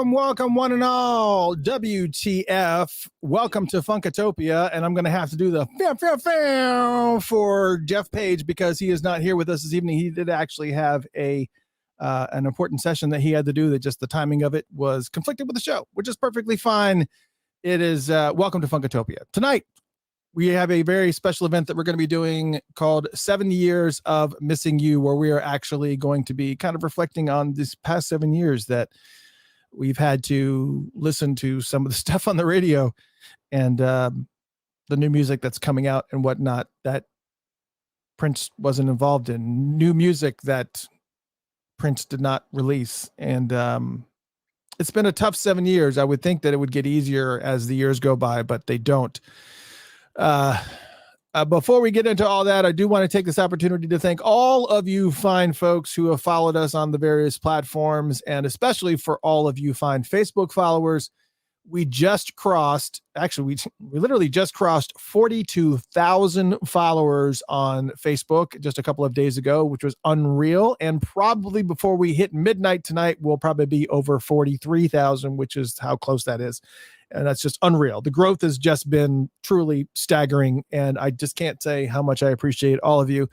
welcome, one and all. WTF. Welcome to Funkatopia. And I'm going to have to do the for Jeff Page because he is not here with us this evening. He did actually have an important session that he had to do that just the timing of it was conflicted with the show, which is perfectly fine. It is welcome to Funkatopia. Tonight, we have a very special event that we're going to be doing called 7 Years of Missing You, where we are actually going to be kind of reflecting on this past 7 years that we've had to listen to some of the stuff on the radio and the new music that's coming out and whatnot that Prince wasn't involved in, new music that Prince did not release. And it's been a tough 7 years. I would think that it would get easier as the years go by, but they don't. Before we get into all that, I do want to take this opportunity to thank all of you fine folks who have followed us on the various platforms, and especially for all of you fine Facebook followers. We just crossed, actually, we literally just crossed 42,000 followers on Facebook just a couple of days ago, which was unreal. And probably before we hit midnight tonight, we'll probably be over 43,000, which is how close that is. And that's just unreal. The growth has just been truly staggering. And I just can't say how much I appreciate all of you.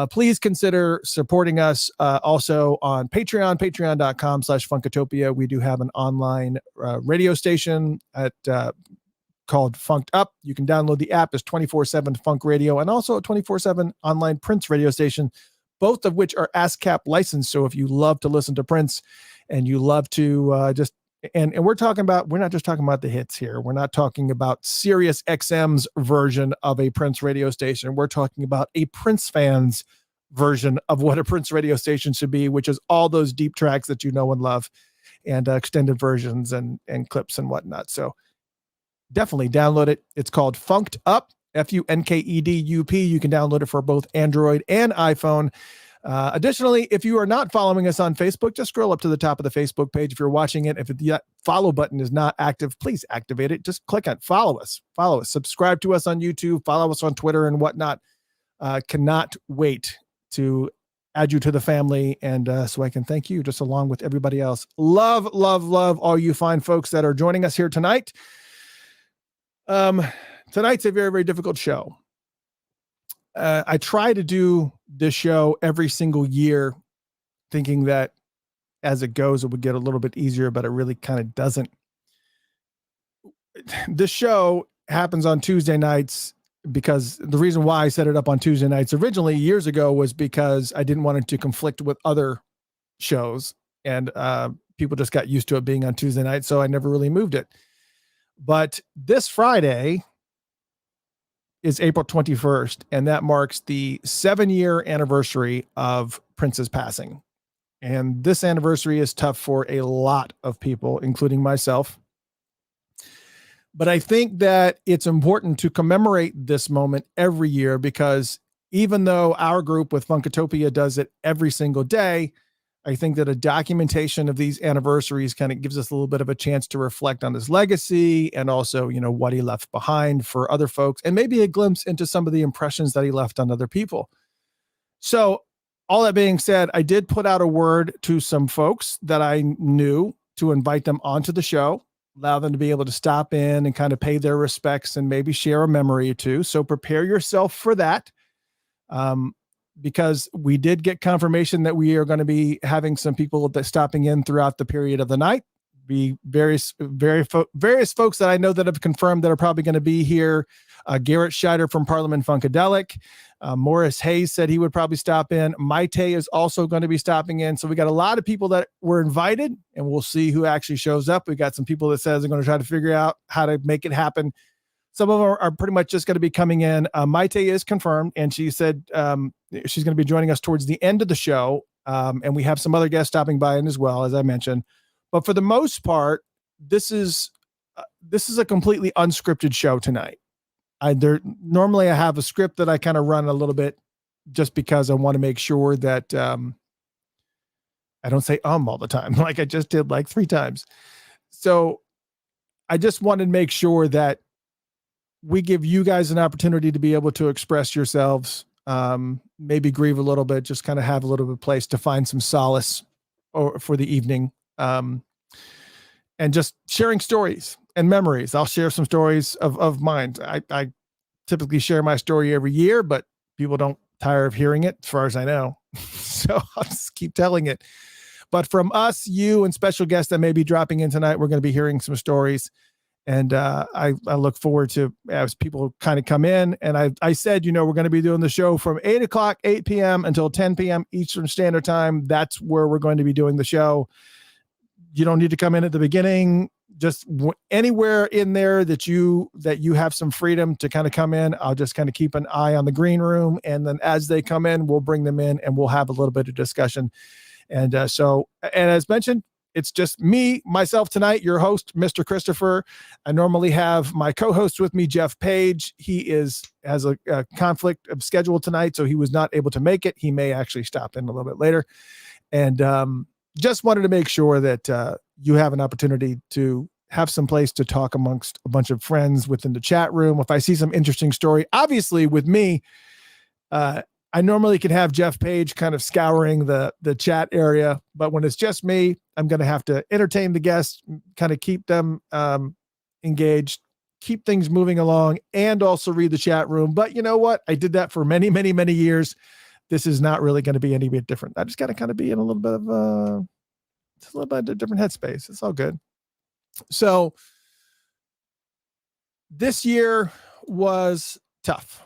Please consider supporting us also on Patreon, patreon.com/Funkatopia. We do have an online radio station called Funked Up. You can download the app as 24/7 Funk Radio and also a 24/7 online Prince radio station, both of which are ASCAP licensed. So if you love to listen to Prince and you love to and we're not just talking about the hits here. We're not talking about Sirius XM's version of a Prince radio station. We're talking about a Prince fans version of what a Prince radio station should be, which is all those deep tracks that you know and love, and extended versions and clips and whatnot. So definitely download it. It's called Funked Up, FUNKEDUP. You can download it for both Android and iPhone. Additionally, if you are not following us on Facebook, just scroll up to the top of the Facebook page. If you're watching it, if the follow button is not active, please activate it. Just click on follow us, subscribe to us on YouTube, follow us on Twitter and whatnot. Cannot wait to add you to the family. And so I can thank you just along with everybody else. Love all you fine folks that are joining us here tonight. Tonight's a very, very difficult show. I try to do this show every single year thinking that as it goes, it would get a little bit easier, but it really kind of doesn't. This show happens on Tuesday nights because the reason why I set it up on Tuesday nights originally years ago was because I didn't want it to conflict with other shows, and people just got used to it being on Tuesday night. So I never really moved it. But this Friday is April 21st, and that marks the 7-year anniversary of Prince's passing. And this anniversary is tough for a lot of people, including myself. But I think that it's important to commemorate this moment every year because even though our group with Funkatopia does it every single day, I think that a documentation of these anniversaries kind of gives us a little bit of a chance to reflect on his legacy and also, you know, what he left behind for other folks and maybe a glimpse into some of the impressions that he left on other people. So all that being said, I did put out a word to some folks that I knew to invite them onto the show, allow them to be able to stop in and kind of pay their respects and maybe share a memory or two. So prepare yourself for that. Because we did get confirmation that we are going to be having some people that stopping in throughout the period of the night. Be various folks that I know that have confirmed that are probably going to be here. Garrett Scheider from Parliament Funkadelic. Morris Hayes said he would probably stop in. Maite is also going to be stopping in. So we got a lot of people that were invited, and we'll see who actually shows up. We got some people that says they're going to try to figure out how to make it happen. Some of them are pretty much just going to be coming in. Maite is confirmed, and she said she's going to be joining us towards the end of the show. And we have some other guests stopping by in as well, as I mentioned. But for the most part, this is a completely unscripted show tonight. Normally I have a script that I kind of run a little bit just because I want to make sure that I don't say all the time, like I just did like 3 times. So I just wanted to make sure that we give you guys an opportunity to be able to express yourselves, maybe grieve a little bit, just kind of have a little bit of place to find some solace for the evening. and just sharing stories and memories. I'll share some stories of mine. I typically share my story every year, but people don't tire of hearing it as far as I know. So I'll just keep telling it. But from us, you, and special guests that may be dropping in tonight, we're going to be hearing some stories. And I look forward to as people kind of come in. And I said, we're going to be doing the show from 8 p.m. until 10 p.m. Eastern Standard Time. That's where we're going to be doing the show. You don't need to come in at the beginning. Just anywhere in there that you have some freedom to kind of come in. I'll just kind of keep an eye on the green room. And then as they come in, we'll bring them in and we'll have a little bit of discussion. And and as mentioned, it's just me, myself tonight, your host, Mr. Christopher. I normally have my co-host with me, Jeff Page. He has a conflict of schedule tonight, so he was not able to make it. He may actually stop in a little bit later. And just wanted to make sure that you have an opportunity to have some place to talk amongst a bunch of friends within the chat room. If I see some interesting story, obviously with me, I normally can have Jeff Page kind of scouring the chat area, but when it's just me, I'm going to have to entertain the guests, kind of keep them engaged, keep things moving along, and also read the chat room. But you know what? I did that for many, many, many years. This is not really going to be any bit different. I just got to kind of be in a little bit of a different headspace. It's all good. So this year was tough.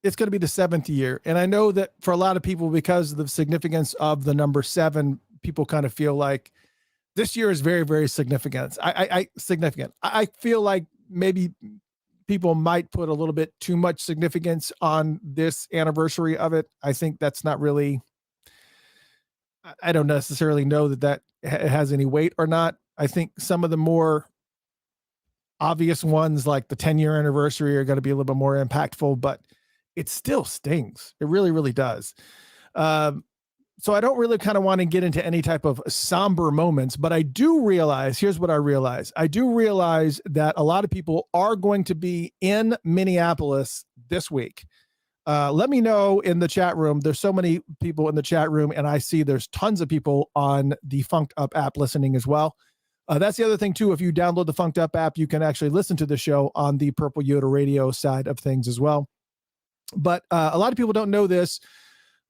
It's going to be the 7th year. And I know that for a lot of people, because of the significance of the number 7, people kind of feel like this year is very, very significant. Significant. I feel like maybe people might put a little bit too much significance on this anniversary of it. I think that's not really, I don't necessarily know that has any weight or not. I think some of the more obvious ones, like the 10-year anniversary, are going to be a little bit more impactful, but it still stings. It really, really does. So I don't really kind of want to get into any type of somber moments, but I do realize, here's what I realize. I do realize that a lot of people are going to be in Minneapolis this week. Let me know in the chat room. There's so many people in the chat room, and I see there's tons of people on the Funked Up app listening as well. That's the other thing too. If you download the Funked Up app, you can actually listen to the show on the Purple Yoda radio side of things as well. But a lot of people don't know this,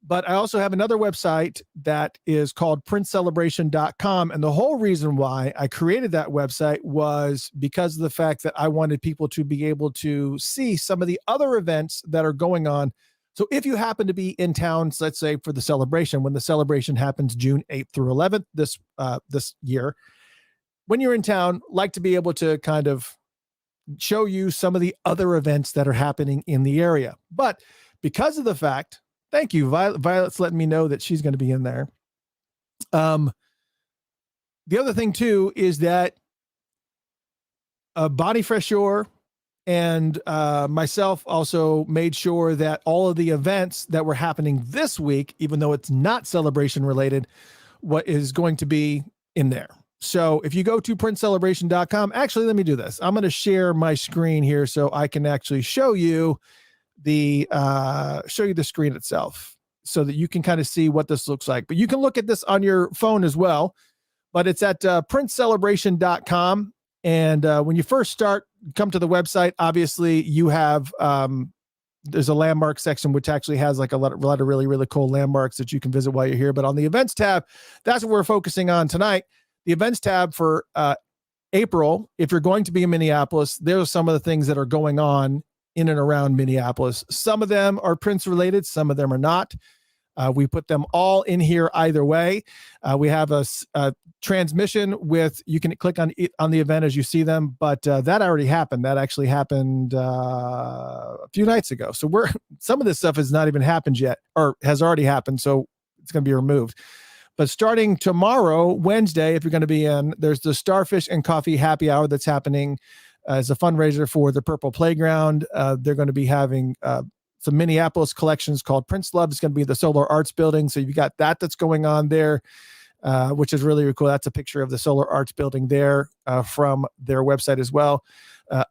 but I also have another website that is called princecelebration.com. And the whole reason why I created that website was because of the fact that I wanted people to be able to see some of the other events that are going on. So if you happen to be in town, so let's say for the celebration, when the celebration happens June 8th through 11th this year, when you're in town, like to be able to kind of show you some of the other events that are happening in the area. But because of the fact, thank you, Violet's letting me know that she's going to be in there. The other thing too is that Bonnie Freshour and myself also made sure that all of the events that were happening this week, even though it's not celebration related, what is going to be in there. So if you go to princecelebration.com, actually, let me do this. I'm going to share my screen here so I can actually show you the screen itself so that you can kind of see what this looks like. But you can look at this on your phone as well, but it's at princecelebration.com. And when you first come to the website, obviously you have, there's a landmark section, which actually has like a lot of really, really cool landmarks that you can visit while you're here. But on the events tab, that's what we're focusing on tonight. The events tab for April, if you're going to be in Minneapolis, there's some of the things that are going on in and around Minneapolis. Some of them are Prince related, some of them are not. We put them all in here either way. We have a transmission with, you can click on the event as you see them, but that already happened. That actually happened a few nights ago. So some of this stuff has not even happened yet, or has already happened. So it's going to be removed. But starting tomorrow, Wednesday, if you're going to be in, there's the Starfish and Coffee Happy Hour that's happening as a fundraiser for the Purple Playground. They're going to be having some Minneapolis collections called Prince Love. It's going to be the Solar Arts Building. So you've got that's going on there, which is really, really cool. That's a picture of the Solar Arts Building there from their website as well.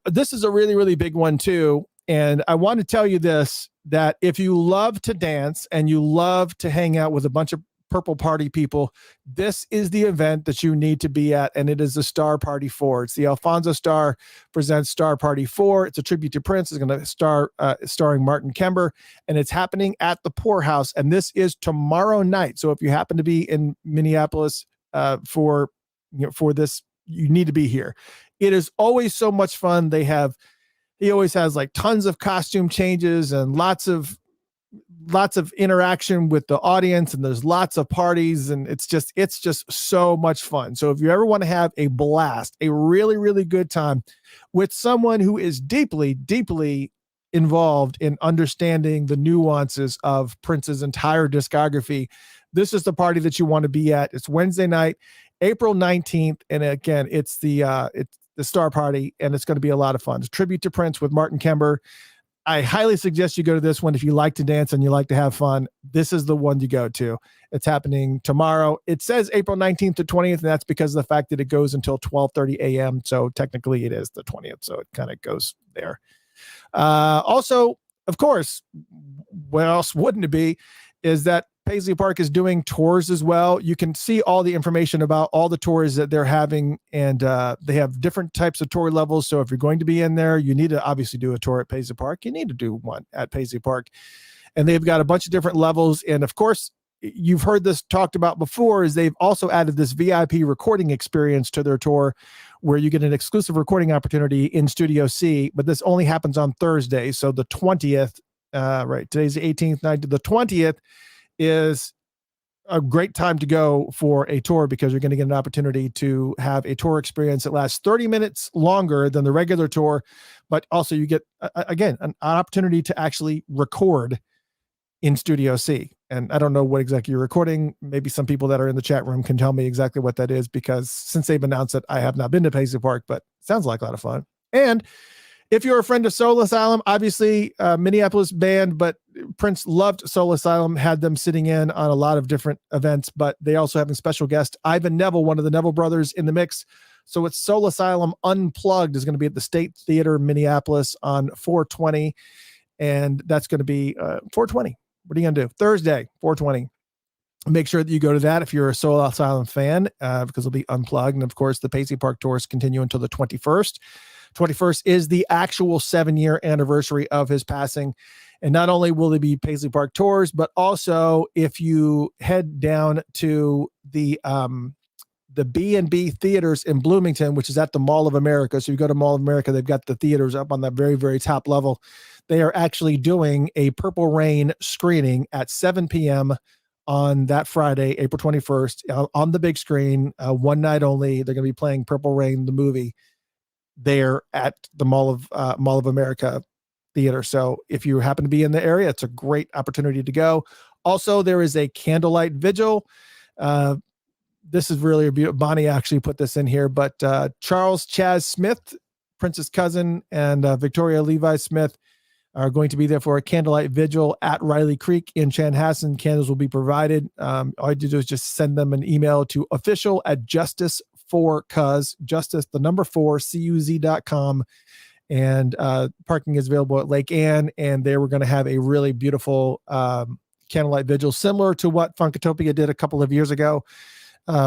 This is a really, really big one too. And I want to tell you this, that if you love to dance and you love to hang out with a bunch of Purple Party people, this is the event that you need to be at, and it is the Star Party 4. It's the Alfonso Star presents Star Party 4. It's a tribute to Prince. It's going to starring Martin Kember, and it's happening at the Poorhouse, and this is tomorrow night. So if you happen to be in Minneapolis for this, you need to be here. It is always so much fun. He always has like tons of costume changes and lots of interaction with the audience, and there's lots of parties, and it's just so much fun. So if you ever want to have a blast, a really, really good time with someone who is deeply, deeply involved in understanding the nuances of Prince's entire discography, this is the party that you want to be at. It's Wednesday night, April 19th. And again, it's the Star Party, and it's going to be a lot of fun. It's a tribute to Prince with Martin Kember. I highly suggest you go to this one. If you like to dance and you like to have fun, this is the one to go to. It's happening tomorrow. It says April 19th to 20th, and that's because of the fact that it goes until 12:30 a.m. So technically it is the 20th. So it kind of goes there. Also, of course, what else wouldn't it be, is that Paisley Park is doing tours as well. You can see all the information about all the tours that they're having, and they have different types of tour levels. So if you're going to be in there, you need to obviously do a tour at Paisley Park. You need to do one at Paisley Park, and they've got a bunch of different levels. And of course, you've heard this talked about before, is they've also added this VIP recording experience to their tour, where you get an exclusive recording opportunity in Studio C, but this only happens on Thursday. So the 20th, right? Today's the 18th night to the 20th is a great time to go for a tour, because you're going to get an opportunity to have a tour experience that lasts 30 minutes longer than the regular tour, but also you get again an opportunity to actually record in Studio C. And I don't know what exactly you're recording. Maybe some people that are in the chat room can tell me exactly what that is, because since they've announced it, I have not been to Paisley Park, but it sounds like a lot of fun. And if you're a friend of Soul Asylum, obviously Minneapolis band, but Prince loved Soul Asylum, had them sitting in on a lot of different events, but they also having special guest Ivan Neville, one of the Neville brothers, in the mix. So it's Soul Asylum Unplugged is going to be at the State Theater Minneapolis on 4/20, and that's going to be 4/20. What are you going to do? Thursday, 4/20. Make sure that you go to that if you're a Soul Asylum fan, because it'll be unplugged. And of course, the Paisley Park tours continue until the 21st. 21st is the actual 7-year anniversary of his passing. And not only will there be Paisley Park tours, but also if you head down to the B&B theaters in Bloomington, which is at the Mall of America. So you go to Mall of America, they've got the theaters up on that very, very top level. They are actually doing a Purple Rain screening at 7 p.m. on that Friday, April 21st, on the big screen, one night only. They're going to be playing Purple Rain, the movie, there at the Mall of America theater. So if you happen to be in the area, it's a great opportunity to go. Also, there is a candlelight vigil. This is really a beautiful. Bonnie actually put this in here, but Charles Chaz Smith, Prince's cousin, and Victoria Levi Smith are going to be there for a candlelight vigil at Riley Creek in Chanhassen. Candles will be provided. All you do is just send them an email to official@justice4cuz, justice, the number 4, cuz.com. And parking is available at Lake Ann. And they were going to have a really beautiful candlelight vigil, similar to what Funkatopia did a couple of years ago,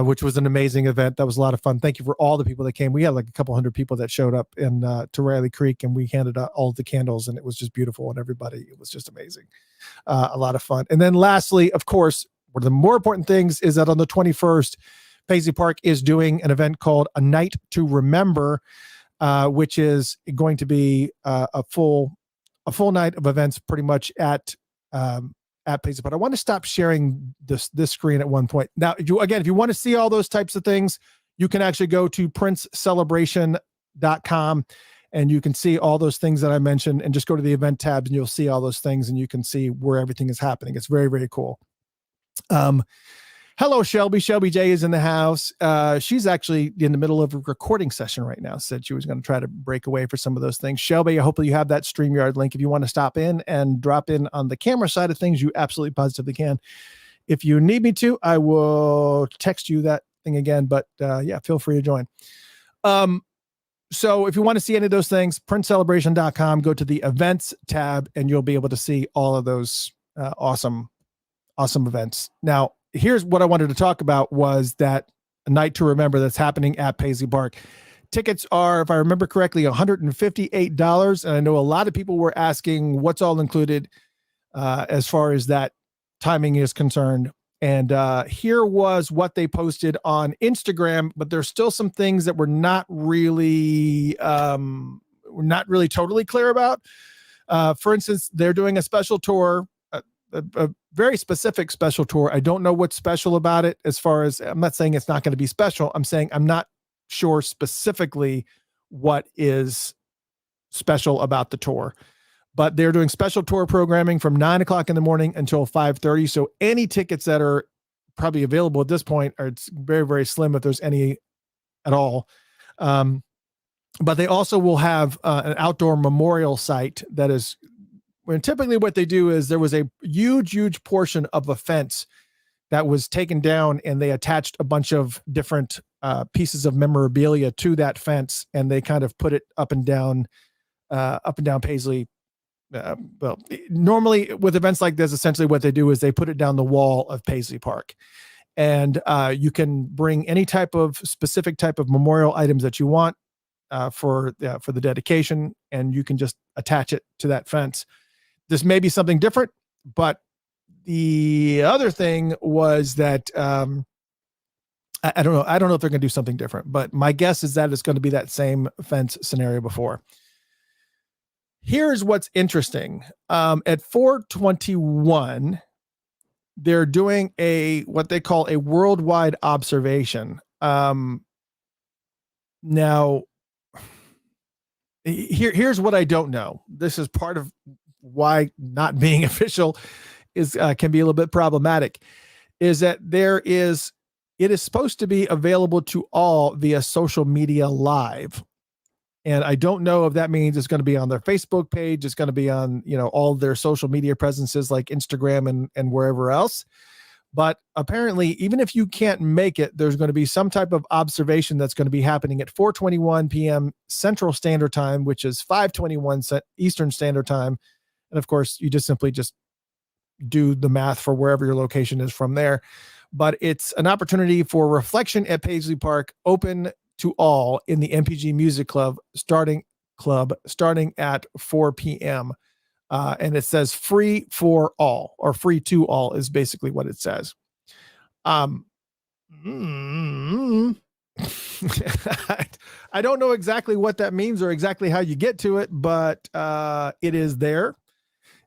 which was an amazing event. That was a lot of fun. Thank you for all the people that came. We had like a couple hundred people that showed up to Riley Creek, and we handed out all the candles, and it was just beautiful. And everybody, it was just amazing. A lot of fun. And then lastly, of course, one of the more important things is that on the 21st, Paisley Park is doing an event called A Night to Remember, which is going to be a full night of events pretty much at Paisley. But I want to stop sharing this screen at one point. Now, if you want to see all those types of things, you can actually go to princecelebration.com, and you can see all those things that I mentioned, and just go to the event tab and you'll see all those things, and you can see where everything is happening. It's very, very cool. Hello, Shelby. Shelby J is in the house. She's actually in the middle of a recording session right now. Said she was going to try to break away for some of those things. Shelby, hopefully you have that StreamYard link. If you want to stop in and drop in on the camera side of things, you absolutely positively can. If you need me to, I will text you that thing again. But yeah, feel free to join. So if you want to see any of those things, princecelebration.com, go to the events tab, and you'll be able to see all of those awesome events. Now, here's what I wanted to talk about was that A Night to Remember that's happening at Paisley Park. Tickets are, if I remember correctly, $158. And I know a lot of people were asking what's all included as far as that timing is concerned. And here was what they posted on Instagram, but there's still some things that we're not really totally clear about. For instance, they're doing a special tour, a very specific special tour. I don't know what's special about it. As far as, I'm not saying it's not going to be special. I'm saying I'm not sure specifically what is special about the tour, but they're doing special tour programming from 9:00 in the morning until 5:30. So any tickets that are probably available at this point are, it's very, very slim if there's any at all. But they also will have an outdoor memorial site that is, when typically what they do is there was a huge portion of a fence that was taken down, and they attached a bunch of different pieces of memorabilia to that fence, and they kind of put it up and down Paisley. Well, normally with events like this, essentially what they do is they put it down the wall of Paisley Park, and you can bring any type of specific type of memorial items that you want for the dedication, and you can just attach it to that fence. This may be something different, but the other thing was that I don't know. I don't know if they're going to do something different, but my guess is that it's going to be that same fence scenario before. Here's what's interesting. At 421, they're doing what they call a worldwide observation. Now, here's what I don't know. This is part of why not being official can be a little bit problematic, is that it is supposed to be available to all via social media live. And I don't know if that means it's going to be on their Facebook page. It's going to be on, all their social media presences like Instagram and wherever else. But apparently, even if you can't make it, there's going to be some type of observation that's going to be happening at 4:21 p.m. Central Standard Time, which is 5:21 Eastern Standard Time. And of course, you just simply do the math for wherever your location is from there. But it's an opportunity for reflection at Paisley Park, open to all in the MPG Music Club starting at 4 p.m. And it says free for all, or free to all is basically what it says. I don't know exactly what that means or exactly how you get to it, but it is there,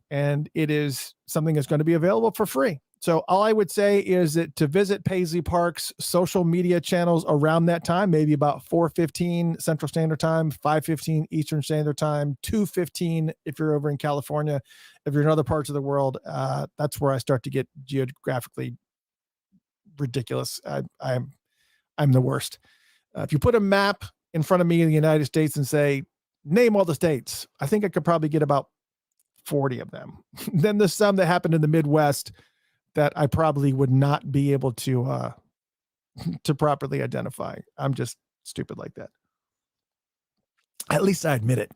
and it is something that's going to be available for free. So all I would say is that to visit Paisley Park's social media channels around that time, maybe about 4:15 Central Standard Time, 5:15 Eastern Standard Time, 2:15 if you're over in California. If you're in other parts of the world, that's where I start to get geographically ridiculous. I'm the worst. If you put a map in front of me in the United States and say, name all the states, I think I could probably get about 40 of them. Then there's some that happen in the Midwest that I probably would not be able to properly identify. I'm just stupid like that. At least I admit it.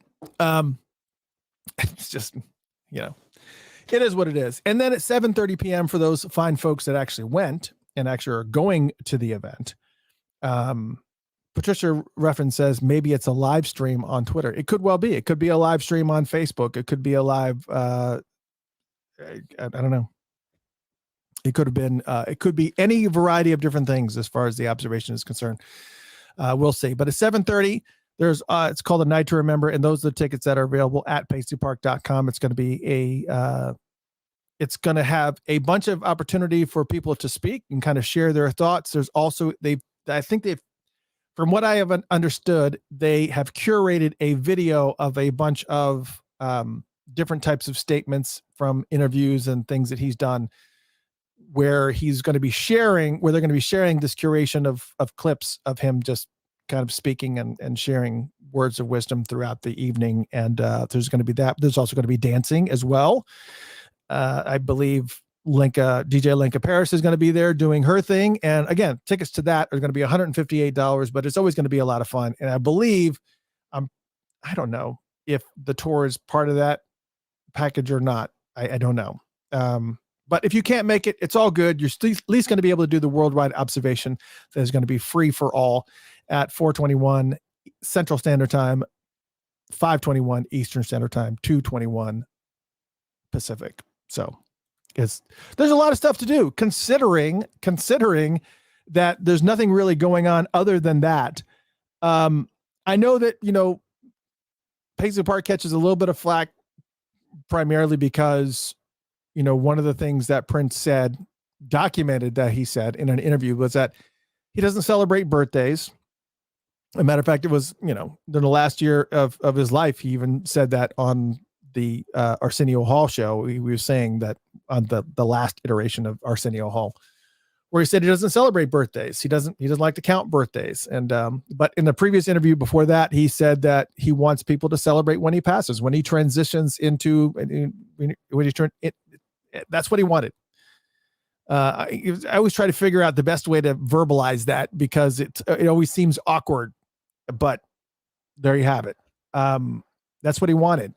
It's just, it is what it is. And then at 7:30 p.m. for those fine folks that actually went and actually are going to the event, Patricia Ruffin says maybe it's a live stream on Twitter. It could well be. It could be a live stream on Facebook. It could be a live, I don't know. It could have been, it could be any variety of different things as far as the observation is concerned. We'll see. But at 7:30, there's, it's called A Night to Remember. And those are the tickets that are available at paisleypark.com. It's going to be it's going to have a bunch of opportunity for people to speak and kind of share their thoughts. There's also, from what I have understood, they have curated a video of a bunch of different types of statements from interviews and things that he's done, where they're going to be sharing this curation of clips of him just kind of speaking and sharing words of wisdom throughout the evening. And there's going to be that. There's also going to be dancing as well. I believe DJ Linka Paris is going to be there doing her thing. And again, tickets to that are going to be $158, but it's always going to be a lot of fun. And I believe, I don't know if the tour is part of that package or not. I don't know. But if you can't make it, it's all good. You're still at least going to be able to do the worldwide observation that is going to be free for all at 4:21 Central Standard Time, 5:21 Eastern Standard Time, 2:21 Pacific. So there's a lot of stuff to do considering that there's nothing really going on other than that. I know that, Paisley Park catches a little bit of flack primarily because, one of the things that Prince said, documented that he said in an interview, was that he doesn't celebrate birthdays. As a matter of fact, it was, in the last year of his life, he even said that on the Arsenio Hall show. He was saying that on the last iteration of Arsenio Hall, where he said he doesn't celebrate birthdays. He doesn't like to count birthdays. And but in the previous interview before that, he said that he wants people to celebrate when he passes, when he transitions into when he turned it. That's what he wanted. I always try to figure out the best way to verbalize that because it always seems awkward, but there you have it. That's what he wanted.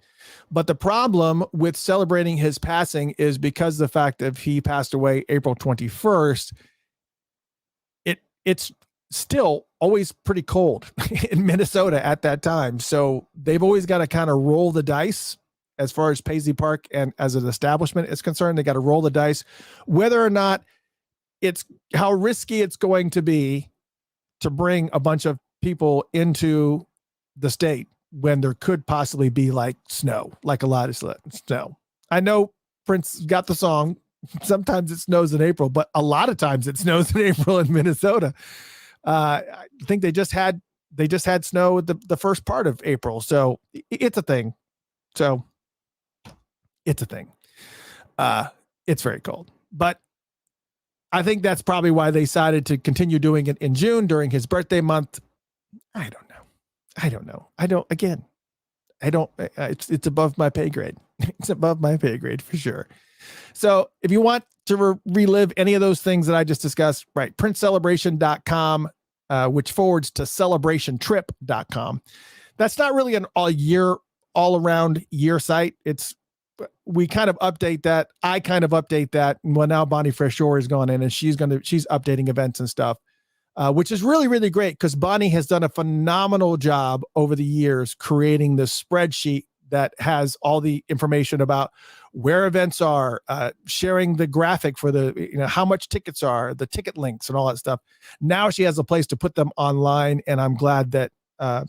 But the problem with celebrating his passing is because the fact that he passed away April 21st, it's still always pretty cold in Minnesota at that time. So they've always got to kind of roll the dice as far as Paisley Park and as an establishment is concerned. They got to roll the dice, whether or not it's how risky it's going to be to bring a bunch of people into the state when there could possibly be like snow, like a lot of snow. I know Prince got the song. Sometimes it snows in April, but a lot of times it snows in April in Minnesota. I think they just had snow at the first part of April. So it's a thing. It's very cold, but I think that's probably why they decided to continue doing it in June during his birthday month. I don't know. It's above my pay grade. It's above my pay grade for sure. So if you want to relive any of those things that I just discussed, right, princecelebration.com, which forwards to celebrationtrip.com. That's not really an all around year site. We kind of update that. I kind of update that. Well, now Bonnie Freshore has gone in and she's updating events and stuff. Which is really, really great because Bonnie has done a phenomenal job over the years creating this spreadsheet that has all the information about where events are, sharing the graphic for how much tickets are, the ticket links and all that stuff. Now she has a place to put them online, and I'm glad that I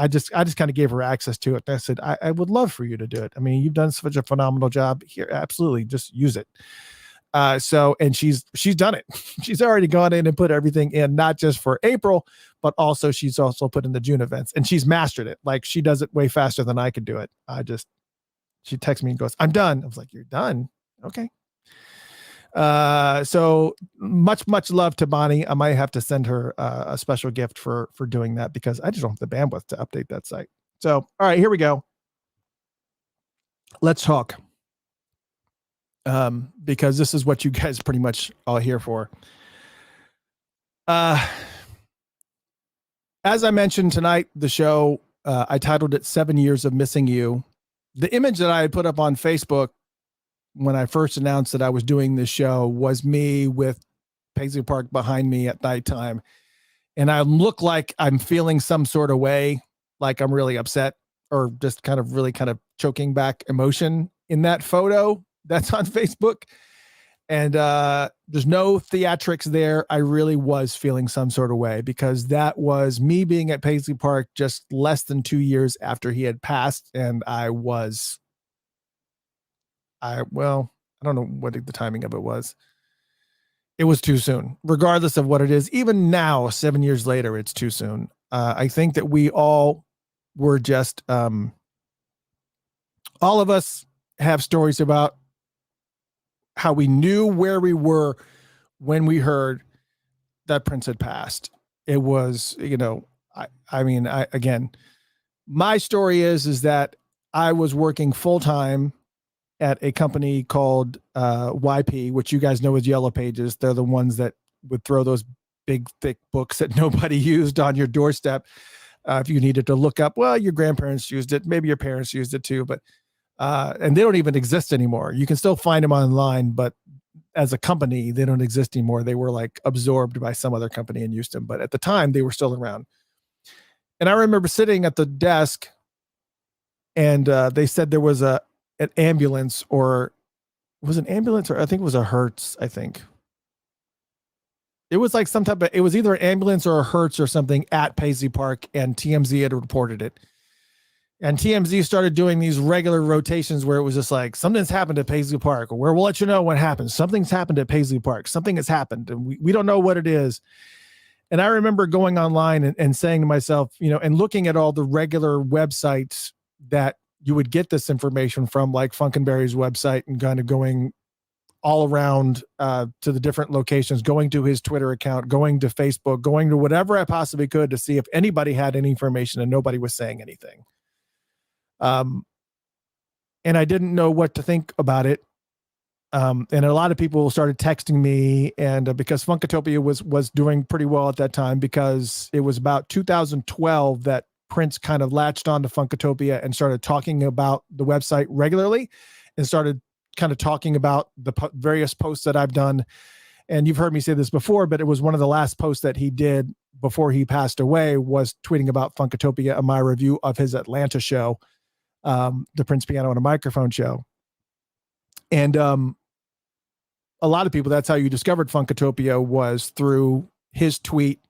just kind of gave her access to it. And I said, I would love for you to do it. I mean, you've done such a phenomenal job here. Absolutely. Just use it. And she's done it. She's already gone in and put everything in, not just for April, but also she's also put in the June events, and she's mastered it. Like she does it way faster than I could do it. She texts me and goes, I'm done. I was like, you're done. Okay. So much love to Bonnie. I might have to send her a special gift for doing that because I just don't have the bandwidth to update that site. So, all right, here we go. Let's talk. Because this is what you guys pretty much all here for. As I mentioned tonight, the show, I titled it 7 Years of Missing You. The image that I had put up on Facebook when I first announced that I was doing this show was me with Paisley Park behind me at nighttime. And I look like I'm feeling some sort of way, like I'm really upset or just kind of choking back emotion in that photo that's on Facebook. And there's no theatrics there. I really was feeling some sort of way because that was me being at Paisley Park just less than 2 years after he had passed. And I don't know what the timing of it was. It was too soon, regardless of what it is. Even now, 7 years later, it's too soon. I think that we all were just, all of us have stories about how we knew where we were when we heard that Prince had passed. It was, again, my story is that I was working full time at a company called YP, which you guys know as Yellow Pages. They're the ones that would throw those big, thick books that nobody used on your doorstep. If you needed to look up, well, your grandparents used it. Maybe your parents used it too, but And they don't even exist anymore. You can still find them online, but as a company, they don't exist anymore. They were like absorbed by some other company in Houston, but at the time they were still around. And I remember sitting at the desk, and they said there was an ambulance, or was an ambulance, or I think it was a Hertz. I think it was like some type of, it was either an ambulance or a Hertz or something at Paisley Park, and TMZ had reported it. And TMZ started doing these regular rotations where it was just like, something's happened at Paisley Park, or where we'll let you know what happens. Something's happened at Paisley Park. Something has happened, and we don't know what it is. And I remember going online and saying to myself, and looking at all the regular websites that you would get this information from, like Funkenberry's website, and kind of going all around to the different locations, going to his Twitter account, going to Facebook, going to whatever I possibly could to see if anybody had any information, and nobody was saying anything. And I didn't know what to think about it. And a lot of people started texting me, and because Funkatopia was doing pretty well at that time, because it was about 2012 that Prince kind of latched on to Funkatopia and started talking about the website regularly, and started kind of talking about the various posts that I've done. And you've heard me say this before, but it was one of the last posts that he did before he passed away, was tweeting about Funkatopia and my review of his Atlanta show, the Prince Piano and a Microphone show. And a lot of people, that's how you discovered Funkatopia, was through his tweet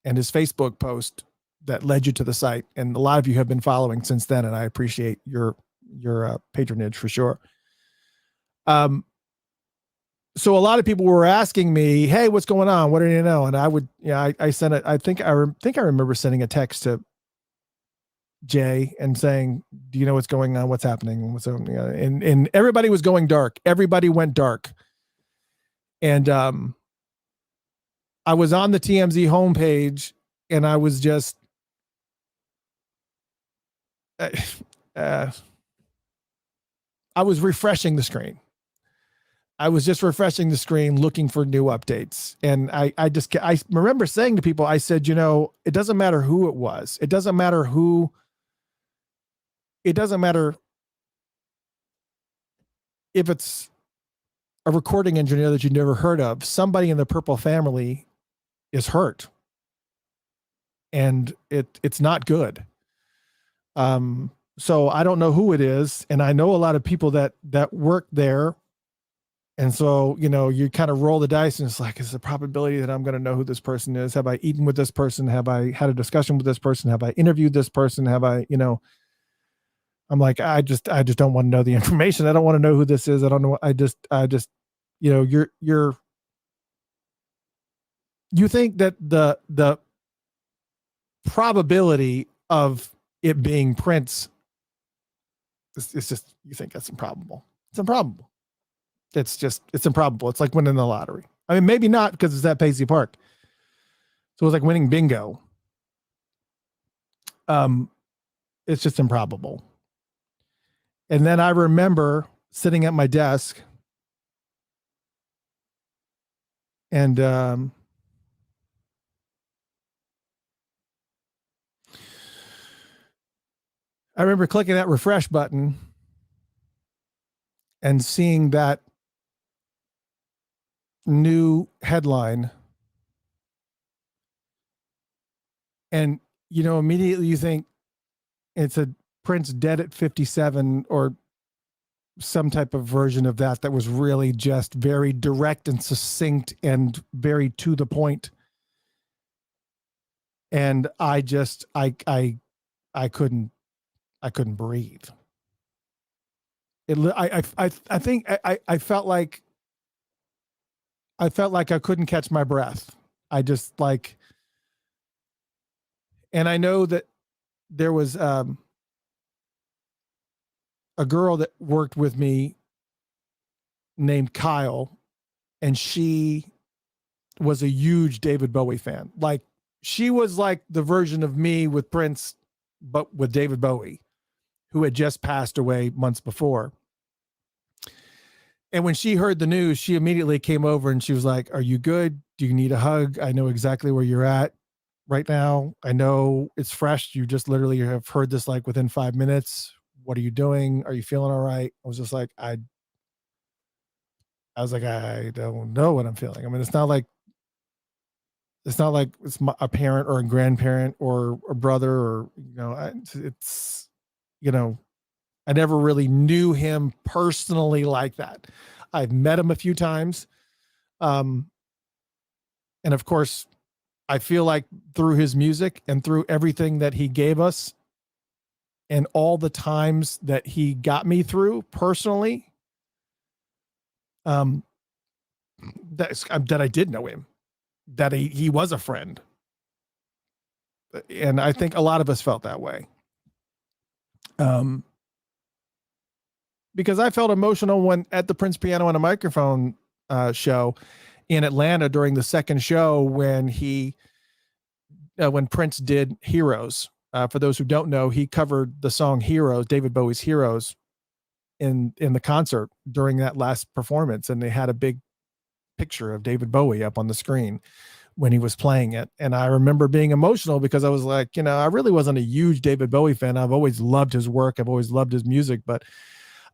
and his Facebook post that led you to the site. And a lot of you have been following since then, and I appreciate your patronage for sure. So a lot of people were asking me, "Hey, what's going on? What do you know?" And I would, I sent it. I think I remember sending a text to Jay and saying, "Do you know what's going on? What's happening?" And everybody was going dark. Everybody went dark. And I was on the TMZ homepage, and I was just I was refreshing the screen. I was just refreshing the screen, looking for new updates. And I remember saying to people, I said, it doesn't matter who it was. It doesn't matter if it's a recording engineer that you never heard of. Somebody in the Purple family is hurt, and it's not good. So I don't know who it is, and I know a lot of people that work there. And so, you kind of roll the dice, and it's like, is the probability that I'm going to know who this person is? Have I eaten with this person? Have I had a discussion with this person? Have I interviewed this person? Have I, I'm like, I just don't want to know the information. I don't want to know who this is. I don't know. I just, you think that the probability of it being Prince, it's just, you think that's improbable. It's improbable. It's improbable. It's like winning the lottery. I mean, maybe not, because it's at Paisley Park. So it's like winning bingo. It's just improbable. And then I remember sitting at my desk, and I remember clicking that refresh button and seeing that new headline. And, immediately you think it's a Prince dead at 57, or some type of version of that was really just very direct and succinct and very to the point. And I couldn't breathe. I think I felt like I couldn't catch my breath. I just like, and I know that there was a girl that worked with me named Kyle, and she was a huge David Bowie fan. Like, she was like the version of me with Prince, but with David Bowie, who had just passed away months before. And when she heard the news, she immediately came over and she was like, "Are you good? Do you need a hug? I know exactly where you're at right now. I know it's fresh. You just literally have heard this like within 5 minutes. what are you doing? Are you feeling all right? I was just like, I was like, I don't know what I'm feeling. I mean, it's not like a parent or a grandparent or a brother or, it's, you know, I never really knew him personally like that. I've met him a few times. And of course, I feel like through his music and through everything that he gave us and all the times that he got me through personally, that I did know him, that he was a friend. And I think a lot of us felt that way. Because I felt emotional when at the Prince Piano and a Microphone show in Atlanta during the second show when Prince did Heroes. For those who don't know, he covered the song Heroes, David Bowie's Heroes, in the concert during that last performance, and they had a big picture of David Bowie up on the screen when he was playing it. And I remember being emotional because I was like, I really wasn't a huge David Bowie fan. I've always loved his work. I've always loved his music, but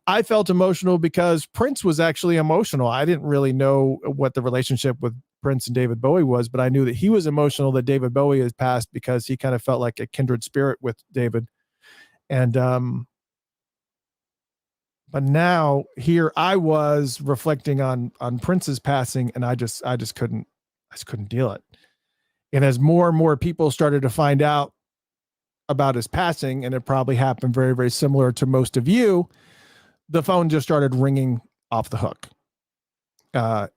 I felt emotional because Prince was actually emotional. I didn't really know what the relationship with Prince and David Bowie was, but I knew that he was emotional that David Bowie has passed because he kind of felt like a kindred spirit with David. And, but now here I was reflecting on Prince's passing, and I just couldn't deal it. And as more and more people started to find out about his passing, and it probably happened very, very similar to most of you, the phone just started ringing off the hook.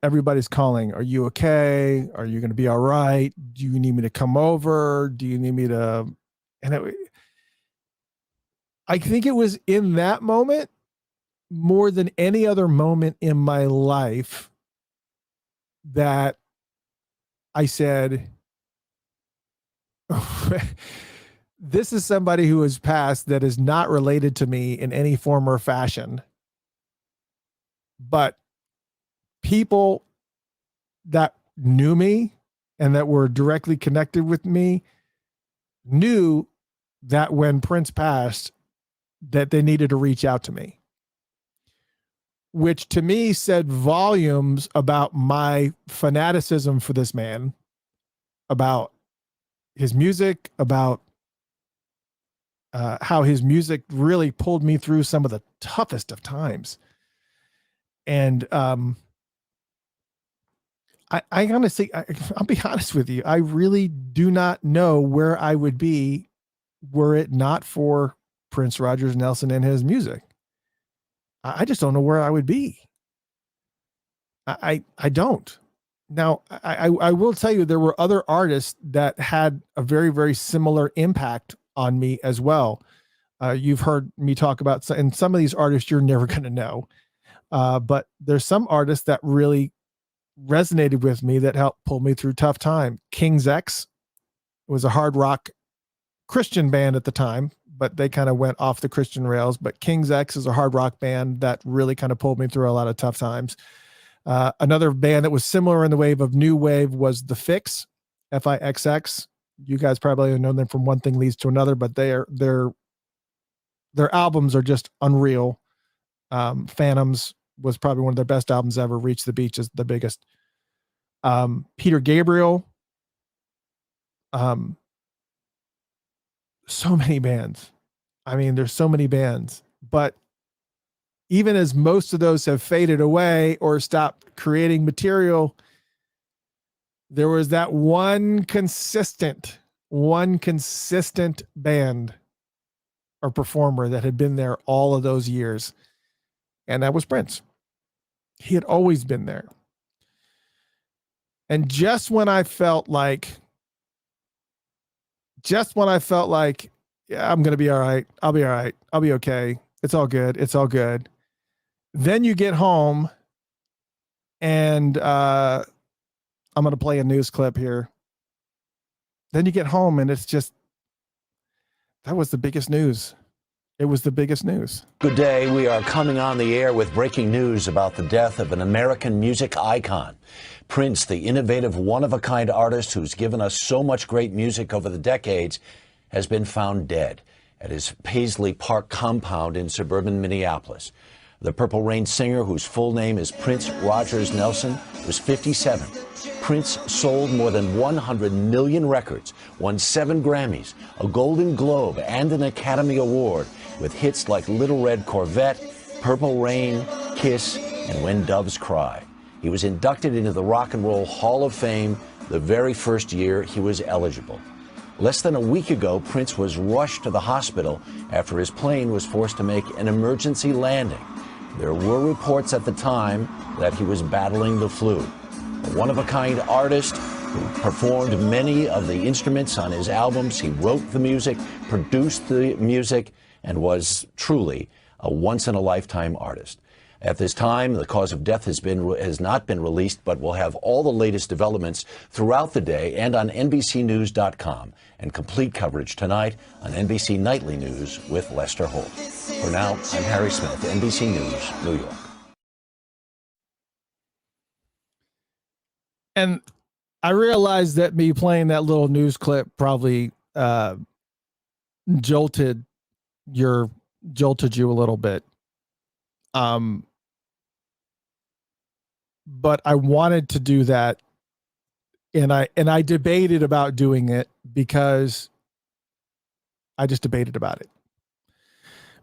Everybody's calling. Are you okay? Are you going to be all right? Do you need me to come over? Do you need me to? And I think it was in that moment more than any other moment in my life that I said, this is somebody who has passed that is not related to me in any form or fashion. But people that knew me and that were directly connected with me knew that when Prince passed, that they needed to reach out to me, which to me said volumes about my fanaticism for this man, about his music, about how his music really pulled me through some of the toughest of times. And I honestly, I'll be honest with you, I really do not know where I would be were it not for Prince Rogers Nelson and his music. I just don't know where I would be. I don't. Now, I will tell you, there were other artists that had a very, very similar impact on me as well. You've heard me talk about, and some of these artists you're never going to know. But there's some artists that really resonated with me that helped pull me through tough time. King's X was a hard rock Christian band at the time, but they kind of went off the Christian rails. But King's X is a hard rock band that really kind of pulled me through a lot of tough times. Another band that was similar in the wave of new wave was The Fix, Fixx. You guys probably have known them from One Thing Leads to Another, but their albums are just unreal. Phantoms was probably one of their best albums ever. Reach the Beach is the biggest. Peter Gabriel. So many bands. I mean, there's so many bands, but even as most of those have faded away or stopped creating material, there was that one consistent band or performer that had been there all of those years. And that was Prince. He had always been there. And just when I felt like, yeah, I'm going to be all right. I'll be all right. I'll be okay. It's all good. It's all good. Then you get home and I'm going to play a news clip here. Then you get home and it's just, that was the biggest news. It was the biggest news. Good day. We are coming on the air with breaking news about the death of an American music icon. Prince, the innovative, one-of-a-kind artist who's given us so much great music over the decades, has been found dead. at his Paisley Park compound in suburban Minneapolis. The Purple Rain singer, whose full name is Prince Rogers Nelson, was 57. Prince sold more than 100 million records, won 7 Grammys, a Golden Globe, and an Academy Award, with hits like Little Red Corvette, Purple Rain, Kiss, and When Doves Cry. He was inducted into the Rock and Roll Hall of Fame the very first year he was eligible. Less than a week ago, Prince was rushed to the hospital after his plane was forced to make an emergency landing. There were reports at the time that he was battling the flu. A one-of-a-kind artist who performed many of the instruments on his albums. He wrote the music, produced the music, and was truly a once-in-a-lifetime artist. At this time, the cause of death has not been released, but we'll have all the latest developments throughout the day and on NBCNews.com, and complete coverage tonight on NBC Nightly News with Lester Holt. For now, I'm Harry Smith, NBC News, New York. And I realized that me playing that little news clip probably jolted you a little bit. But I wanted to do that, and I debated about doing it because I just debated about it.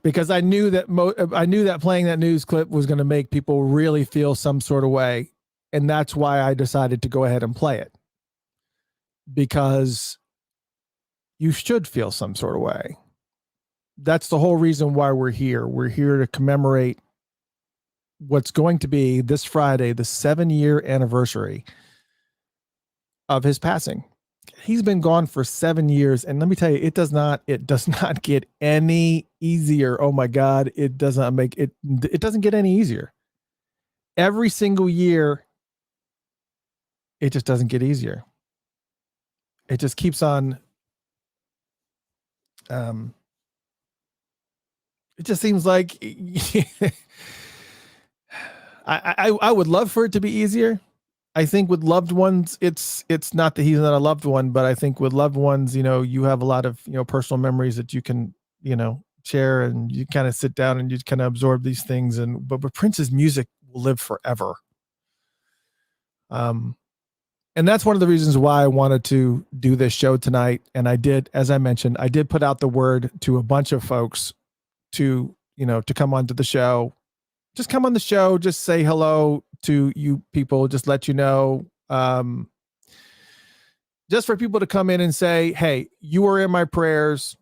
Because I knew that playing that news clip was going to make people really feel some sort of way, and that's why I decided to go ahead and play it. Because you should feel some sort of way. That's the whole reason why we're here. We're here to commemorate what's going to be this Friday, the 7-year anniversary of his passing. He's been gone for 7 years, and let me tell you, it does not get any easier. Oh my God, it doesn't get any easier. Every single year, it just doesn't get easier. It just keeps on. It just seems like I would love for it to be easier. I think with loved ones, it's not that he's not a loved one, but I think with loved ones, you have a lot of, personal memories that you can, share, and you kind of sit down and you kind of absorb these things. But Prince's music will live forever. And that's one of the reasons why I wanted to do this show tonight. And I did, as I mentioned, I did put out the word to a bunch of folks to come onto the show. Just come on the show, just say hello to you people, just let you know, just for people to come in and say, hey, you were in my prayers,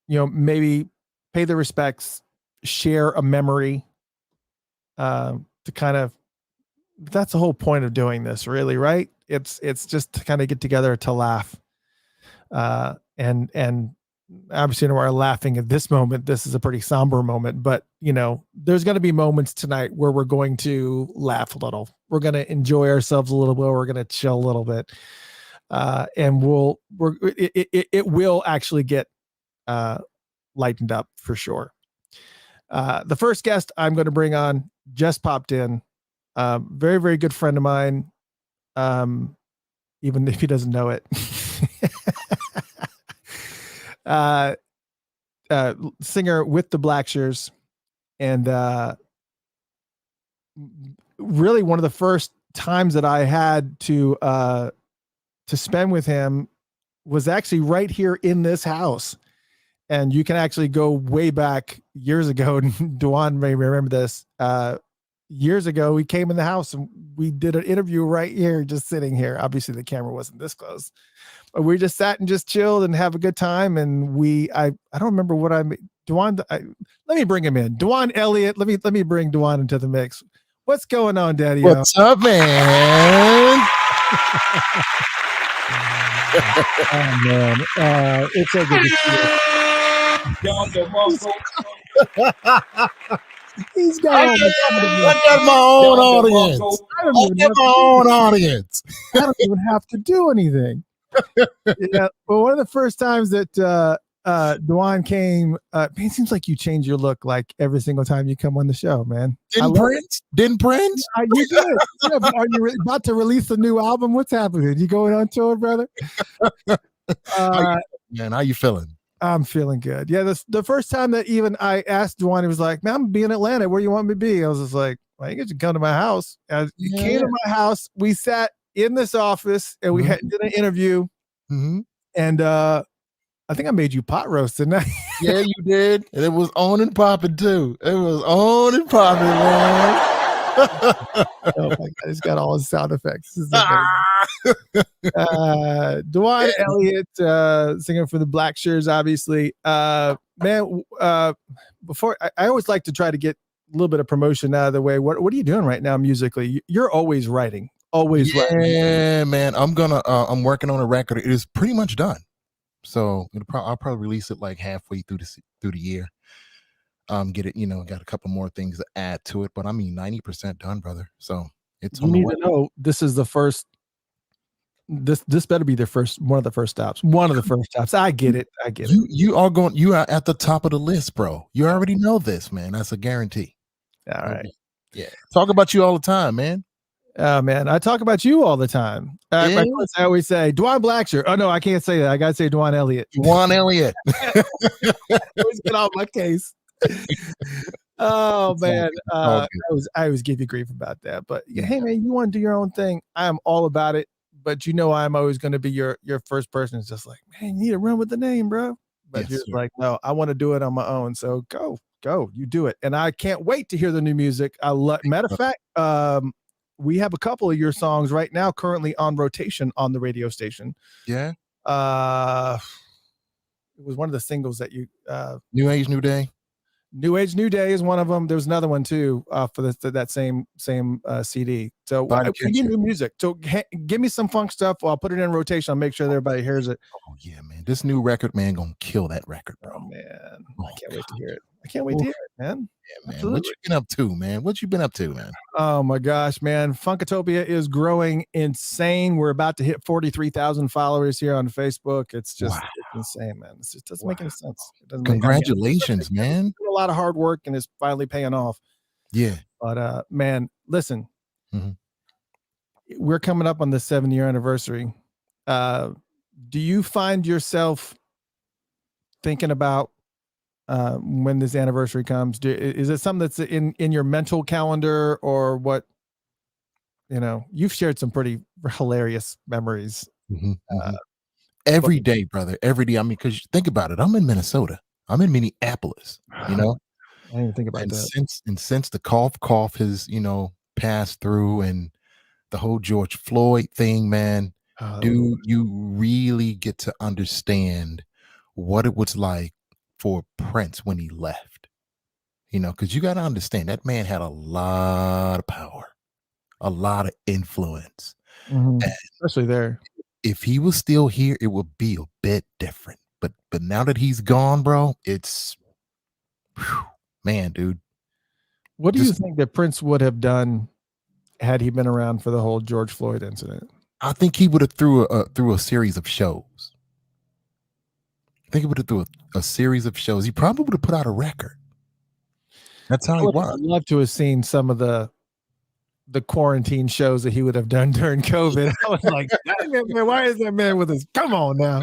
maybe pay the respects, share a memory, to kind of, that's the whole point of doing this, really, right? It's just to kind of get together to laugh, and obviously we're laughing at this moment. This is a pretty somber moment, but there's going to be moments tonight where we're going to laugh a little. We're going to enjoy ourselves a little bit. We're going to chill a little bit. And it will actually get, lightened up for sure. The first guest I'm going to bring on just popped in, very, very good friend of mine. Even if he doesn't know it. Singer with the Blackshears, and really one of the first times that I had to spend with him was actually right here in this house. And you can actually go way back years ago. Duan may remember this. Years ago, we came in the house and we did an interview right here, just sitting here. Obviously, the camera wasn't this close. We just sat and just chilled and have a good time. And I don't remember what Duan, let me bring him in. Duan Elliott. Let me bring Duan into the mix. What's going on, Daddy? What's up, man? Oh man. It's so good to see you. He's got I got my own audience. I don't even have to do anything. Yeah, but one of the first times that Duan came, it seems like you change your look like every single time you come on the show, man. Didn't Prince? You did. Yeah, but are you about to release a new album? What's happening? You going on tour, brother? Man, how you feeling? I'm feeling good. Yeah, the first time that even I asked Dwan, he was like, "Man, I'm gonna be in Atlanta. Where you want me to be?" I was just like, "Well, you get to come to my house." He came to my house. We sat in this office and we did an interview. Mm-hmm. And I think I made you pot roast tonight. Yeah, you did. And it was on and popping too. It was on and popping, man. Oh my god, he's got all his sound effects. This is amazing. Dwan Elliott, singer for the Black Shears, obviously. Man, before I always like to try to get a little bit of promotion out of the way. What are you doing right now musically? You're always writing. Always writing. Yeah, man. I'm working on a record. It is pretty much done. So I'll probably release it like halfway through the year. Get it, got a couple more things to add to it, but I mean 90% done, brother. So it's You on the need way. to know this is the first. This better be one of the first stops. One of the first stops. I get it. You are at the top of the list, bro. You already know this, man. That's a guarantee. All right. Yeah. Talk about you all the time, man. Oh man, I talk about you all the time. Yeah. I always say Dwan Blackshear. Oh no, I can't say that. I gotta say Dwan Elliott. Dwan Elliott. Always get off my case. Oh man, I always give you grief about that. But hey man, you want to do your own thing? I am all about it. But I'm always going to be your first person. It's just like, man, you need to run with the name, bro. But you're like, no, I want to do it on my own. So go, you do it. And I can't wait to hear the new music. Matter of fact, we have a couple of your songs right now currently on rotation on the radio station. Yeah. It was one of the singles that you New Age, New Day. New Age, New Day is one of them. There was another one too for that same CD. So we need new music. So give me some funk stuff. I'll put it in rotation. I'll make sure that everybody hears it. Oh yeah, man. This new record, man, gonna kill that record, bro. Oh man, I can't wait to hear it. I can't wait to hear it, man. Yeah, man. Absolutely. What you been up to, man? Oh my gosh, man. Funkatopia is growing insane. We're about to hit 43,000 followers here on Facebook. It's just it's insane, man. It doesn't make any sense. It doesn't. Congratulations, man. A lot of hard work and it's finally paying off. Yeah. But man, listen. We're coming up on the 7-year anniversary. Do you find yourself thinking about when this anniversary comes? Is it something that's in your mental calendar, or what? You've shared some pretty hilarious memories. Every day, brother. Every day. I mean, because think about it. I'm in Minnesota. I'm in Minneapolis. I didn't even think about that. Since the cough has passed through, and the whole George Floyd thing, man, dude, you really get to understand what it was like for Prince when he left. Because you got to understand that man had a lot of power, a lot of influence, especially there. If he was still here, it would be a bit different. But now that he's gone, bro, it's man, dude. What do you think that Prince would have done had he been around for the whole George Floyd incident? I think he would have through a series of shows. I think he would have through a series of shows. He probably would have put out a record. That's how he was. I'd love to have seen some of the quarantine shows that he would have done during COVID. I was like, man, why is that man with us? Come on now.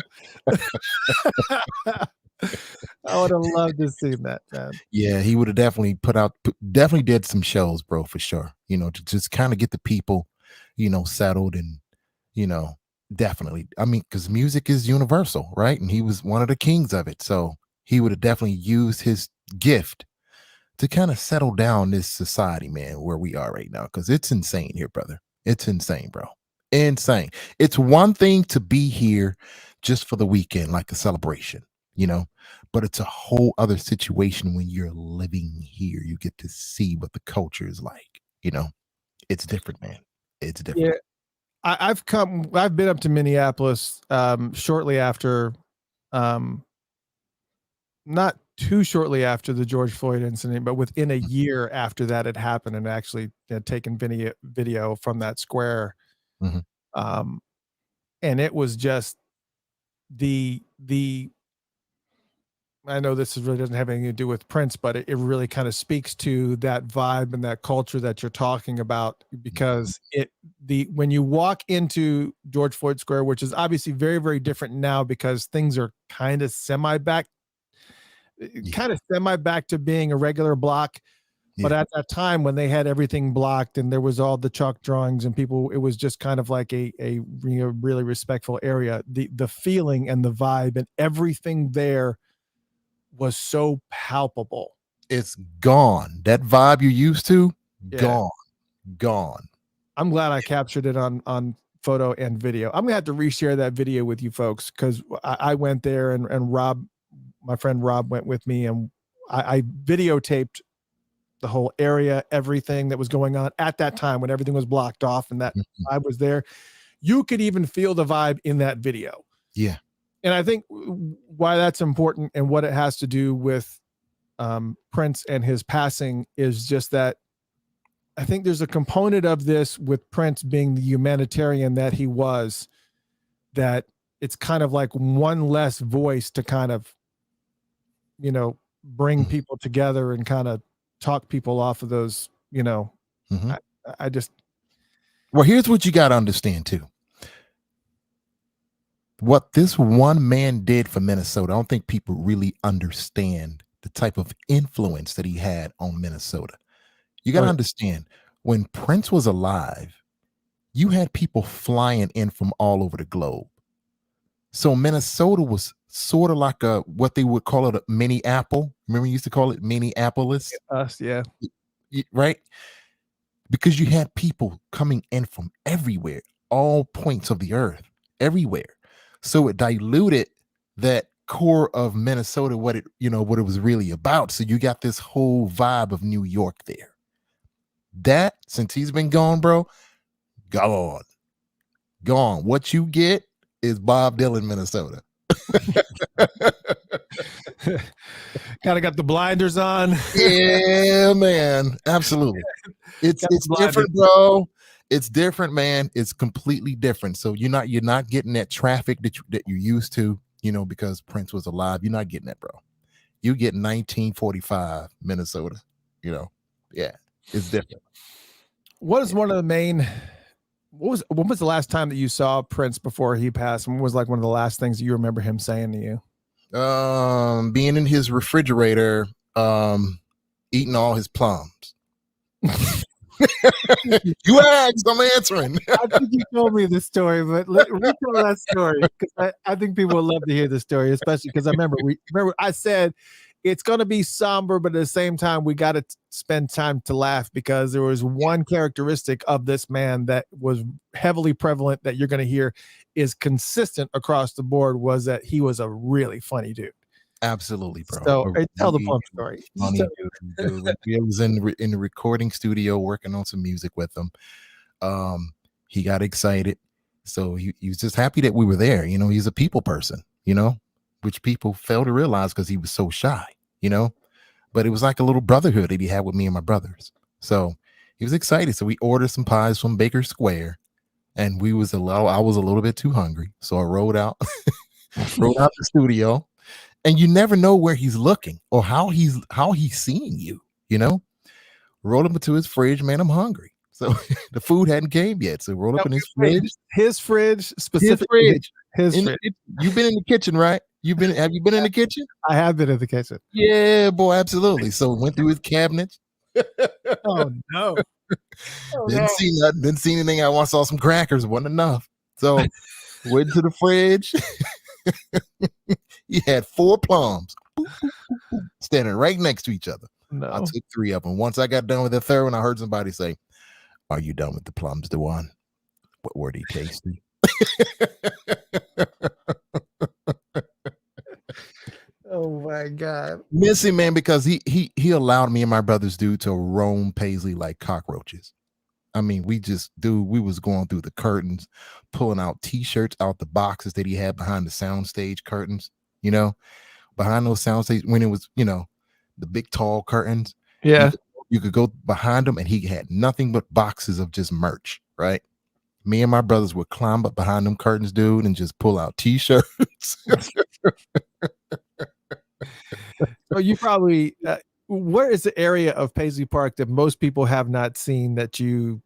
I would have loved to see that, man. Yeah, he would have definitely definitely did some shows, bro, for sure. To just kind of get the people, settled and, definitely. I mean, because music is universal, right? And he was one of the kings of it. So he would have definitely used his gift to kind of settle down this society, man, where we are right now. Because it's insane here, brother. It's insane, bro. Insane. It's one thing to be here just for the weekend, like a celebration, but it's a whole other situation when you're living here. You get to see what the culture is like, it's different, man. It's different. Yeah. I've been up to Minneapolis shortly after, not too shortly after the George Floyd incident, but within a year after that had happened, and actually taken video from that square. And it was just the I know this really doesn't have anything to do with Prince, but it really kind of speaks to that vibe and that culture that you're talking about, because when you walk into George Floyd Square, which is obviously very, very different now because things are kind of semi back to being a regular block. But at that time when they had everything blocked and there was all the chalk drawings and people, it was just kind of like a really respectful area. The feeling and the vibe and everything there was so palpable. It's gone. That vibe you used to, gone. I'm glad I captured it on photo and video. I'm gonna have to reshare that video with you folks, because I went there and Rob, my friend Rob, went with me, and I videotaped the whole area, everything that was going on at that time when everything was blocked off and that vibe was there. You could even feel the vibe in that video. Yeah. And I think why that's important and what it has to do with Prince and his passing is just that I think there's a component of this with Prince being the humanitarian that he was, that it's kind of like one less voice to kind of, bring people together and kind of talk people off of those, I just. Well, here's what you got to understand too. What this one man did for Minnesota, I don't think people really understand the type of influence that he had on Minnesota. You got to understand, when Prince was alive, you had people flying in from all over the globe. So Minnesota was sort of like what they would call it a mini Apple. Remember, you used to call it Minneapolis? Us, yeah. Right? Because you had people coming in from everywhere, all points of the earth, everywhere. So it diluted that core of Minnesota, what it was really about. So you got this whole vibe of New York there. That, since he's been gone, bro, gone. What you get is Bob Dylan, Minnesota. Kind of got the blinders on. Yeah, man. Absolutely. It's different, bro. It's different, man. It's completely different. So you're not getting that traffic that you're used to, because Prince was alive. You're not getting that, bro. You get 1945 Minnesota, Yeah, it's different. What is one of the main, when was the last time that you saw Prince before he passed? And what was like one of the last things that you remember him saying to you? Being in his refrigerator, eating all his plums. You asked, I'm answering. I think you told me this story, but retell that story, because I think people would love to hear the story, especially because I remember I said it's going to be somber, but at the same time, we got to spend time to laugh, because there was one characteristic of this man that was heavily prevalent that you're going to hear is consistent across the board, was that he was a really funny dude. Absolutely, bro. So tell the plum story. Funny dude. I was in the recording studio working on some music with him. He got excited, so he was just happy that we were there. He's a people person, which people fail to realize because he was so shy, but it was like a little brotherhood that he had with me and my brothers. So he was excited. So we ordered some pies from Baker Square, and I was a little bit too hungry. So I rode out the studio, and you never know where he's looking or how he's seeing you, roll up into his fridge, man, I'm hungry. So the food hadn't came yet. So roll up in his fridge. His fridge, specifically. His fridge. You've been in the kitchen, right? Have you been in the kitchen? I have been in the kitchen. Yeah, boy, absolutely. So went through his cabinets. Oh no. Didn't see anything. I saw some crackers, wasn't enough. So went to the fridge. He had 4 plums standing right next to each other. No. I took 3 of them. Once I got done with the third one, I heard somebody say, "Are you done with the plums, Dewan? What were they tasty?" Oh my God. Miss him, man, because he allowed me and my brothers to roam Paisley like cockroaches. I mean, we was going through the curtains, pulling out t-shirts out the boxes that he had behind the soundstage curtains, behind those soundstage, when it was, the big tall curtains. Yeah. You could go behind them, and he had nothing but boxes of just merch, right? Me and my brothers would climb up behind them curtains, dude, and just pull out t-shirts. So you probably where is the area of Paisley Park that most people have not seen that you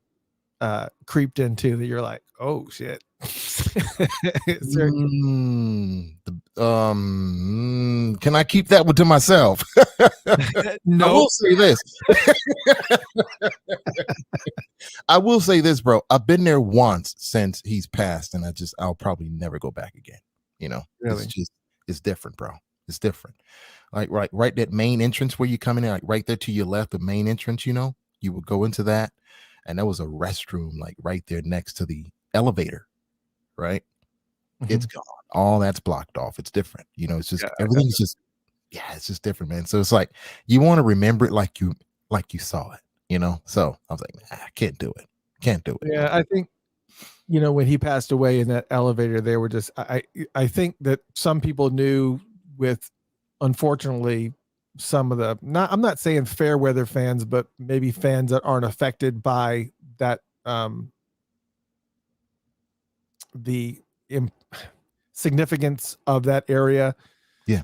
creeped into that you're like, oh shit? Is there- Can I keep that one to myself? I no. will say this. I will say this, bro. I've been there once since he's passed, and I'll probably never go back again. You know, Really? it's different, bro. It's different. Like right that main entrance where you come in, like right there to your left, the main entrance, you know, you would go into that, and there was a restroom like right there next to the elevator, right? It's gone. All that's blocked off. It's different. You know, it's just everything's just it's just different, man. So it's like you want to remember it like you saw it, you know. So I was like, nah, I can't do it. Can't do it. Yeah, I think when he passed away in that elevator, they were just I think that some people knew with unfortunately some of the I'm not saying fair weather fans, but maybe fans that aren't affected by that the significance of that area. Yeah.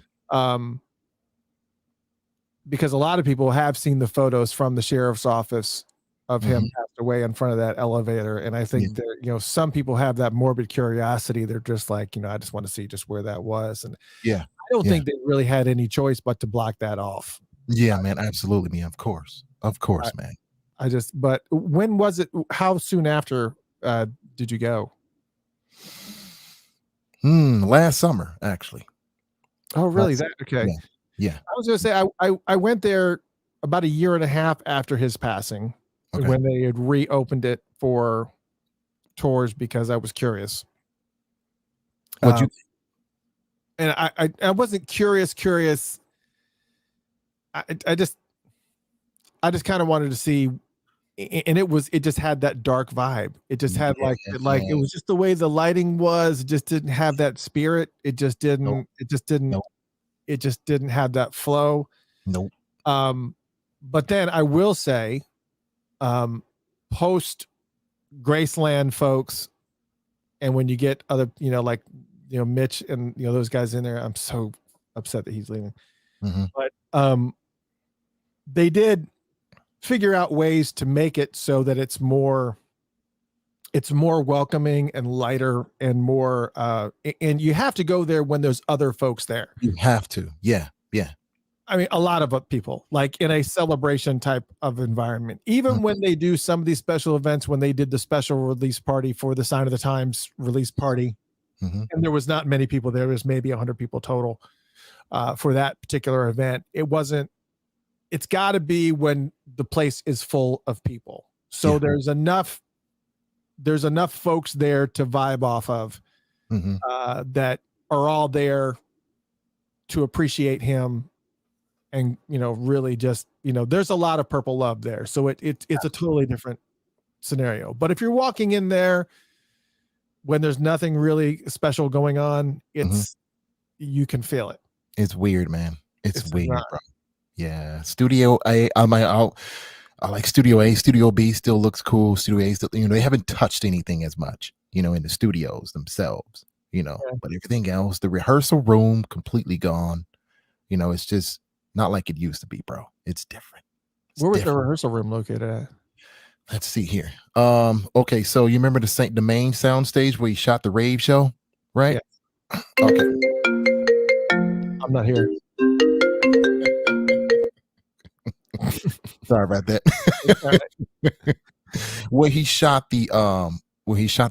Because a lot of people have seen the photos from the sheriff's office of him passed away in front of that elevator. And I think that, some people have that morbid curiosity. They're just like, I just want to see just where that was. And I don't think they really had any choice but to block that off. Yeah, man. Absolutely, man. Of course, man. But when was it? How soon after did you go? Last summer, actually. Oh, really? Okay. Yeah. I was going to say, I went there about a year and a half after his passing when they had reopened it for tours because I was curious. What'd you think? And I wasn't curious. I just kind of wanted to see, and it just had that dark vibe. It just had it was just the way the lighting was. It just didn't have that spirit. It just didn't. Nope. It just didn't have that flow. Nope. But then I will say, post Graceland folks, and when you get other, Mitch and those guys in there, I'm so upset that he's leaving. But they did figure out ways to make it so that it's more welcoming and lighter and more and you have to go there when there's other folks there. You have to. Yeah. I mean, a lot of people, like in a celebration type of environment, even when they do some of these special events, when they did the special release party for the Sign of the Times release party, and there was not many people there, was maybe 100 people total for that particular event. It's got to be when the place is full of people. So there's enough folks there to vibe off of that are all there to appreciate him. And, really just, there's a lot of purple love there. So it's a totally different scenario. But if you're walking in there when there's nothing really special going on, you can feel it. It's weird, man. It's weird, bro. Yeah. Studio A, I like Studio A. Studio B still looks cool. Studio A still, they haven't touched anything as much, in the studios themselves, but everything else, the rehearsal room completely gone. It's just not like it used to be, bro. It's different. Where was the rehearsal room located at? Let's see here. Okay, so you remember the main sound stage where you shot the rave show, right? Yeah. Okay. I'm not here. Sorry about that. Where he shot the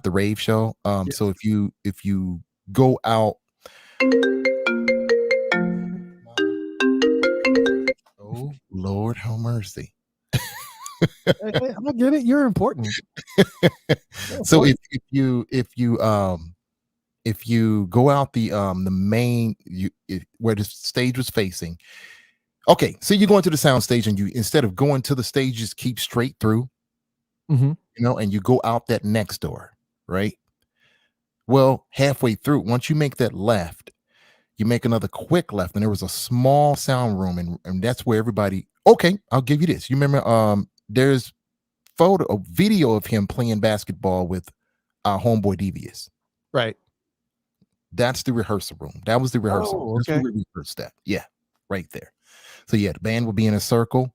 rave show. So if you go out. Oh Lord, have mercy. I get it. You're important. So if you go out the main where the stage was facing. Okay, so you go into the sound stage and you, instead of going to the stage, just keep straight through, and you go out that next door, right? Well, halfway through, once you make that left, you make another quick left, and there was a small sound room, and that's where everybody. Okay, I'll give you this. You remember, there's a video of him playing basketball with our homeboy Devious. Right. That's the rehearsal room. That was the rehearsal. Oh, okay. That's where we rehearsed that. Yeah, right there. So yeah, the band would be in a circle.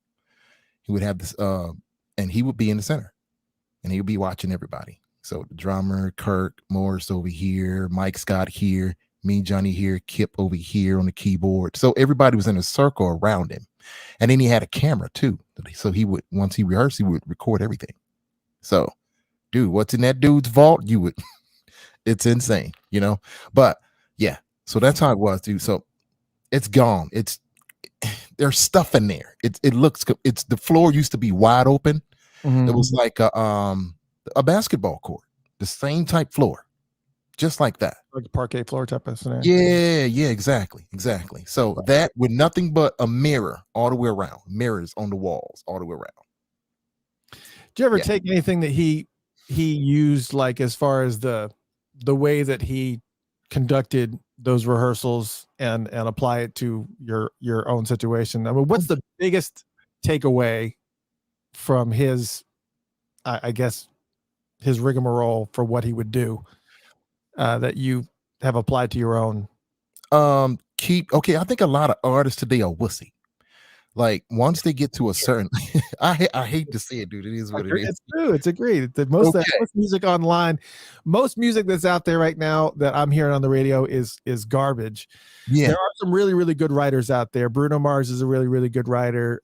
He would have this, and he would be in the center, and he would be watching everybody. So the drummer, Kirk Morris over here, Mike Scott here, me, Johnny here, Kip over here on the keyboard. So everybody was in a circle around him. And then he had a camera too. So he would, once he rehearsed, he would record everything. So, dude, what's in that dude's vault? You would, it's insane, you know? But yeah, so that's how it was, dude. So it's gone. There's stuff in there. It looks, it's the floor used to be wide open. It was like a basketball court, the same type floor, just like that. Like a parquet floor type of scenario. Yeah, exactly. So that with nothing but a mirror all the way around, mirrors on the walls all the way around. Did you ever take anything that he used, like as far as the way that he conducted those rehearsals and apply it to your own situation? I mean, what's the biggest takeaway from his, I guess, his rigmarole for what he would do that you have applied to your own? I think a lot of artists today are wussy. Like once they get to a certain, I hate to say it, dude. It is what it is. It's true. It's agreed. Most music online, most music that's out there right now that I'm hearing on the radio is garbage. Yeah, there are some really, really good writers out there. Bruno Mars is a really, really good writer.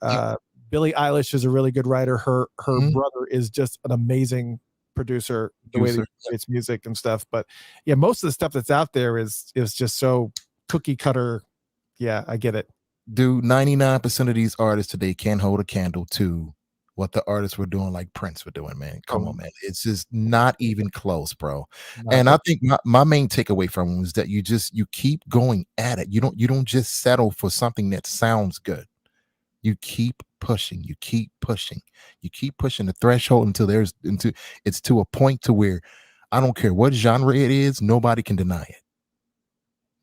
Billie Eilish is a really good writer. Her brother is just an amazing producer. The way that he creates music and stuff. But yeah, most of the stuff that's out there is just so cookie cutter. Yeah, I get it. Dude, 99% of these artists today can't hold a candle to what the artists were doing, like Prince were doing, man. Come on, man. It's just not even close, bro. And I think my main takeaway from him is that you keep going at it. You don't just settle for something that sounds good. You keep pushing, you keep pushing the threshold until it's to a point to where I don't care what genre it is, nobody can deny it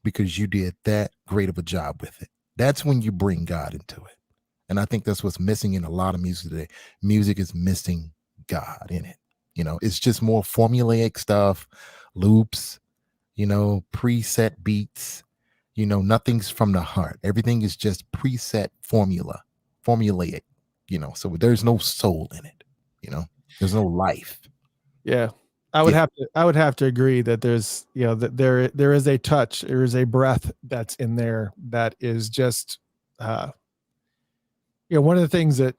because you did that great of a job with it. That's when you bring God into it. And I think that's what's missing in a lot of music today. Music is missing God in it. You know, it's just more formulaic stuff, loops, you know, preset beats, you know, nothing's from the heart. Everything is just preset formulaic, you know, so there's no soul in it, you know, there's no life. Yeah. I would have to agree that there's, you know, that there is a touch, there is a breath that's in there that is just, you know, one of the things that,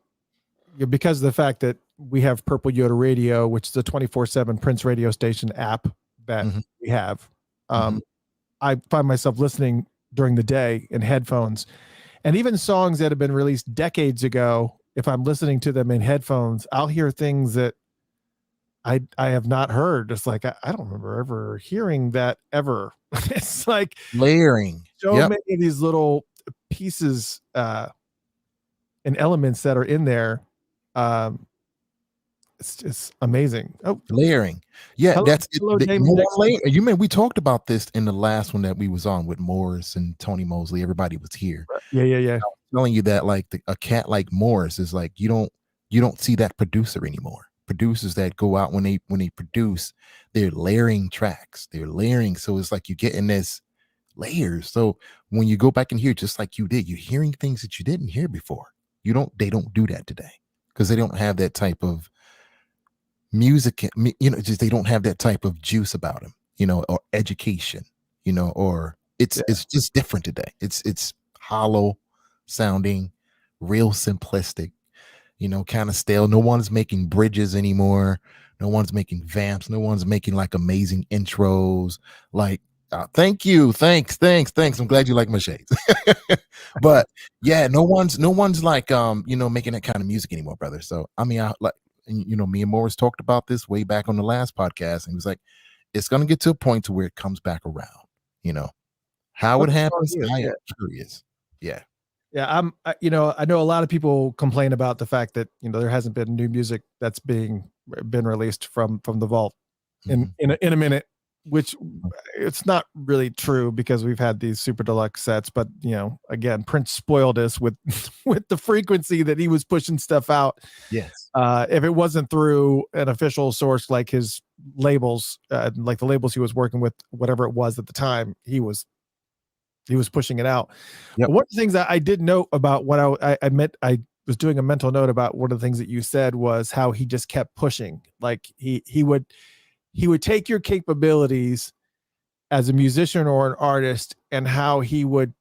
you know, because of the fact that we have Purple Yoda Radio, which is a 24/7 Prince radio station app that we have, I find myself listening during the day in headphones, and even songs that have been released decades ago. If I'm listening to them in headphones, I'll hear things that I have not heard. It's like, I don't remember ever hearing that ever. It's like layering so many of these little pieces and elements that are in there. It's just amazing. Oh, layering. Yeah, that's hello, you mean we talked about this in the last one that we was on with Morris and Tony Mosley. Everybody was here. Yeah. I was telling you that like a cat like Morris is like you don't see that producer anymore. Producers that go out when they produce, they're layering tracks. They're layering, so it's like you get in this layers. So when you go back and hear, just like you did, you're hearing things that you didn't hear before. They don't do that today because they don't have that type of music, you know, just they don't have that type of juice about them, you know, or education, you know, or it's just different today. It's hollow sounding, real simplistic, you know, kind of stale. No one's making bridges anymore. No one's making vamps. No one's making like amazing intros. Like, thank you, thanks. I'm glad you like my shades. But yeah, no one's like you know, making that kind of music anymore, brother. So I mean, you know, me and Morris talked about this way back on the last podcast, and he was like, it's gonna get to a point to where it comes back around. You know, how it happens, I am curious. Yeah. You know, I know a lot of people complain about the fact that, you know, there hasn't been new music that's been released from the vault in a minute, which it's not really true because we've had these super deluxe sets. But, you know, again, Prince spoiled us with the frequency that he was pushing stuff out. Yes. If it wasn't through an official source like his labels, like the labels he was working with, whatever it was at the time, he was He was pushing it out. Yep. One of the things that I did note about what I was doing a mental note about one of the things that you said was how he just kept pushing. Like he would take your capabilities as a musician or an artist and how he would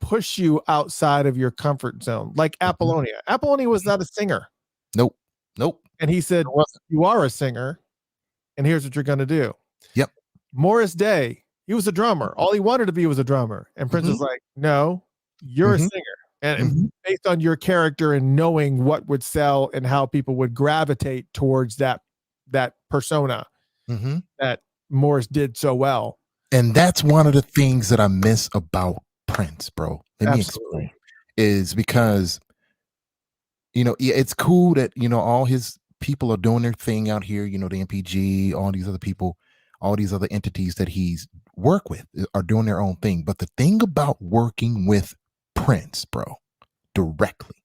push you outside of your comfort zone. Like Apollonia. Apollonia was not a singer. Nope. And he said, you are a singer, and here's what you're going to do. Yep. Morris Day, he was a drummer. All he wanted to be was a drummer. And Prince was like, no, you're a singer. And based on your character and knowing what would sell and how people would gravitate towards that persona that Morris did so well. And that's one of the things that I miss about Prince, bro. Let me explain. Is because, it's cool that, all his people are doing their thing out here, the MPG, all these other people, all these other entities that he's worked with are doing their own thing. But the thing about working with Prince, bro, directly,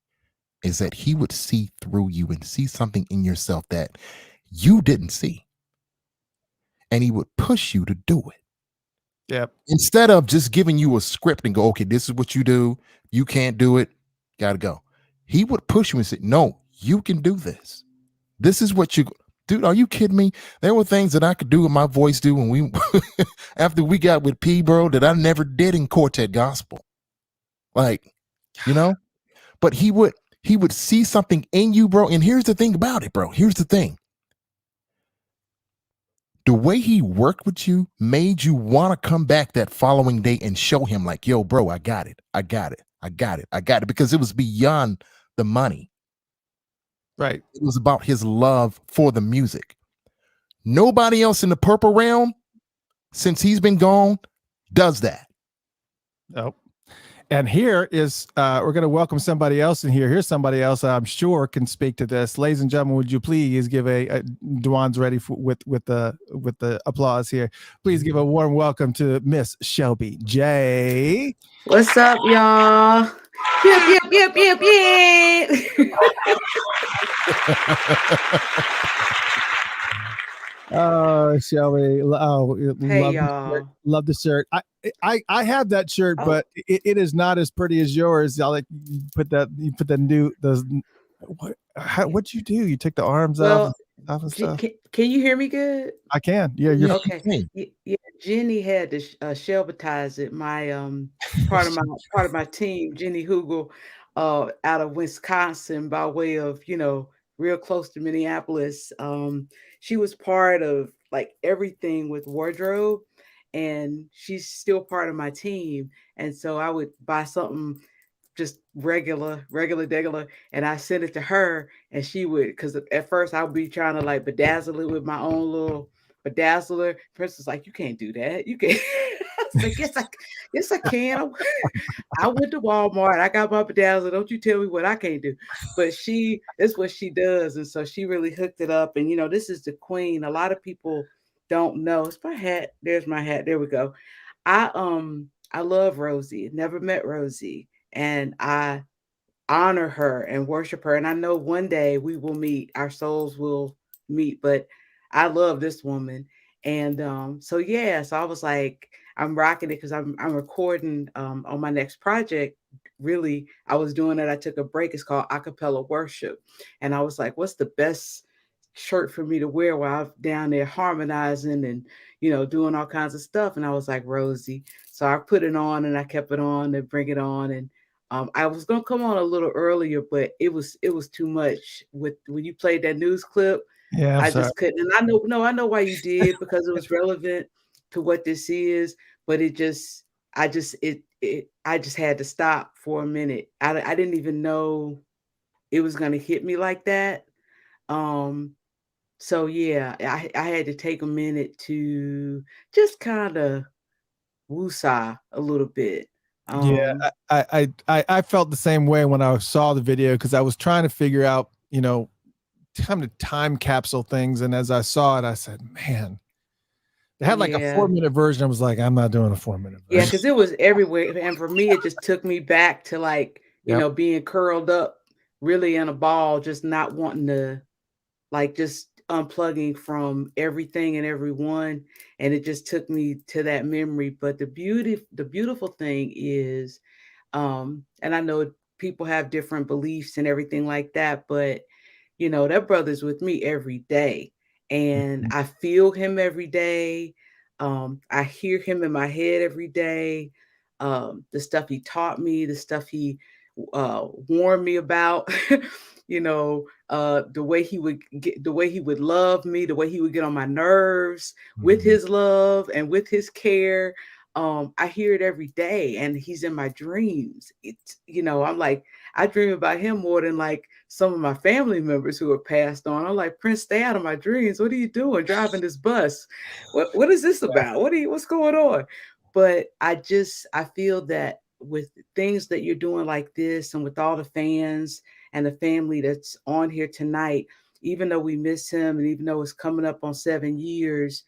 is that he would see through you and see something in yourself that you didn't see. And he would push you to do it. Yep. Instead of just giving you a script and go, okay, this is what you do. You can't do it. Gotta go. He would push you and say, no, you can do this. This is what you, dude, are you kidding me? There were things that I could do with my voice, dude, when we, after we got with P, bro, that I never did in quartet gospel. Like, but he would see something in you, bro. And here's the thing about it, bro. Here's the thing. The way he worked with you made you want to come back that following day and show him like, yo, bro, I got it. Because it was beyond the money. Right. It was about his love for the music. Nobody else in the purple realm, since he's been gone, does that. Nope. And here is, we're going to welcome somebody else in here. Here's somebody else I'm sure can speak to this. Ladies and gentlemen, would you please give Dwan's ready with the applause here. Please give a warm welcome to Miss Shelby J. What's up, y'all? Yep. Oh, Shelby. Oh, hey, y'all. Love the shirt. I have that shirt, but it is not as pretty as yours. I'll like put the new those. What'd you do? You took the arms off and stuff. Can you hear me good? I can. Yeah, you're okay. Yeah, Jenny had to Shelbatize it. My part of my team, Jenny Hugel, out of Wisconsin, by way of real close to Minneapolis. She was part of like everything with wardrobe, and she's still part of my team. And so I would buy something just regular, and I sent it to her, and she would, because at first I would be trying to like bedazzle it with my own little bedazzler. Prince was like, you can't do that. You can't. I was like, yes, I can. I went to Walmart. I got my bedazzler. Don't you tell me what I can't do. But that's what she does. And so she really hooked it up. And, this is the queen. A lot of people don't know. It's my hat. There's my hat. There we go. I love Rosie. Never met Rosie. And I honor her and worship her. And I know one day we will meet. Our souls will meet. But I love this woman. And so I was like, I'm rocking it because I'm recording on my next project. Really, I was doing it. I took a break. It's called Acapella Worship. And I was like, what's the best shirt for me to wear while I'm down there harmonizing and, doing all kinds of stuff. And I was like, Rosie. So I put it on and I kept it on and bring it on. And I was going to come on a little earlier, but it was too much when you played that news clip. Yeah, I just couldn't. And I know why you did, because it was relevant to what this is, but I just had to stop for a minute. I didn't even know it was going to hit me like that. So yeah, I had to take a minute to just kind of woosah a little bit. Yeah, I felt the same way when I saw the video, because I was trying to figure out, kind of time capsule things, and as I saw it, I said, man, they had like a 4-minute version. I was like, I'm not doing a 4-minute version. Yeah, because it was everywhere. And for me, it just took me back to like, being curled up really in a ball, just not wanting to, like, just unplugging from everything and everyone, and it just took me to that memory. But the beautiful thing is, and I know people have different beliefs and everything like that, but that brother's with me every day, and Mhm. I feel him every day. I hear him in my head every day. The stuff he taught me, the stuff he warned me about. The way he would love me, the way he would get on my nerves with Mhm. his love and with his care. I hear it every day, and he's in my dreams. I'm like, I dream about him more than like some of my family members who have passed on. I'm like, Prince, stay out of my dreams. What are you doing driving this bus? What is this about? What's going on? But I feel that with things that you're doing like this, and with all the fans and the family that's on here tonight, even though we miss him, and even though it's coming up on 7 years,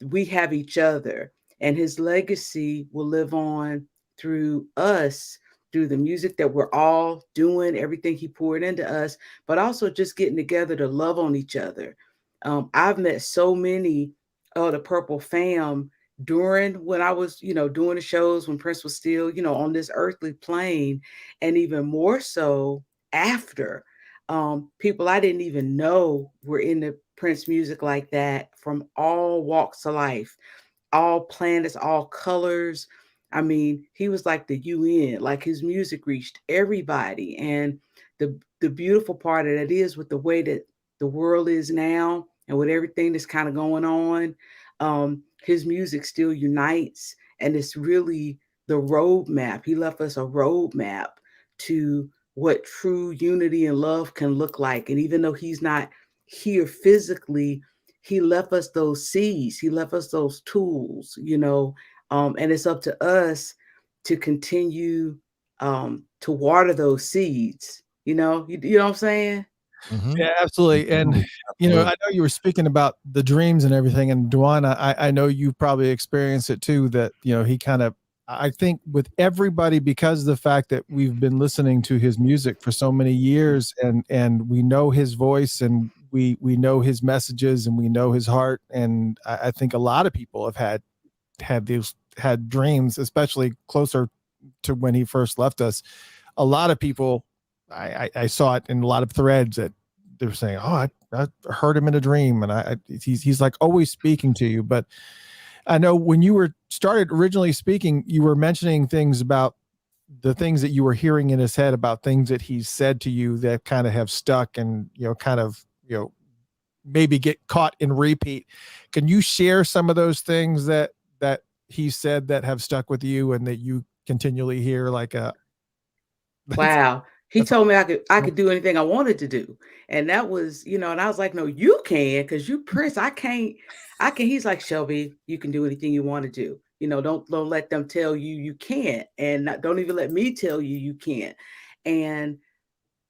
we have each other, and his legacy will live on through us, through the music that we're all doing, everything he poured into us, but also just getting together to love on each other. I've met so many of the Purple fam during when I was, doing the shows when Prince was still, on this earthly plane, and even more so after. People I didn't even know were in the Prince music like that, from all walks of life, all planets, all colors. I mean, he was like the UN, like his music reached everybody. And the beautiful part of that is, with the way that the world is now and with everything that's kind of going on, his music still unites. And it's really the roadmap. He left us a roadmap to what true unity and love can look like. And even though he's not here physically, he left us those seeds. He left us those tools, and it's up to us to continue to water those seeds. You know what I'm saying? Mhm. Yeah, absolutely. And Absolutely. I know you were speaking about the dreams and everything, and Dwan, I know you probably experienced it too. That he kind of, I think, with everybody, because of the fact that we've been listening to his music for so many years, and we know his voice, and we know his messages, and we know his heart, and I think a lot of people have had dreams, especially closer to when he first left us. A lot of people, I saw it in a lot of threads that they're saying, "Oh, I heard him in a dream," and he's like always speaking to you. But I know when you were started originally speaking, you were mentioning things about the things that you were hearing in his head, about things that he said to you that kind of have stuck, and kind of maybe get caught in repeat. Can you share some of those things that he said that have stuck with you and that you continually hear? Like that's Wow. He that's told me I could do anything I wanted to do. And that was, and I was like, no, you can, because you Prince. I can. He's like, Shelby, you can do anything you want to do. Don't let them tell you you can't. And don't even let me tell you you can't. And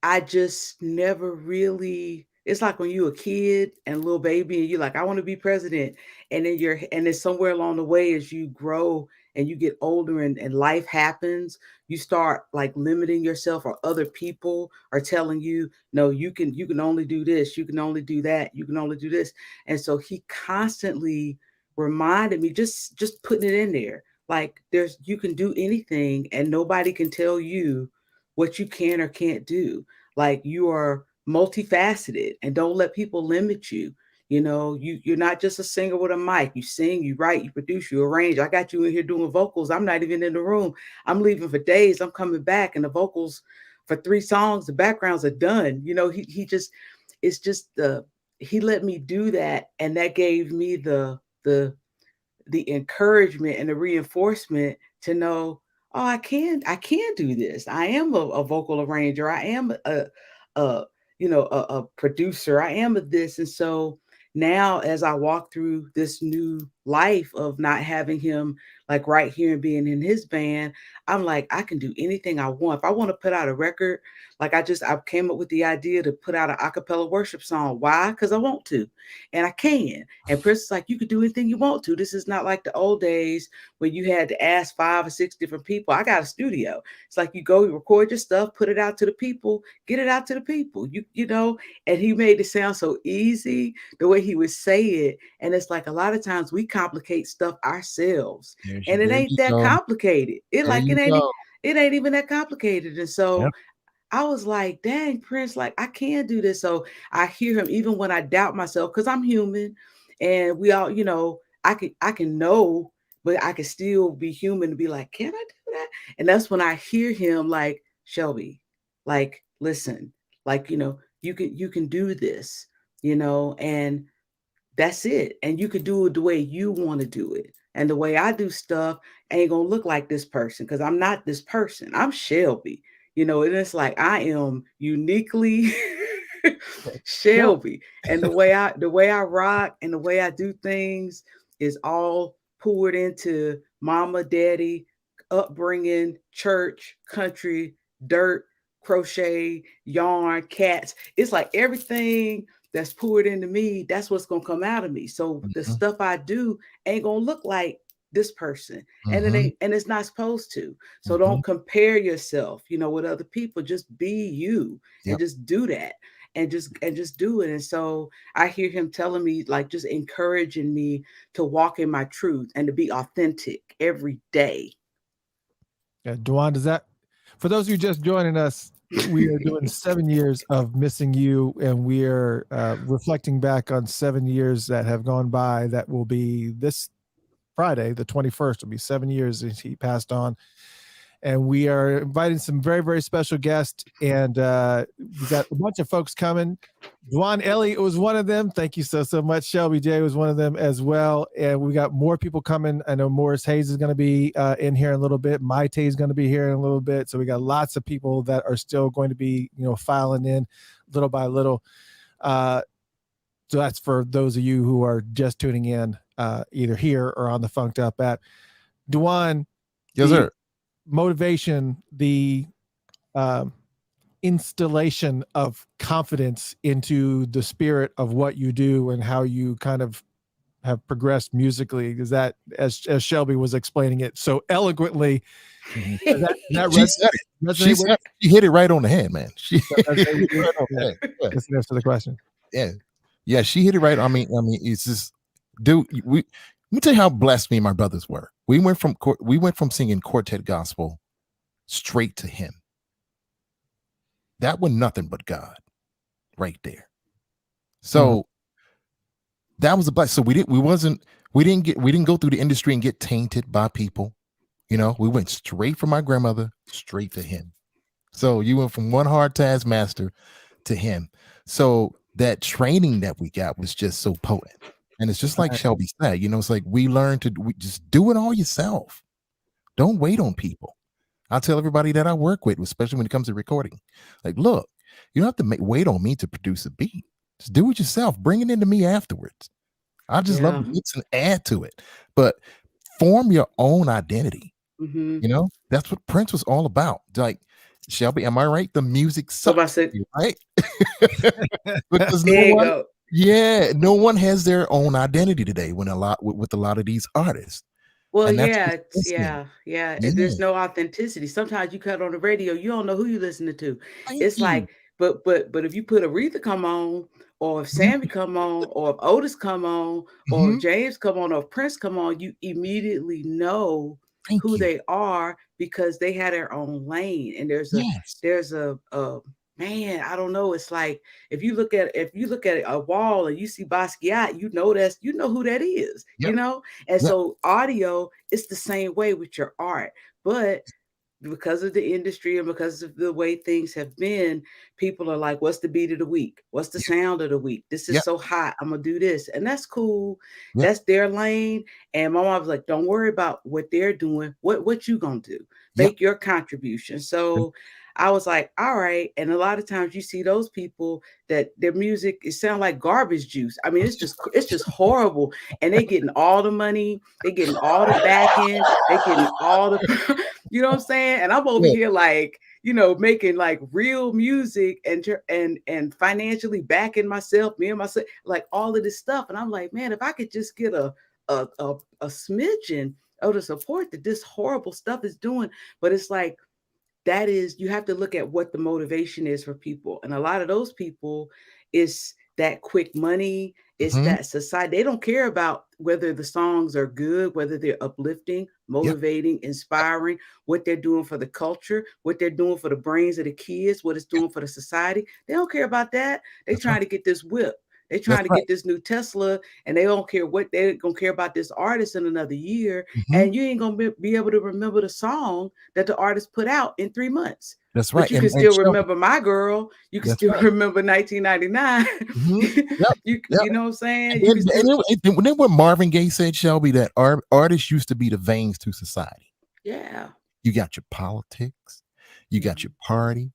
I just never really, it's like when you're a kid and a little baby, and you're like, I want to be president. And then somewhere along the way, as you grow and you get older, and life happens, you start like limiting yourself, or other people are telling you, no, you can only do this, you can only do that, you can only do this. And so he constantly reminded me, just putting it in there, like, you can do anything, and nobody can tell you what you can or can't do. Like, you are multifaceted, and don't let people limit you. You're not just a singer with a mic. You sing, you write, you produce, you arrange. I got you in here doing vocals. I'm not even in the room. I'm leaving for days. I'm coming back, and the vocals for 3 songs, the backgrounds are done. He just, it's just he let me do that, and that gave me the encouragement and the reinforcement to know, oh, I can do this. I am a vocal arranger. I am a a producer. I am a this. And so now, as I walk through this new life of not having him like right here and being in his band, I'm like, I can do anything I want. If I want to put out a record, Like I came up with the idea to put out an acapella worship song. Why? Because I want to, and I can. And Prince is like, you could do anything you want to. This is not like the old days when you had to ask 5 or 6 different people. I got a studio. It's like you go, you record your stuff, put it out to the people, get it out to the people. You know, and he made it sound so easy the way he would say it. And it's like a lot of times we complicate stuff ourselves, and it There ain't you that go. complicated. There you go. It ain't even that complicated. And so Yep. I was like, dang, Prince, like I can do this. So I hear him even when I doubt myself, because I'm human, and we all, you know, I can know, but I can still be human to be like, can I do that? And that's when I hear him like, Shelby, like, listen, like, you know, you can do this, you know, and that's it. And you could do it the way you want to do it. And the way I do stuff ain't gonna look like this person, because I'm not this person. I'm Shelby, you know, and it's like I am uniquely Yep. Shelby. And the way I rock and the way I do things is all poured into mama, daddy, upbringing, church, country, dirt, crochet, yarn, cats. It's like everything that's poured into me, that's what's gonna come out of me. So the Mhm. stuff I do ain't gonna look like this person, and it Mhm. ain't, and it's not supposed to. So Mhm. don't compare yourself, you know, with other people. Just be you and Yep. just do that, and just do it. And so I hear him telling me, like, just encouraging me to walk in my truth and to be authentic every day. Yeah, Duan, does that, for those of you just joining us, we are doing 7 years of missing you, and we are reflecting back on 7 years that have gone by. That will be this Friday, the 21st, will be 7 years since he passed on. And we are inviting some very, very special guests, and we got a bunch of folks coming. Dwan Elliott was one of them. Thank you so much. Shelby J was one of them as well. And we got more people coming. I know Morris Hayes is going to be in here in a little bit. Maite is going to be here in a little bit. So we got lots of people that are still going to be, you know, filing in little by little. So that's for those of you who are just tuning in, either here or on the Funked Up app. Dwan, Yes, the sir. motivation, the installation of confidence into the spirit of what you do and how you kind of have progressed musically, is that, as Shelby was explaining it so eloquently, Mhm. that She said it. She resonate with, said she hit it right on the head, man. She that hit resonate with it you? right on Yeah, the head. Yeah. that's the answer to the question. Yeah. Yeah, she hit it right. I mean, it's just, dude, let me tell you how blessed me and my brothers were. We went from singing quartet gospel straight to him. That was nothing but God right there. So that was a blessing. So we didn't go through the industry and get tainted by people. You know, we went straight from my grandmother straight to him. So you went from one hard taskmaster to him. So that training that we got was just so potent. And it's just like Right. Shelby said, you know, it's like we learned to just do it all yourself. Don't wait on people. I tell everybody that I work with, especially when it comes to recording, like, look, you don't have to wait on me to produce a beat. Just do it yourself. Bring it into me afterwards. I just love Yeah. to mix and add to it. But form your own identity. Mm-hmm. You know, that's what Prince was all about. Like, Shelby, am I right? The music What about sucks, said? right? Because There you go. no one has their own identity today when with a lot of these artists. Well, And that's yeah, what's it's missing. yeah. Yeah. There's no authenticity. Sometimes you cut on the radio, you don't know who you're listening to. Thank It's you. like, but if you put Aretha come on, or if Mhm, Sammy come on, or if Otis come on, or if mhm. James come on, or if Prince come on, you immediately know Thank who you. they are because they had their own lane. And Yes. there's a man, I don't know. It's like if you look at a wall and you see Basquiat, you know who that is, you Yep. know? And Yep. so audio, it's the same way with your art. But because of the industry and because of the way things have been, people are like, what's the beat of the week? What's the Yep. sound of the week? This is Yep. so hot. I'm gonna do this. And that's cool. Yep. That's their lane. And my mom was like, don't worry about what they're doing. What you gonna do? Yep. Make your contribution. So I was like, all right. And a lot of times you see those people that their music, it sounds like garbage juice. I mean, it's just horrible. And they getting all the money, they getting all the backing, they getting all the you know what I'm saying? And I'm over Yeah. here like, making like real music and financially backing myself, me and myself, like all of this stuff. And I'm like, man, if I could just get a smidgen of the support that this horrible stuff is doing. But it's like, that is, you have to look at what the motivation is for people. And a lot of those people is that quick money, it's that society. They don't care about whether the songs are good, whether they're uplifting, motivating, inspiring, what they're doing for the culture, what they're doing for the brains of the kids, what it's doing for the society. They don't care about that. They're trying to get this whip. They're trying to get this new Tesla, and they don't care what they're going to care about this artist in another year. And you ain't going to be able to remember the song that the artist put out in 3 months. That's right. But you can still remember My Girl. You can still remember 1999. You know what I'm saying? And when Marvin Gaye said, Shelby, that artists used to be the veins to society. Yeah. You got your politics. You got your party.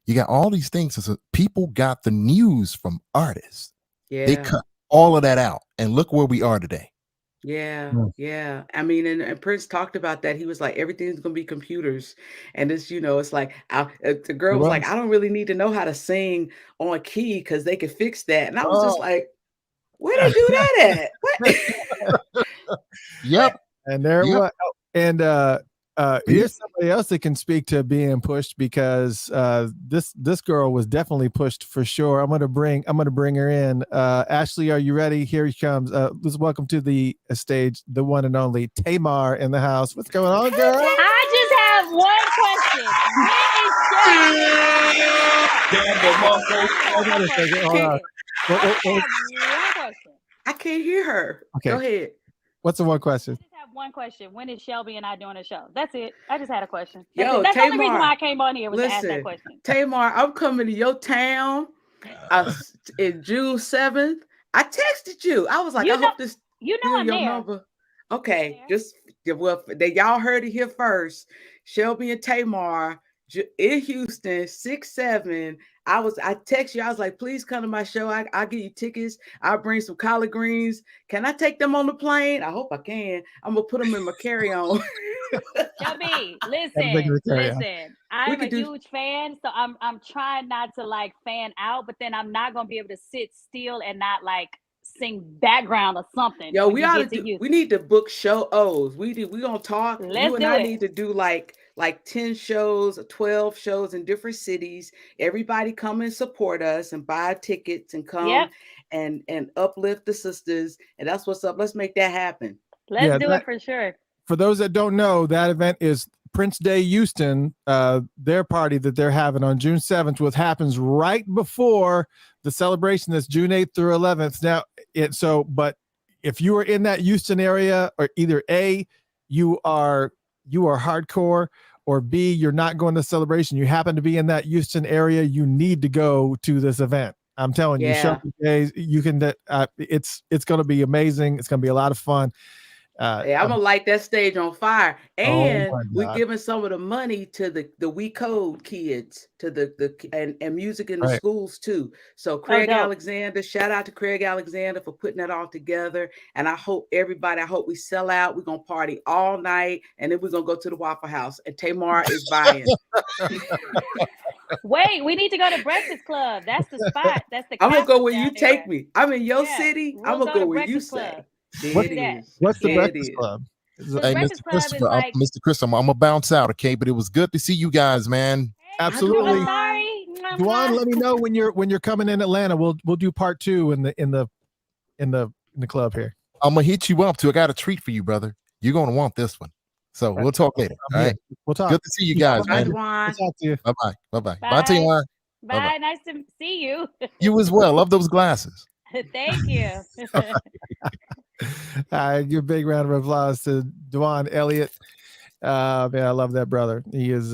You got all these things. So people got the news from artists. Yeah. They cut all of that out. And look where we are today. Yeah, yeah. I mean, and Prince talked about that. He was like, everything's gonna be computers, and it's it's like the girl was like, I don't really need to know how to sing on key because they could fix that, and I was just like, where they do that at? What? Yep. And there was, and here's somebody else that can speak to being pushed, because this girl was definitely pushed for sure. I'm gonna bring her in. Ashley, are you ready? Here he comes. Let's welcome to the stage the one and only Tamar in the house. What's going on, girl? I just have one question. Hold on a second. Hold on. I can't hear her. Okay. Go ahead. What's the one question? I just have one question. When is Shelby and I doing a show? That's it. I just had a question. That's the only reason why I came on here was to ask that question. Tamar, I'm coming to your town in June 7th. I texted you. I was like, I hope this. I'm your there. number. Okay, y'all heard it here first. Shelby and Tamar in Houston, 6/7. I text you. I was like, please come to my show. I'll give you tickets. I'll bring some collard greens. Can I take them on the plane? I hope I can. I'm gonna put them in my carry-on. Shelby, listen. I'm a huge fan, so I'm trying not to like fan out, but then I'm not gonna be able to sit still and not like sing background or something. Yo, we need to book shows. We gonna talk. You and I need to do like 10 shows, 12 shows in different cities. Everybody come and support us and buy tickets and come and uplift the sisters. And that's what's up. Let's make that happen. Let's do it for sure. For those that don't know, that event is Prince Day Houston, their party that they're having on June 7th, which happens right before the celebration that's June 8th through 11th. Now, but if you are in that Houston area, or either A, you are hardcore, or B, you're not going to the celebration, you happen to be in that Houston area, you need to go to this event. I'm telling you, show days, you can. It's going to be amazing. It's going to be a lot of fun. I'm gonna light that stage on fire, and we're giving some of the money to the We Code kids, to the music in the schools too. So Craig Alexander, shout out to Craig Alexander for putting that all together. And I hope we sell out. We're gonna party all night, and then we're gonna go to the Waffle House. And Tamar is buying. Wait, we need to go to Breakfast Club. That's the spot. That's the. I'm gonna go where you take me. I'm in your city. I'm gonna go where you say. What's the Breakfast Club? Hey, Mr. Christopher, Mr. Christopher, I'm gonna bounce out, okay? But it was good to see you guys, man. Absolutely. I'm sorry. Duan, let me know when you're coming in Atlanta. We'll do part 2 in the club here. I'm gonna hit you up too. I got a treat for you, brother. You're gonna want this one. So we'll talk later. All right. We'll talk. Good to see you guys, man. Bye, talk to you. Bye-bye. Bye-bye. Bye, Tamar. Bye. Nice to see you. You as well. Love those glasses. Thank you. Give a big round of applause to Duan Elliott. Man, I love that brother. He's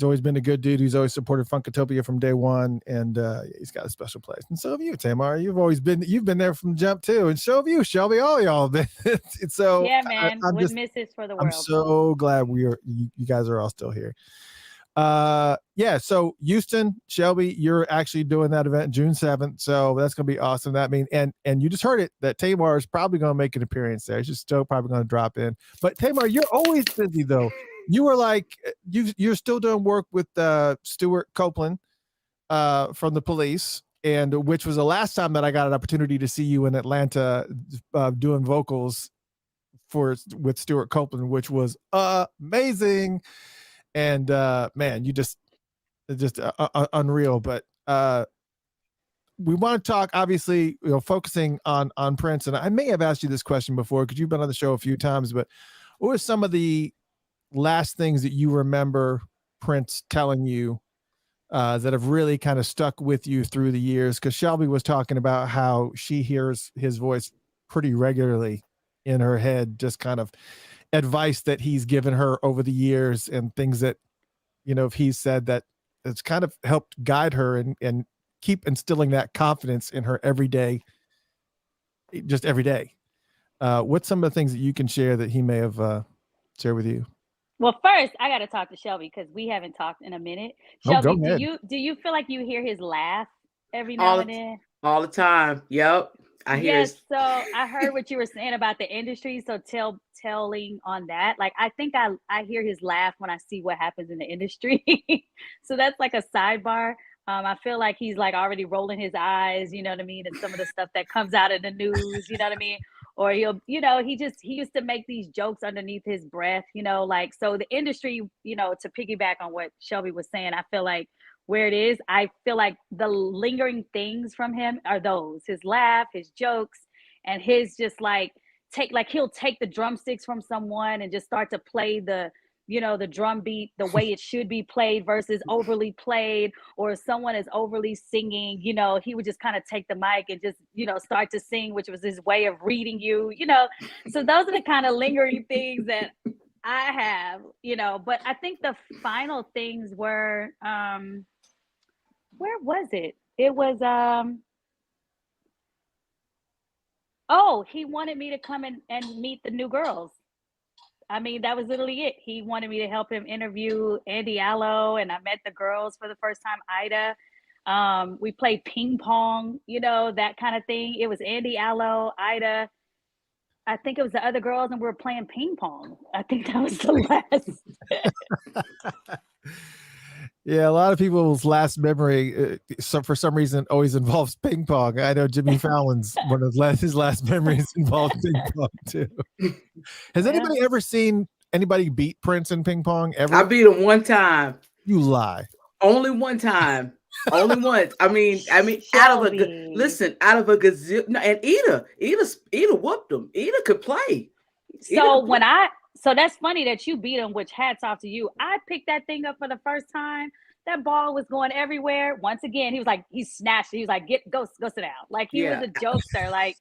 always been a good dude. He's always supported Funkatopia from day one, and he's got a special place. And so have you, Tamar. You've been there from jump too, and so have you, Shelby. All y'all have been. So yeah, man. Would miss this for the world. I'm so glad you guys are all still here. So Houston, Shelby, you're actually doing that event June 7th, so that's gonna be awesome. That means, and you just heard it, that Tamar is probably gonna make an appearance there. She's still probably gonna drop in. But Tamar, you're always busy though. You were like, you're still doing work with Stuart Copeland from the Police, and which was the last time that I got an opportunity to see you in Atlanta doing vocals with Stuart Copeland, which was amazing. And man, you just unreal. But we want to talk, obviously, focusing on Prince. And I may have asked you this question before because you've been on the show a few times, but what were some of the last things that you remember Prince telling you that have really kind of stuck with you through the years? Because Shelby was talking about how she hears his voice pretty regularly in her head, just kind of advice that he's given her over the years and things that, if he's said that it's kind of helped guide her and keep instilling that confidence in her every day, just every day. What's some of the things that you can share that he may have shared with you? Well, first I got to talk to Shelby because we haven't talked in a minute. Shelby, do you feel like you hear his laugh every now and then? All the time. Yep. I hear. Yes. So I heard what you were saying about the industry. So telling on that, like, I think I hear his laugh when I see what happens in the industry. So that's like a sidebar. I feel like he's like already rolling his eyes, you know what I mean? And some of the stuff that comes out of the news, you know what I mean? Or he'll, he used to make these jokes underneath his breath, like, so the industry, to piggyback on what Shelby was saying, I feel like where it is, I feel like the lingering things from him are those, his laugh, his jokes, and his just like, he'll take the drumsticks from someone and just start to play the drum beat the way it should be played versus overly played, or if someone is overly singing, he would just kind of take the mic and just, start to sing, which was his way of reading you, so those are the kind of lingering things that I have, but I think the final things were, where was it? It was, he wanted me to come and meet the new girls. I mean, that was literally it. He wanted me to help him interview Andy Allo, and I met the girls for the first time, Ida. We played ping pong, that kind of thing. It was Andy Allo, Ida. I think it was the other girls, and we were playing ping pong. I think that was the last. Yeah, a lot of people's last memory, for some reason, always involves ping pong. I know Jimmy Fallon's one of his last memories involved ping pong too. Has anybody ever seen anybody beat Prince in ping pong ever? I beat him one time. You lie. Only one time. Only once. I mean, out of a gazillion. No, and Ida whooped him. Ida could play. So that's funny that you beat him, which hats off to you. I picked that thing up for the first time. That ball was going everywhere. Once again, he snatched it. He was like, go sit down. Like he was a jokester. Like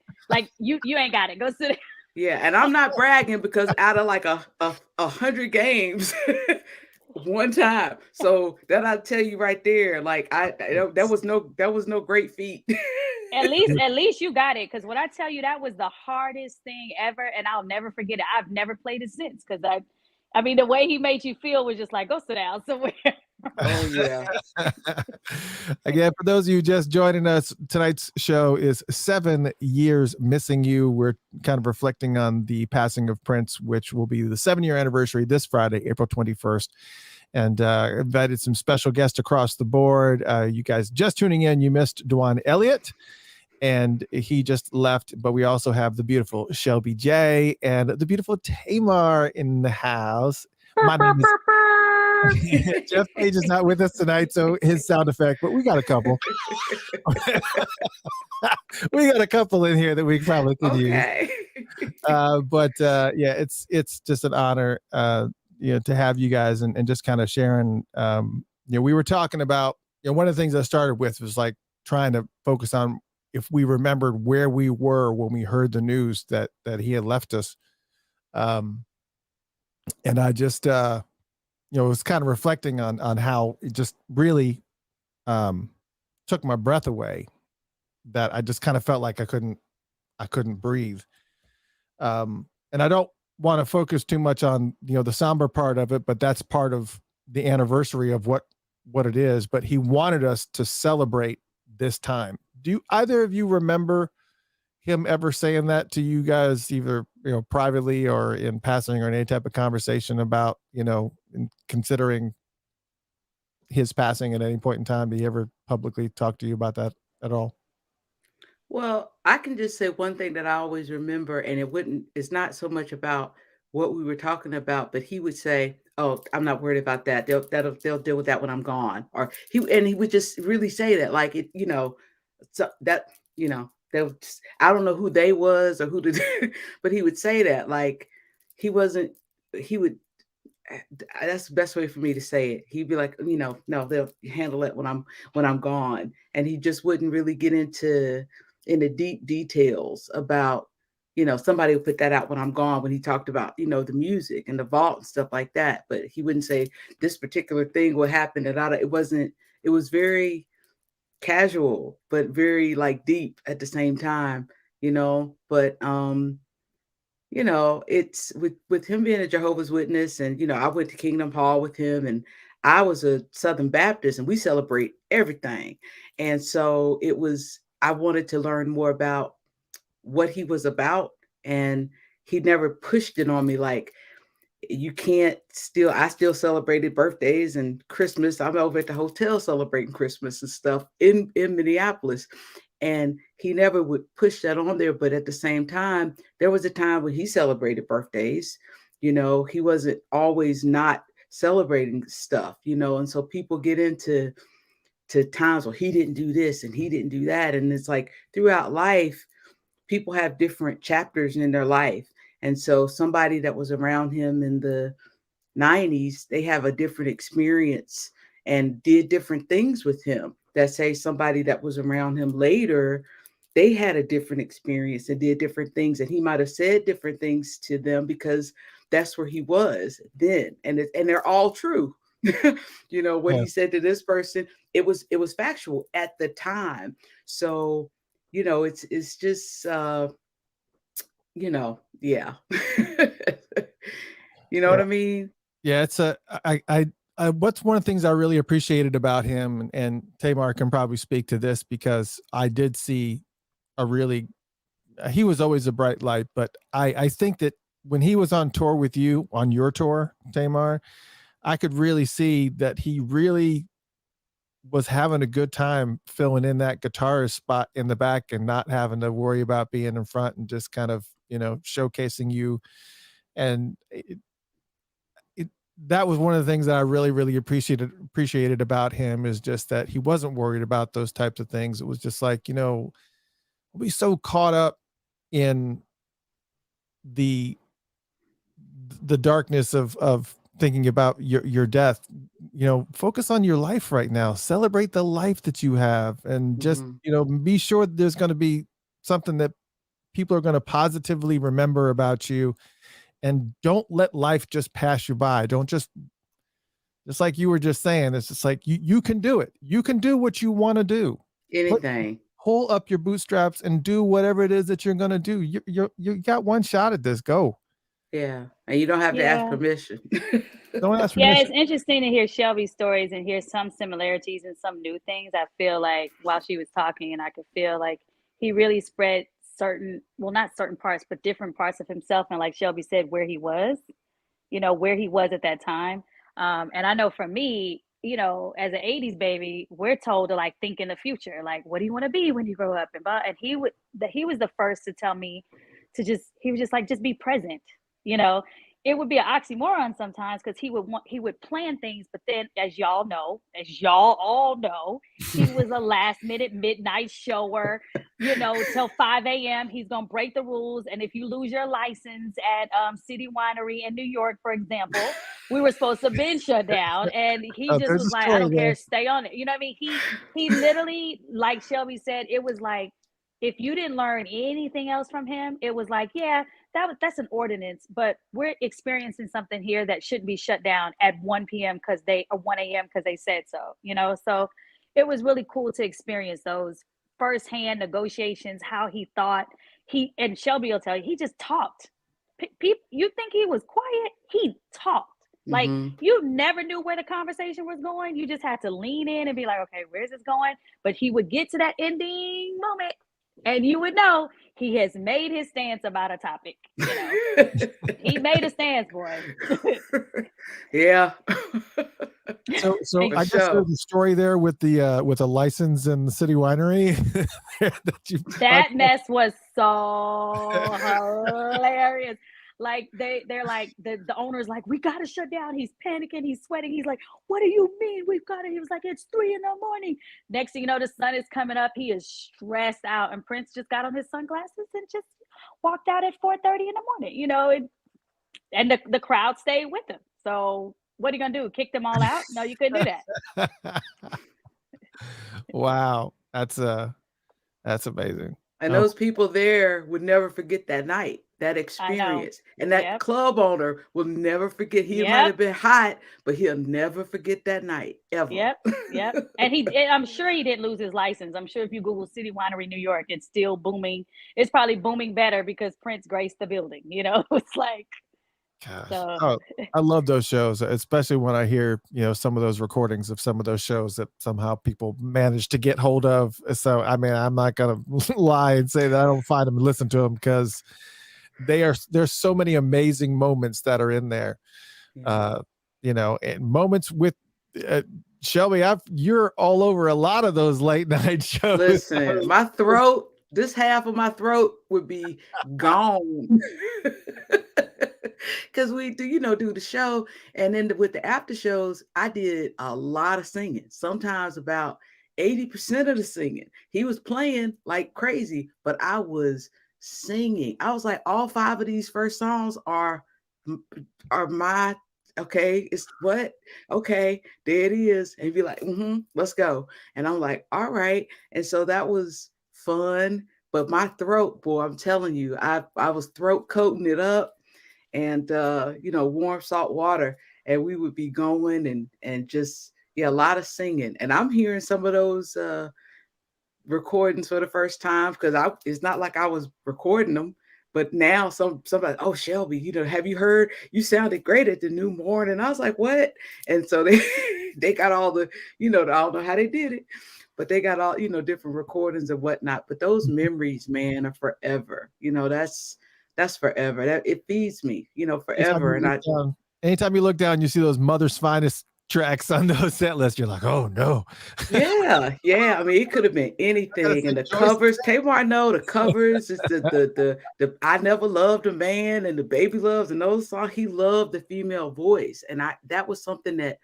you ain't got it. Go sit down. Yeah, and I'm not bragging because out of like 100 games, one time. So that I'll tell you right there. Like that was no great feat. At least you got it, because when I tell you that was the hardest thing ever, and I'll never forget it. I've never played it since, because I mean the way he made you feel was just like, go sit down somewhere. Oh yeah. Again, for those of you just joining us, tonight's show is 7 years missing you. We're kind of reflecting on the passing of Prince, which will be the 7-year anniversary this Friday, April 21st. And invited some special guests across the board. You guys just tuning in, you missed Dwan Elliott, and he just left. But we also have the beautiful Shelby J and the beautiful Tamar in the house. My name is Jeff Page is not with us tonight, so his sound effect, but we got a couple. We got a couple in here that we probably could use. But yeah, it's just an honor. To have you guys and just kind of sharing, we were talking about, one of the things I started with was like trying to focus on if we remembered where we were when we heard the news that he had left us. And I just, was kind of reflecting on how it just really took my breath away, that I just kind of felt like I couldn't breathe. And I don't want to focus too much on the somber part of it, but that's part of the anniversary of what it is. But he wanted us to celebrate this time. Do either of you remember him ever saying that to you guys, either, you know, privately or in passing or in any type of conversation about, you know, considering his passing at any point in time? Did he ever publicly talk to you about that at all? Well, I can just say one thing that I always remember, and it's not so much about what we were talking about, but he would say, "Oh, I'm not worried about that. They'll deal with that when I'm gone." Or he would just really say that, like it, so that, I don't know who they was or who did, but he would say that, like he wasn't, he would that's the best way for me to say it. He'd be like, no, they'll handle it when I'm gone. And he just wouldn't really get into deep details about, somebody would put that out when I'm gone, when he talked about, the music and the vault and stuff like that. But he wouldn't say this particular thing will happen. It was very casual, but very like deep at the same time, but it's with him being a Jehovah's Witness, and I went to Kingdom Hall with him, and I was a Southern Baptist, and we celebrate everything. And so I wanted to learn more about what he was about, and he never pushed it on me like, you can't I still celebrated birthdays and Christmas. I'm over at the hotel celebrating Christmas and stuff in Minneapolis. And he never would push that on there. But at the same time, there was a time when he celebrated birthdays. He wasn't always not celebrating stuff, and so people get into times where he didn't do this and he didn't do that. And it's like throughout life, people have different chapters in their life. And so somebody that was around him in the 90s, they have a different experience and did different things with him. That say somebody that was around him later, they had a different experience and did different things. And he might have said different things to them because that's where he was then. And they're all true. What he said to this person, it was factual at the time. So, it's just yeah. What I mean? Yeah, it's what's one of the things I really appreciated about him, and Tamar can probably speak to this, because I did see he was always a bright light, but I think that when he was on tour with you, on your tour, Tamar, I could really see that he really was having a good time filling in that guitarist spot in the back and not having to worry about being in front, and just kind of, showcasing you. And that was one of the things that I really, really appreciated about him, is just that he wasn't worried about those types of things. It was just like, we'll be so caught up in the darkness of thinking about your death. Focus on your life right now, celebrate the life that you have, and just, be sure that there's going to be something that people are going to positively remember about you. And don't let life just pass you by. Don't just like you were just saying, it's just like, you can do it. You can do what you want to do. Anything. Pull up your bootstraps and do whatever it is that you're going to do. You got one shot at this. Go. Yeah. And you don't have to ask permission. Don't ask permission. Yeah, it's interesting to hear Shelby's stories and hear some similarities and some new things. I feel like while she was talking, and I could feel like he really spread not certain parts, but different parts of himself. And like Shelby said, where he was at that time. And I know for me, as an 80s baby, we're told to like think in the future, like, what do you want to be when you grow up? And he was the first to tell me he was just like, just be present. It would be an oxymoron sometimes, because he would plan things, but then as y'all all know, he was a last minute midnight shower, till 5 a.m. He's gonna break the rules. And if you lose your license at City Winery in New York, for example, we were supposed to have been shut down, and he just was like, I don't care, stay on it. You know what I mean? He literally, like Shelby said, it was like, if you didn't learn anything else from him, it was like, yeah, that's an ordinance, but we're experiencing something here that shouldn't be shut down at 1 p.m. or 1 a.m. because they said so, So it was really cool to experience those firsthand negotiations, how he thought. And Shelby will tell you, he just talked. You think he was quiet? He talked. Like, you never knew where the conversation was going. You just had to lean in and be like, okay, where's this going? But he would get to that ending moment And you would know he has made his stance about a topic. You know, he made a stance, boy. Yeah. So For I guess sure. there's a story there with a license in the city winery. That mess was so hilarious. Like they're like the owner's like, we gotta shut down. He's panicking, he's sweating. He's like, what do you mean we've got to? He was like, it's 3 a.m. Next thing you know, the sun is coming up. He is stressed out, and Prince just got on his sunglasses and just walked out at 4:30 in the morning. You know, and the crowd stayed with him. So what are you gonna do? Kick them all out? No, you couldn't do that. Wow, that's amazing. And those people there would never forget that night, that experience. And that club owner will never forget. He might have been hot, but he'll never forget that night, ever. Yep. And I'm sure he didn't lose his license. I'm sure if you Google City Winery New York, it's still booming. It's probably booming better because Prince graced the building. You know, it's like, oh, I love those shows, especially when I hear, you know, some of those recordings of some of those shows that somehow people manage to get hold of. So, I mean, I'm not going to lie and say that I don't find them and listen to them, because there's so many amazing moments that are in there. You know, and moments with Shelby, you're all over a lot of those late night shows. Listen, my throat, this half of my throat would be gone. Because we do the show, and then with the after shows, I did a lot of singing. Sometimes about 80% of the singing. He was playing like crazy, but I was singing. I was like, all 5 of these first songs are my, okay, it's what? Okay, there it is. And he'd be like, let's go. And I'm like, all right. And so that was fun. But my throat, boy, I'm telling you, I was throat coating it up, and warm salt water, and we would be going and just a lot of singing. And I'm hearing some of those recordings for the first time, because it's not like I was recording them, but now somebody, oh, Shelby, have you heard? You sounded great at the New Morning. I was like, what? And so they got all the, I don't know how they did it, but they got all, different recordings and whatnot. But those memories, man, are forever. That's forever. That it feeds me, forever. Anytime you look down, you see those Mother's Finest tracks on those set lists. You're like, oh no. Yeah. I mean, it could have been anything. And the covers, Tamar, know the covers. It's the I Never Loved a Man and the Baby Loves and those songs. He loved the female voice, and that was something that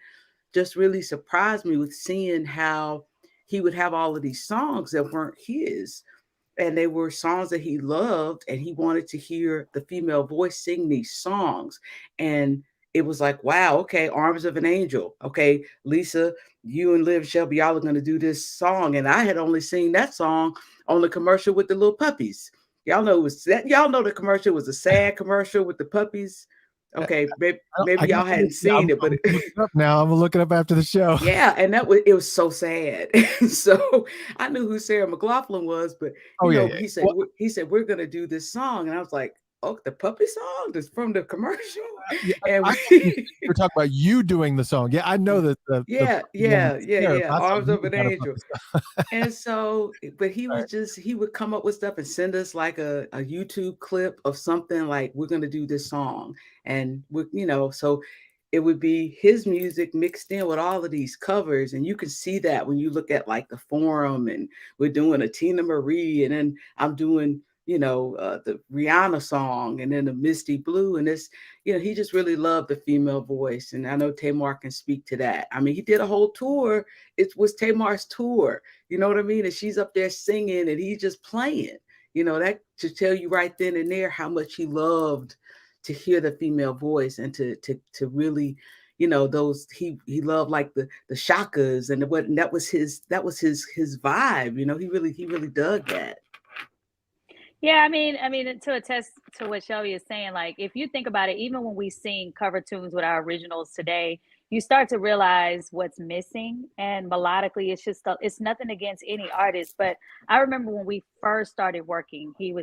just really surprised me, with seeing how he would have all of these songs that weren't his. And they were songs that he loved, and he wanted to hear the female voice sing these songs. And it was like, wow, okay, Arms of an Angel. Okay, Lisa, you and Liv Shelby, y'all are going to do this song. And I had only seen that song on the commercial with the little puppies. Y'all know the commercial was a sad commercial with the puppies. Okay, maybe y'all hadn't seen it, but now I'm gonna look it up after the show. Yeah, and it was so sad. So I knew who Sarah McLachlan was, but he said we're gonna do this song, and I was like, oh, the puppy song that's from the commercial. And we're talking about you doing the song. Yeah, I know that. Arms of an Angel. And so, but he would come up with stuff and send us like a YouTube clip of something like, we're gonna do this song, and so it would be his music mixed in with all of these covers. And you can see that when you look at like the Forum, and we're doing a Tina Marie, and then I'm doing the Rihanna song, and then the Misty Blue. And this, he just really loved the female voice. And I know Tamar can speak to that. I mean, he did a whole tour. It was Tamar's tour. You know what I mean? And she's up there singing, and he's just playing. That to tell you right then and there how much he loved to hear the female voice, and to really, those he loved, like the shakas and that was his vibe. He really dug that. Yeah, I mean, to attest to what Shelby is saying, like, if you think about it, even when we sing cover tunes with our originals today, you start to realize what's missing. And melodically, it's nothing against any artist. But I remember when we first started working, he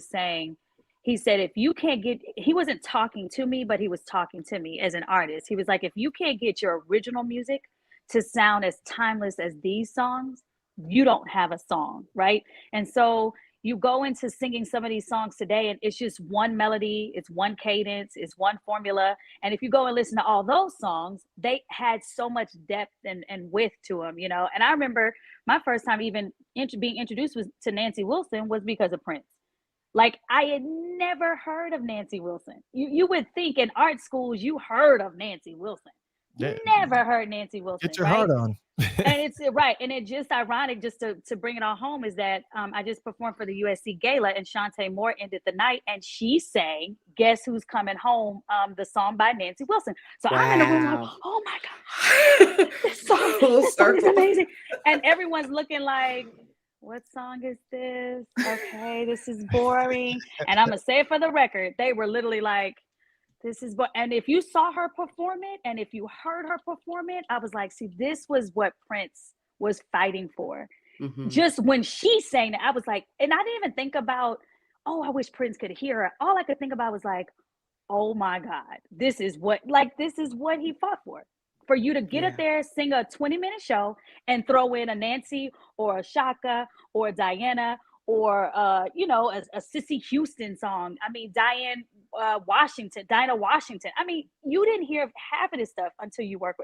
said, if you can't he wasn't talking to me, but he was talking to me as an artist. He was like, if you can't get your original music to sound as timeless as these songs, you don't have a song, right? And so, you go into singing some of these songs today and it's just one melody, it's one cadence, it's one formula. And if you go and listen to all those songs, they had so much depth and width to them, you know. And I remember my first time even being introduced to Nancy Wilson was because of Prince. Like, I had never heard of Nancy Wilson. You would think in art schools you heard of Nancy Wilson. Never heard Nancy Wilson. Get your heart on. And it's right. And it's just ironic, just to bring it all home, is that I just performed for the USC Gala and Shantae Moore ended the night and she sang Guess Who's Coming Home, the song by Nancy Wilson. So I'm in the room like, oh my God, this song is amazing. And everyone's looking like, what song is this? Okay, this is boring. And I'm going to say it for the record. They were literally like, this is what, and if you saw her perform it and if you heard her perform it, I was like, see, this was what Prince was fighting for. Mm-hmm. Just when she sang it, I was like, and I didn't even think about, oh, I wish Prince could hear her. All I could think about was like, oh my God, this is what he fought for. For you to get up there, sing a 20-minute show and throw in a Nancy or a Shaka or a Diana or, a Cissy Houston song. I mean, Dinah Washington. I mean, you didn't hear half of this stuff until I worked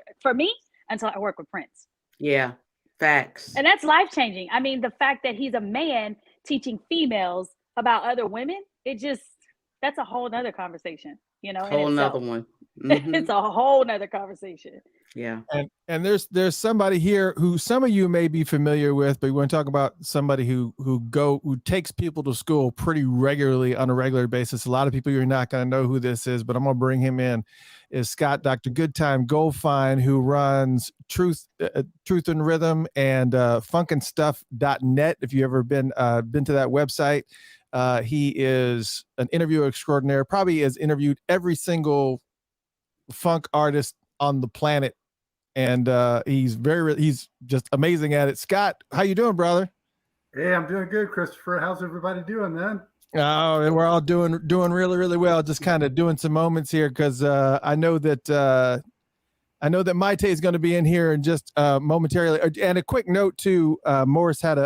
with Prince. Yeah, facts. And that's life-changing. I mean, the fact that he's a man teaching females about other women, that's a whole nother conversation, you know. Whole nother one. Mm-hmm. It's a whole nother conversation. Yeah. And there's somebody here who some of you may be familiar with, but we want to talk about somebody who takes people to school pretty regularly on a regular basis. A lot of people, you're not going to know who this is, but I'm going to bring him in. Is Scott, Dr. Goodtime Goldfine, who runs Truth and Rhythm and funkandstuff.net. If you ever been to that website, he is an interviewer extraordinaire. Probably has interviewed every single funk artist on the planet, and he's just amazing at it. Scott, how you doing, brother? Hey, I'm doing good, Christopher. How's everybody doing, man? Oh, and we're all doing really, really well. Just kind of doing some moments here because I know that Maite is going to be in here in just momentarily. And a quick note too: Morris had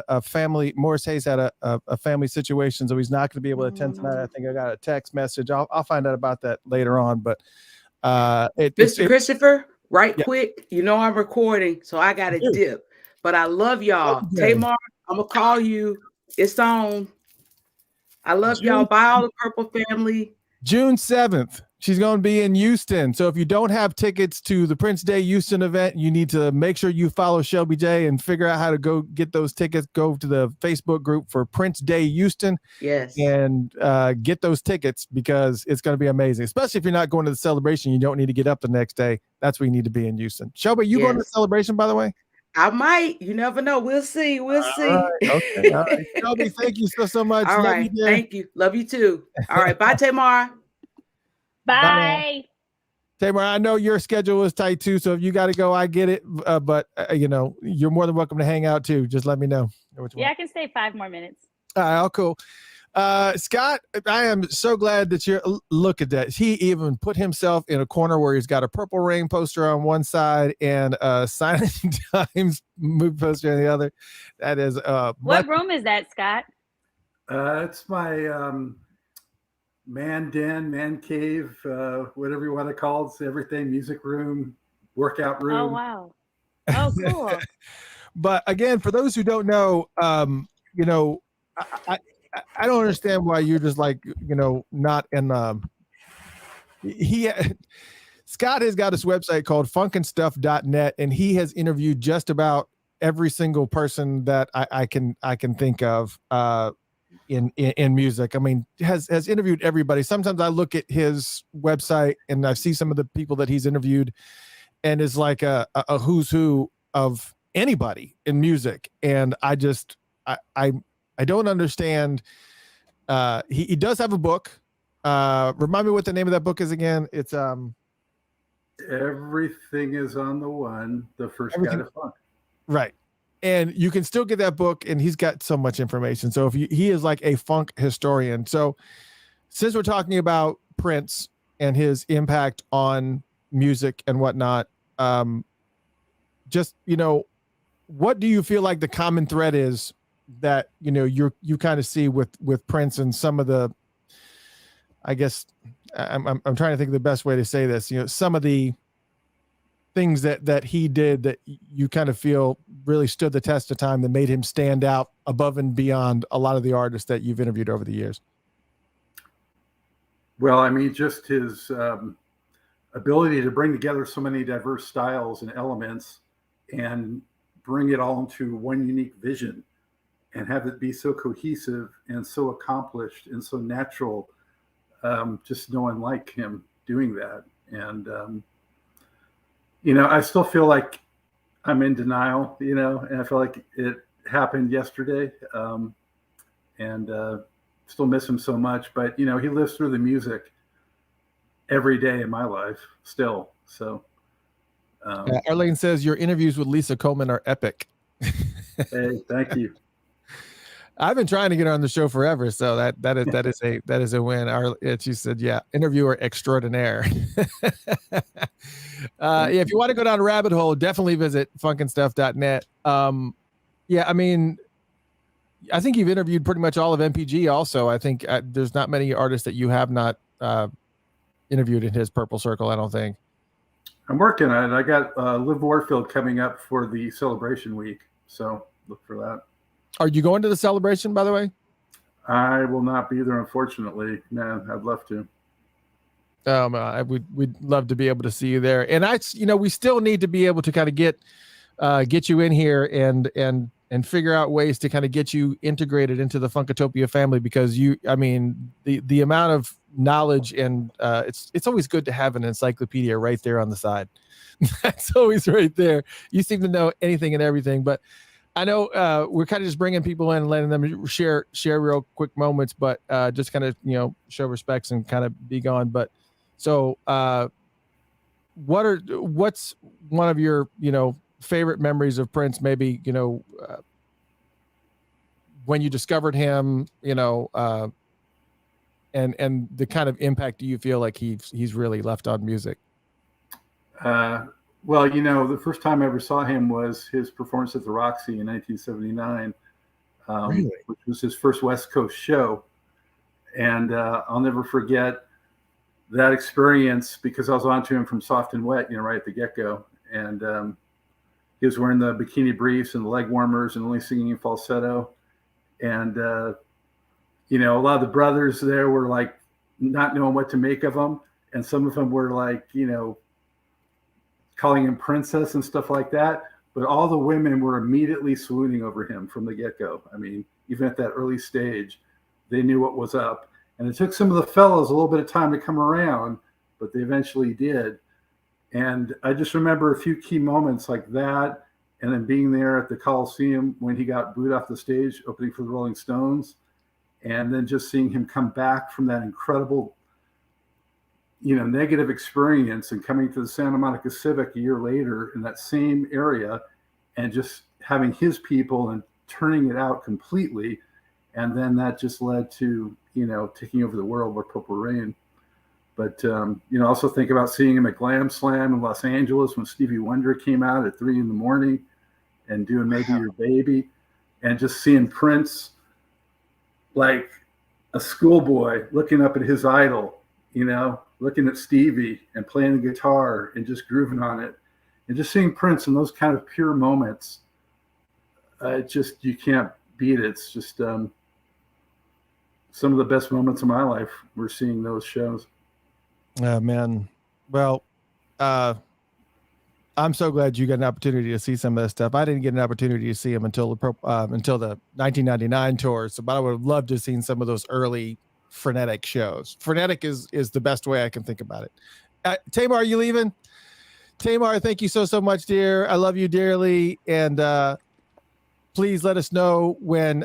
Morris Hayes had a family situation, so he's not going to be able to attend tonight. I think I got a text message. I'll find out about that later on, but. Mr. Christopher, quick, you know I'm recording, so I got to dip. But I love y'all. Okay. Tamar, I'm gonna call you. It's on. I love y'all. Bye, all the Purple family. June 7th, she's going to be in Houston. So if you don't have tickets to the Prince Day Houston event, you need to make sure you follow Shelby J and figure out how to go get those tickets. Go to the Facebook group for Prince Day Houston. Yes. And get those tickets because it's going to be amazing. Especially if you're not going to the celebration, you don't need to get up the next day. That's where you need to be in Houston. Shelby, you going to the celebration, by the way? I might. You never know. We'll see. All right. Okay. All right. Shelby, thank you so much. All right. Thank you. Love you too. All right. Bye, Tamar. Bye. Tamar, I know your schedule is tight too, so if you got to go, I get it. But you're more than welcome to hang out too. Just let me know. I can stay 5 more minutes. All right, all cool. Scott, I am so glad that look at that. He even put himself in a corner where he's got a Purple Rain poster on one side and a Silent Times movie poster on the other. That is what room is that, Scott? It's my man den, man cave, whatever you want to call it. It's everything, music room, workout room. Oh wow. Oh cool. But again, for those who don't know, I don't understand why you're just like, not in Scott has got his website called funkandstuff.net, and he has interviewed just about every single person that I can think of in music. I mean, has interviewed everybody. Sometimes I look at his website and I see some of the people that he's interviewed, and it's like a who's who of anybody in music. And I don't understand. He does have a book. Remind me what the name of that book is again. It's Everything is on the One, the first guide to funk. Right. And you can still get that book, and he's got so much information. So he is like a funk historian. So since we're talking about Prince and his impact on music and whatnot, what do you feel like the common thread is that, you know, you kind of see with Prince and some of the, I guess I'm trying to think of the best way to say this, you know, some of the things that he did that you kind of feel really stood the test of time, that made him stand out above and beyond a lot of the artists that you've interviewed over the years? Well, I mean, just his ability to bring together so many diverse styles and elements and bring it all into one unique vision and have it be so cohesive and so accomplished and so natural. Just no one like him doing that. And, you know, I still feel like I'm in denial, you know, and I feel like it happened yesterday. And still miss him so much, but you know, he lives through the music every day in my life still. So Arlene says your interviews with Lisa Coleman are epic. Hey, thank you. I've been trying to get her on the show forever, so that is a win. She said, "Yeah, interviewer extraordinaire." Yeah, if you want to go down a rabbit hole, definitely visit funkandstuff.net. Yeah, I mean, I think you've interviewed pretty much all of MPG. Also, I think there's not many artists that you have not interviewed in his Purple Circle. I don't think. I'm working on it. I got Liv Warfield coming up for the celebration week, so look for that. Are you going to the celebration, by the way? I will not be there, unfortunately. Man, I'd love to. We'd love to be able to see you there. And we still need to be able to kind of get you in here and figure out ways to kind of get you integrated into the Funkatopia family, because the amount of knowledge and it's always good to have an encyclopedia right there on the side. That's always right there. You seem to know anything and everything, but I know we're kind of just bringing people in and letting them share real quick moments, but just kind of, you know, show respects and kind of be gone. But so what's one of your, you know, favorite memories of Prince? Maybe, you know, when you discovered him, you know, and the kind of impact do you feel like he's really left on music? Well, you know, the first time I ever saw him was his performance at the Roxy in 1979, Really? which was his first West Coast show. And I'll never forget that experience, because I was on to him from Soft and Wet, you know, right at the get-go. And he was wearing the bikini briefs and the leg warmers and only singing in falsetto. And, you know, a lot of the brothers there were like not knowing what to make of him. And some of them were like, you know, calling him princess and stuff like that. But all the women were immediately swooning over him from the get-go. I mean, even at that early stage, they knew what was up. And it took some of the fellows a little bit of time to come around, but they eventually did. And I just remember a few key moments like that, and then being there at the Coliseum when he got booed off the stage opening for the Rolling Stones, and then just seeing him come back from that incredible, you know, negative experience and coming to the Santa Monica Civic a year later in that same area and just having his people and turning it out completely. And then that just led to, you know, taking over the world with Purple Rain. But, you know, also think about seeing him at Glam Slam in Los Angeles when Stevie Wonder came out at 3 a.m. and doing Maybe Your Baby, and just seeing Prince like a schoolboy looking up at his idol, you know, looking at Stevie and playing the guitar and just grooving on it. And just seeing Prince in those kind of pure moments, you can't beat it. It's just some of the best moments of my life were seeing those shows. Man. Well, I'm so glad you got an opportunity to see some of that stuff. I didn't get an opportunity to see him until the 1999 tour. So, but I would have loved to have seen some of those early frenetic shows. Frenetic is the best way I can think about it. Tamar, are you leaving? Tamar, thank you so much, dear. I love you dearly. And please let us know when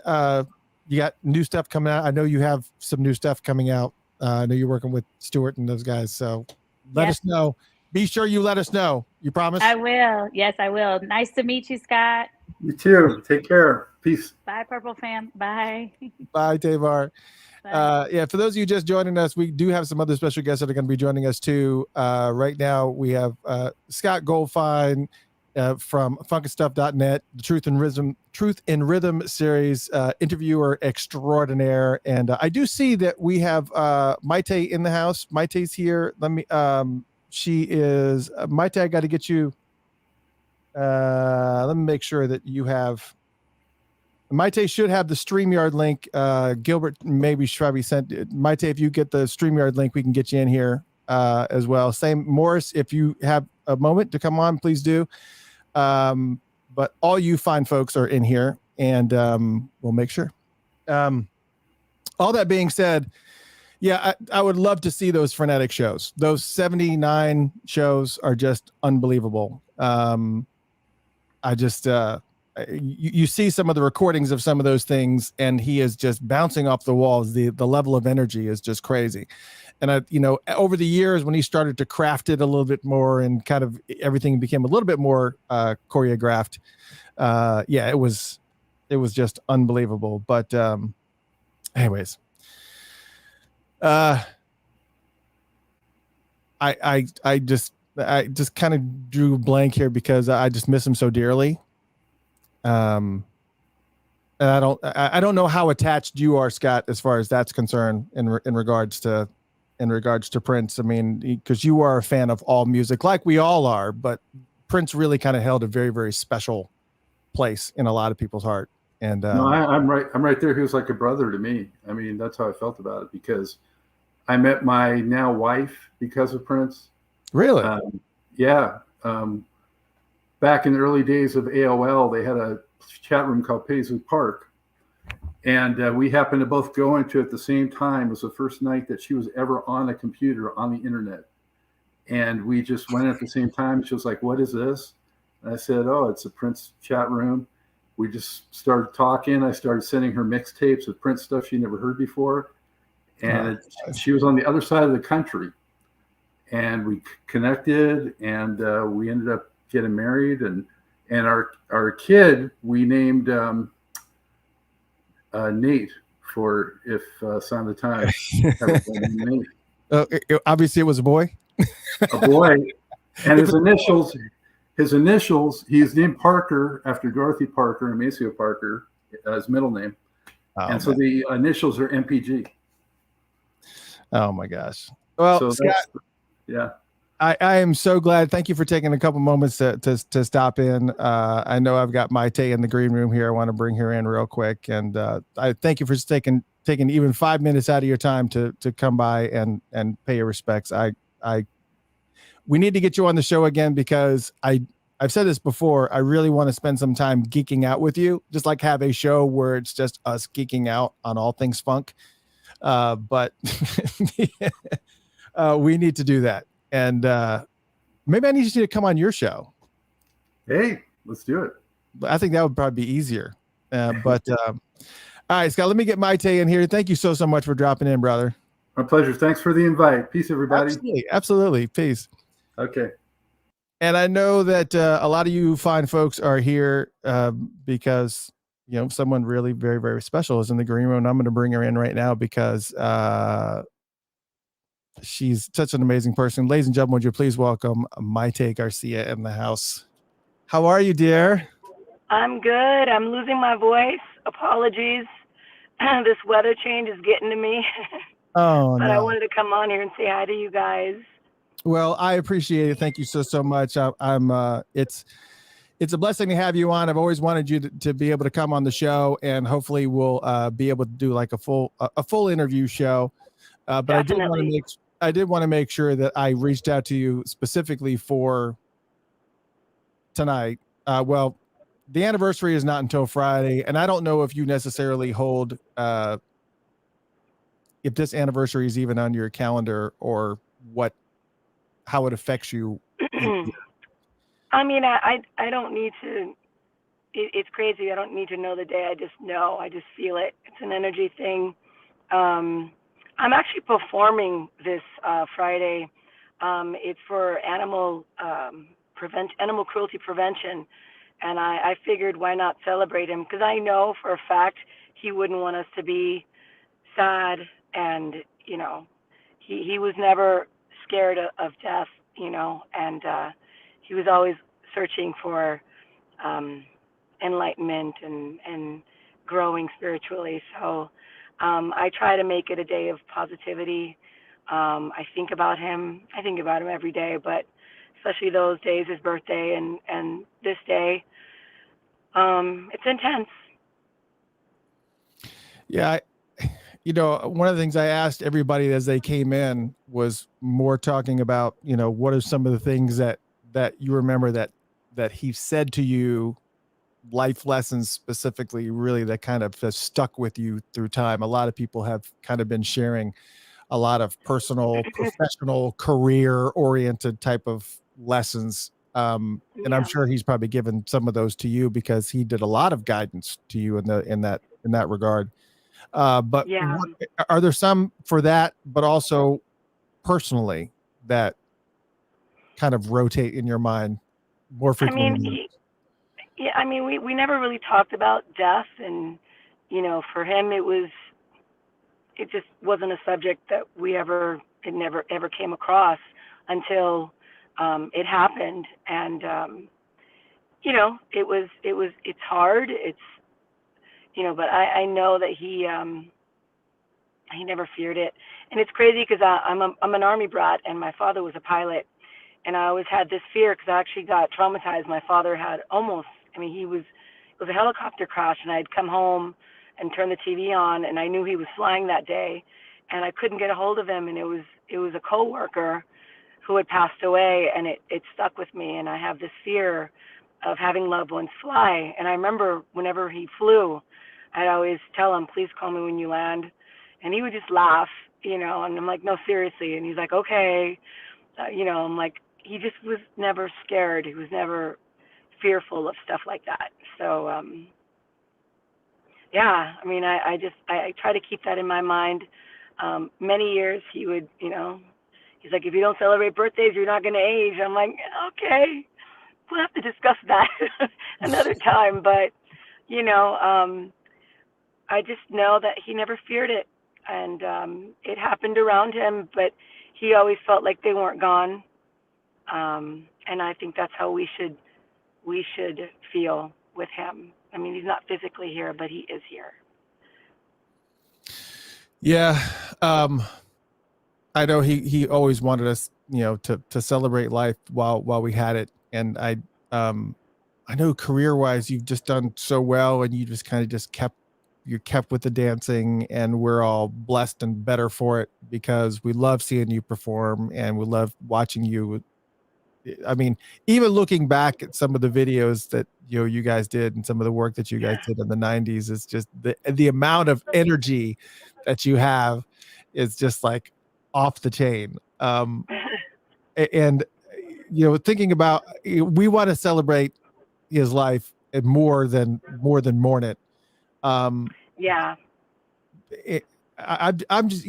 you got new stuff coming out. I know you have some new stuff coming out. I know you're working with Stuart and those guys. So let us know. Be sure you let us know. You promise? I will. Yes, I will. Nice to meet you, Scott. You too. Take care. Peace. Bye, Purple fam. Bye. Bye, Tamar. Yeah, for those of you just joining us, we do have some other special guests that are going to be joining us too. Right now, we have Scott Goldfine, from funkinstuff.net, the Truth in Rhythm series, interviewer extraordinaire. And I do see that we have Maite in the house. Maite's here. She is Maite. I got to get you. Let me make sure that you have. Maite should have the StreamYard link. Gilbert maybe probably sent it. Maite, if you get the StreamYard link, we can get you in here as well. Same, Morris, if you have a moment to come on, please do. But all you fine folks are in here, and we'll make sure. All that being said, yeah, I would love to see those frenetic shows. Those 79 shows are just unbelievable. I just you see some of the recordings of some of those things, and he is just bouncing off the walls. The level of energy is just crazy. And over the years, when he started to craft it a little bit more, and kind of everything became a little bit more choreographed, it was just unbelievable. But anyways, I just kind of drew blank here because I just miss him so dearly. And I don't know how attached you are, Scott, as far as that's concerned in regards to Prince. I mean, because you are a fan of all music, like we all are, but Prince really kind of held a very, very special place in a lot of people's heart. And no, I'm right there. He was like a brother to me. I mean, that's how I felt about it, because I met my now wife because of Prince. Really? Yeah. Back in the early days of AOL, they had a chat room called Paisley Park. And we happened to both go into it at the same time. It was the first night that she was ever on a computer on the internet. And we just went at the same time. She was like, "What is this?" And I said, "Oh, it's a Prince chat room." We just started talking. I started sending her mixtapes of Prince stuff she never heard before. And she was on the other side of the country. And we connected, and we ended up getting married. And our kid, we named Nate, for if Sign of the Times have Nate. Obviously, it was a boy. A boy, and his initials. He's named Parker after Dorothy Parker and Maceo Parker, his middle name, so the initials are MPG. Oh my gosh! Well, so Scott, yeah. I am so glad. Thank you for taking a couple moments to stop in. I know I've got Maite in the green room here. I want to bring her in real quick, and I thank you for taking even 5 minutes out of your time to come by and pay your respects. We need to get you on the show again, because I've said this before. I really want to spend some time geeking out with you, just like have a show where it's just us geeking out on all things funk. But we need to do that. And maybe I need you to come on your show. Hey, let's do it. I think that would probably be easier. But all right, Scott, let me get Maite in here. Thank you so much for dropping in, brother. My pleasure. Thanks for the invite. Peace, everybody. Absolutely. Peace. Okay. And I know that a lot of you fine folks are here because someone really very, very special is in the green room. And I'm going to bring her in right now because she's such an amazing person. Ladies and gentlemen, would you please welcome Maite Garcia in the house? How are you, dear? I'm good. I'm losing my voice. Apologies. This weather change is getting to me. Oh, but no. I wanted to come on here and say hi to you guys. Well, I appreciate it. Thank you so much. It's a blessing to have you on. I've always wanted you to be able to come on the show, and hopefully we'll be able to do like a full interview show. But Definitely. I did want to make sure that I reached out to you specifically for tonight. Well, the anniversary is not until Friday, and I don't know if you necessarily hold if this anniversary is even on your calendar, or how it affects you. I mean, I don't need to. It's crazy. I don't need to know the day. I just know. I just feel it. It's an energy thing. I'm actually performing this Friday. It's for animal cruelty prevention, and I figured why not celebrate him, because I know for a fact he wouldn't want us to be sad, and he was never scared of death, and he was always searching for enlightenment and growing spiritually. So I try to make it a day of positivity. I think about him. I think about him every day, but especially those days, his birthday and this day, it's intense. Yeah. One of the things I asked everybody as they came in was more talking about, what are some of the things that you remember that he said to you, life lessons specifically, really, that kind of has stuck with you through time. A lot of people have kind of been sharing a lot of personal, professional, career oriented type of lessons. And I'm sure he's probably given some of those to you because he did a lot of guidance to you in that regard. But are there some for that, but also personally, that kind of rotate in your mind more frequently? I mean, we never really talked about death, and for him it just wasn't a subject that it never ever came across until it happened. And it's hard. But I know that he never feared it. And it's crazy because I'm an Army brat, and my father was a pilot, and I always had this fear because I actually got traumatized. My father had it was a helicopter crash, and I'd come home and turn the TV on, and I knew he was flying that day, and I couldn't get a hold of him, and it was a coworker who had passed away, and it stuck with me, and I have this fear of having loved ones fly. And I remember whenever he flew, I'd always tell him, please call me when you land, and he would just laugh, and I'm like, no, seriously, and he's like, okay, I'm like, he just was never scared. He was never fearful of stuff like that. So I try to keep that in my mind. Many years he would, he's like, if you don't celebrate birthdays, you're not going to age. I'm like, okay, we'll have to discuss that another time. But, I just know that he never feared it. And it happened around him, but he always felt like they weren't gone. And I think that's how we should feel with him. I mean, he's not physically here, but he is here. Yeah. I know he always wanted us, to celebrate life while we had it. And I know career wise, you've just done so well, and you just kind of kept with the dancing, and we're all blessed and better for it because we love seeing you perform, and we love watching you. I mean, even looking back at some of the videos that you guys did and some of the work that you guys did in the 90s, is just the amount of energy that you have is just like off the chain. And thinking about, we want to celebrate his life and more than mourn it. I'm just,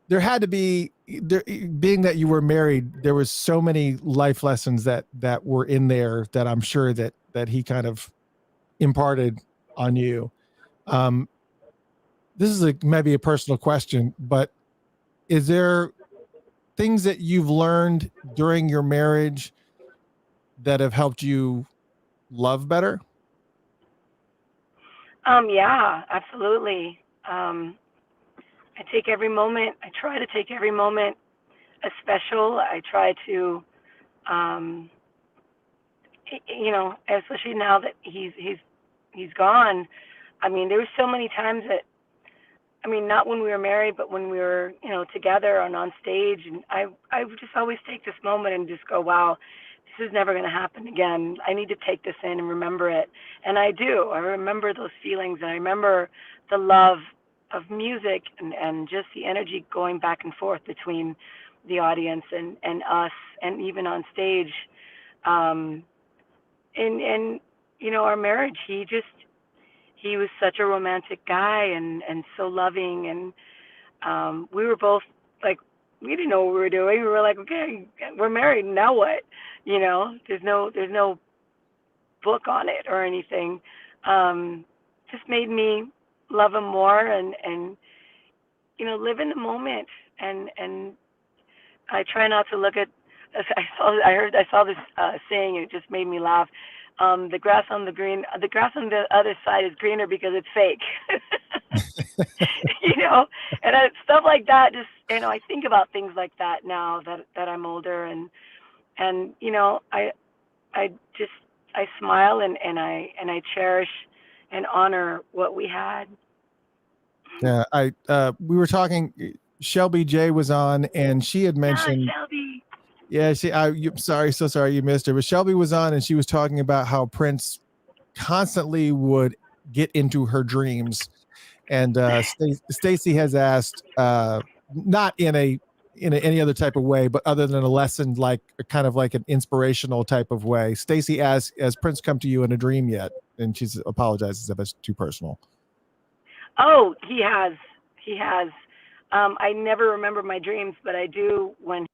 there had to be, being that you were married, there was so many life lessons that were in there that I'm sure that he kind of imparted on you. This is maybe a personal question, but is there things that you've learned during your marriage that have helped you love better? Yeah, absolutely. I take every moment. I try to take every moment as special. I try to, especially now that he's gone. I mean, there were so many times that, not when we were married, but when we were, together and on stage. And I would just always take this moment and just go, wow, this is never going to happen again. I need to take this in and remember it. And I do. I remember those feelings, and I remember the love of music and just the energy going back and forth between the audience and us, and even on stage. And our marriage, he was such a romantic guy and so loving. And we were both like, we didn't know what we were doing. We were like, okay, we're married. Now what? There's no book on it or anything. Just made me love him more and live in the moment. And I try not to look at, I saw this saying, and it just made me laugh. The grass on the other side is greener because it's fake. And stuff like that. Just I think about things like that now that I'm older, and I smile and I cherish and honor what we had. Yeah, we were talking. Shelby J was on, and she had mentioned. Shelby. Yeah, so sorry you missed her. But Shelby was on, and she was talking about how Prince constantly would get into her dreams, and Stacy has asked, not in any other type of way, but other than a lesson, like kind of like an inspirational type of way. Stacy asks, has Prince come to you in a dream yet? And she apologizes if it's too personal. Oh, he has. I never remember my dreams, but I do when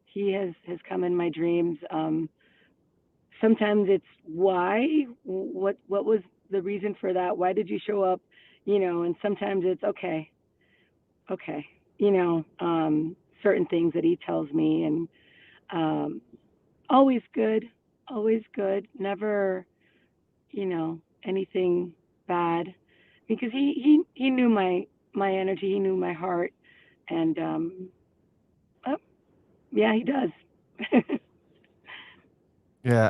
he has come in my dreams. Sometimes it's why, what was the reason for that? Why did you show up? And sometimes it's okay. Certain things that he tells me, and always good, never, anything bad, because he knew my energy, he knew my heart, and yeah, he does. Yeah,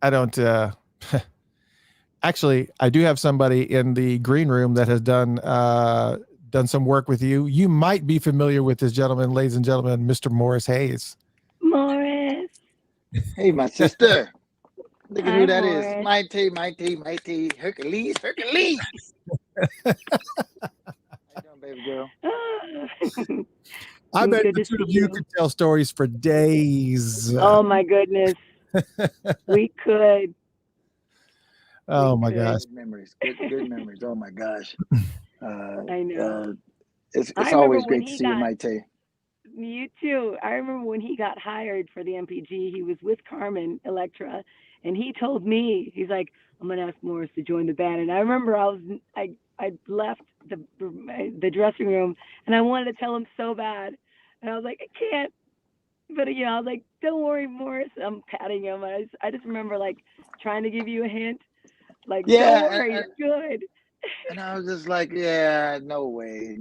I don't actually, I do have somebody in the green room that has done some work with you. You might be familiar with this gentleman, ladies and gentlemen, Mr. Morris Hayes. Morris. Hey, my sister. Look at Hi, who that Morris. is. Mighty, Hercules. How you doing, baby girl? I bet the two of you could tell stories for days. Oh my goodness. We could. Oh my gosh. Good memories. Good memories. Oh my gosh. I know. It's always great to see you, Mighty. You too. I remember when he got hired for the MPG, he was with Carmen Electra, and he told me, he's like, I'm gonna ask Morris to join the band. And I remember I left the dressing room, and I wanted to tell him so bad, and I was like, I can't. But I was like, don't worry, Morris. I'm patting him. I just remember like trying to give you a hint, like, don't worry, it's good. And I was just like, yeah, no way.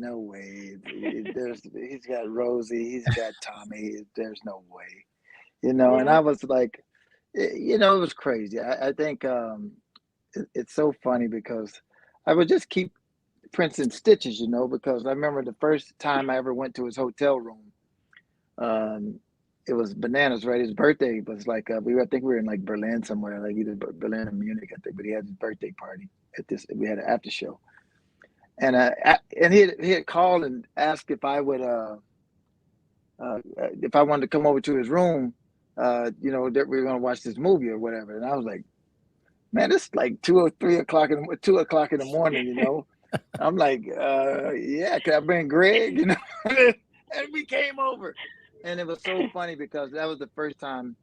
He's got Rosie, he's got Tommy. There's no way, And I was like, it was crazy. I think it's so funny because I would just keep Prince in stitches, because I remember the first time I ever went to his hotel room. It was bananas, right? His birthday was like I think we were in like Berlin somewhere, like either Berlin or Munich, I think. But he had his birthday party at this. We had an after show, and he had called and asked if I would if I wanted to come over to his room, that we were going to watch this movie or whatever. And I was like, man, it's like 2 or 3 o'clock in the morning. I'm like, yeah, can I bring Greg? And we came over. And it was so funny because that was the first time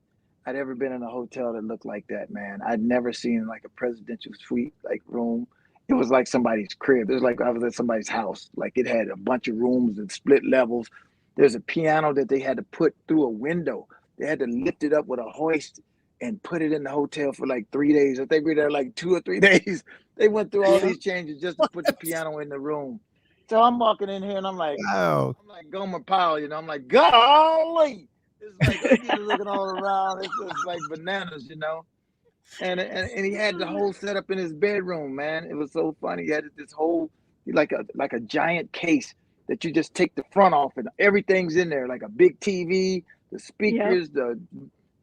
I'd ever been in a hotel that looked like that, man. I'd never seen like a presidential suite like room. It was like somebody's crib. It was like I was at somebody's house. Like it had a bunch of rooms and split levels. There's a piano that they had to put through a window. They had to lift it up with a hoist and put it in the hotel for like 3 days. I think we were there like 2 or 3 days. They went through all these changes just to put the piano in the room. So I'm walking in here and I'm like, wow. I'm like Gomer Pyle, I'm like, golly. It's like he's looking all around. It's just like bananas, And he had the whole setup in his bedroom, man. It was so funny. He had this whole like a giant case that you just take the front off and everything's in there, like a big TV, the speakers, the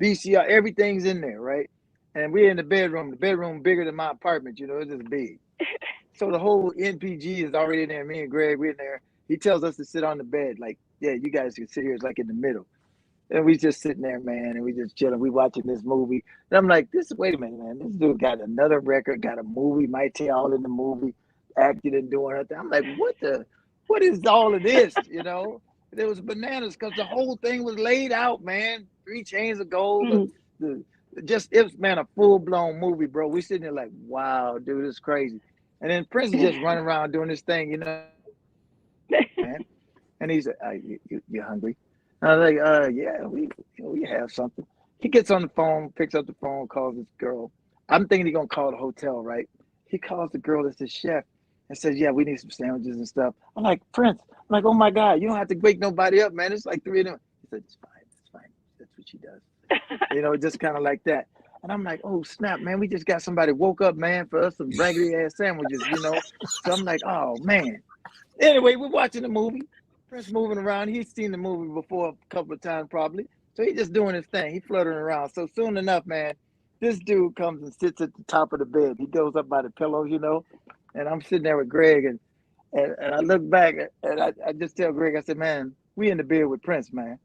VCR, everything's in there, right? And we're in the bedroom bigger than my apartment, it's just big. So the whole NPG is already in there. Me and Greg, we're in there. He tells us to sit on the bed. Like, yeah, you guys can sit here. It's like in the middle. And we just sitting there, man, and we just chilling. We watching this movie. And I'm like, wait a minute, man. This dude got another record, got a movie, might tell all in the movie, acting and doing her thing. I'm like, what is all of this, It was bananas because the whole thing was laid out, man. 3 chains of gold. It was, man, a full-blown movie, bro. We sitting there like, wow, dude, it's crazy. And then Prince is just running around doing this thing, man. And he's like, you hungry? And I was like, yeah, we have something. He gets on the phone, picks up the phone, calls this girl. I'm thinking he's gonna call the hotel, right? He calls the girl that's the chef and says, yeah, we need some sandwiches and stuff. I'm like, Prince, I'm like, oh my God, you don't have to wake nobody up, man. It's like 3 of them. He said, it's fine. That's what she does. Just kind of like that. And I'm like, oh snap, man, we just got somebody woke up, man, for us some raggedy ass sandwiches, So I'm like, oh man. Anyway, we're watching the movie. Prince moving around. He's seen the movie before a couple of times probably. So he's just doing his thing. He's fluttering around. So soon enough, man, this dude comes and sits at the top of the bed. He goes up by the pillows, and I'm sitting there with Greg and I look back and I just tell Greg, I said, man, we in the bed with Prince, man.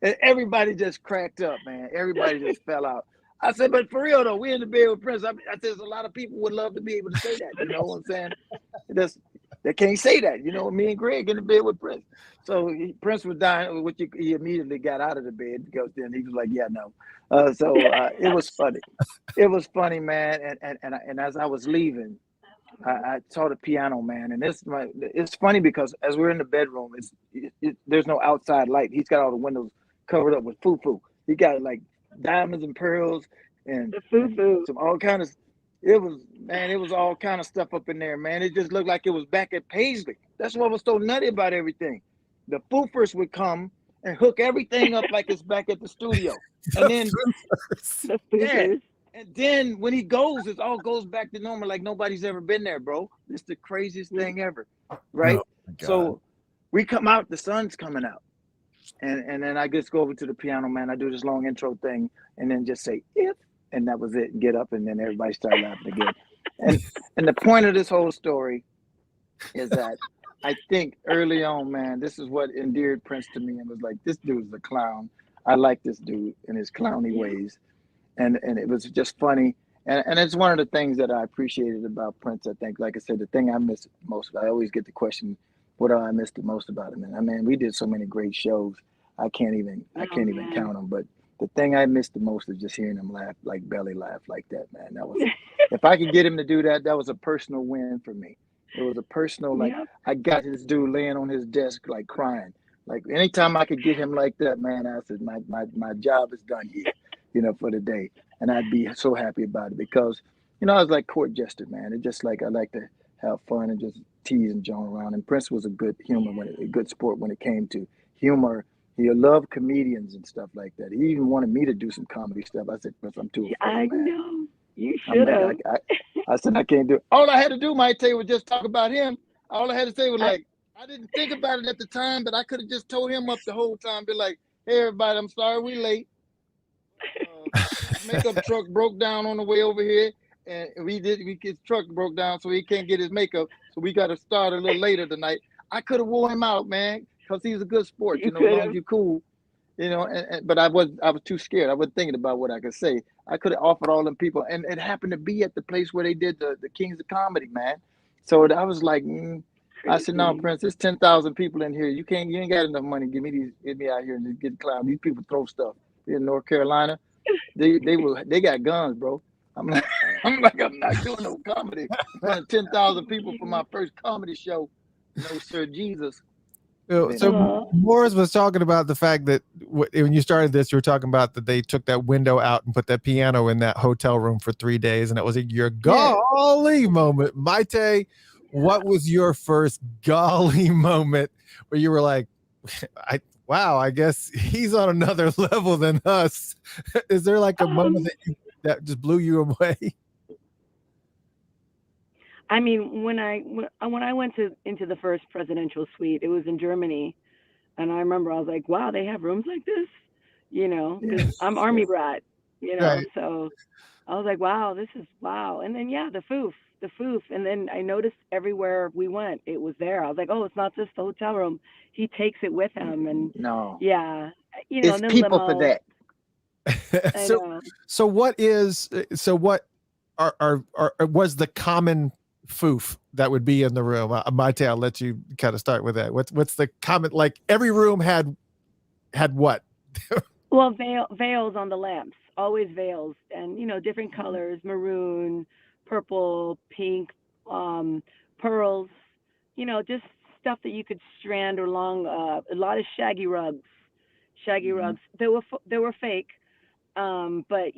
And everybody just cracked up, man. Everybody just fell out. I said, but for real though, we in the bed with Prince. I said, there's a lot of people would love to be able to say that. You know what I'm saying? They can't say that. Me and Greg in the bed with Prince. So Prince was dying, which he immediately got out of the bed because then he was like, yeah, no. It was funny. It was funny, man. And as I was leaving, I saw the piano, man. And it's funny because as we're in the bedroom, there's no outside light. He's got all the windows covered up with foo-foo. He got like diamonds and pearls and some all kind of. It was all kind of stuff up in there, man. It just looked like it was back at Paisley. That's what was so nutty about everything. The foofers would come and hook everything up like it's back at the studio. And then and then when he goes, it all goes back to normal, like nobody's ever been there, bro. It's the craziest thing ever, right? Oh, so we come out, the sun's coming out. And then I just go over to the piano, man. I do this long intro thing and then just say, if. And that was it. And get up, and then everybody started laughing again. And the point of this whole story is that I think early on, man, this is what endeared Prince to me and was like, this dude's a clown. I like this dude in his clowny ways. And it was just funny. And it's one of the things that I appreciated about Prince, I think. Like I said, the thing I miss most, I always get the question, what do I miss the most about him? And I mean, we did so many great shows. I can't even count them. But the thing I miss the most is just hearing him laugh, like belly laugh like that, man. That was, if I could get him to do that, that was a personal win for me. It was a personal, like, I got this dude laying on his desk, like crying. Like anytime I could get him like that, man, I said, my job is done here, for the day. And I'd be so happy about it because, I was like court jester, man. It just like, I like to have fun and just tease and joke around. And Prince was a good a good sport when it came to humor. He loved comedians and stuff like that. He even wanted me to do some comedy stuff. I said, Prince, I'm too afraid, I man. know. You should have. I said, I can't do it. All I had to do, might tell you, was just talk about him. All I had to say was like, I didn't think about it at the time, but I could have just told him up the whole time, be like, hey, everybody, I'm sorry we late. Makeup truck broke down on the way over here. And his truck broke down, so he can't get his makeup. So we got to start a little later tonight. I could have wore him out, man, because he's a good sport, as long as you're cool. But I was too scared. I wasn't thinking about what I could say. I could have offered all them people, and it happened to be at the place where they did the Kings of Comedy, man. So I was like, I said, no, Prince, there's 10,000 people in here. You ain't got enough money. Get me out here and just get the clown. These people throw stuff in North Carolina. They got guns, bro. I'm like, I'm not doing no comedy. 10,000 people for my first comedy show. No, sir, Jesus. So Morris was talking about the fact that when you started this, you were talking about that they took that window out and put that piano in that hotel room for 3 days, and it was your golly moment. Maite, what was your first golly moment where you were like, wow, I guess he's on another level than us? Is there like a moment that just blew you away? I mean, when I went into the first presidential suite, it was in Germany, and I remember I was like, wow, they have rooms like this, because I'm Army brat, Right. So I was like, wow, this is wow. And then the foof, and then I noticed everywhere we went, it was there. I was like, oh, it's not just the hotel room. He takes it with him, and it's people limo. for that. So what was the common foof that would be in the room? Maite, I'll let you kind of start with that. What's the common, like every room had what? Well, veils on the lamps, always veils, and different colors, maroon, purple, pink, pearls, just stuff that you could strand along. A lot of shaggy rugs, shaggy rugs. They were fake, but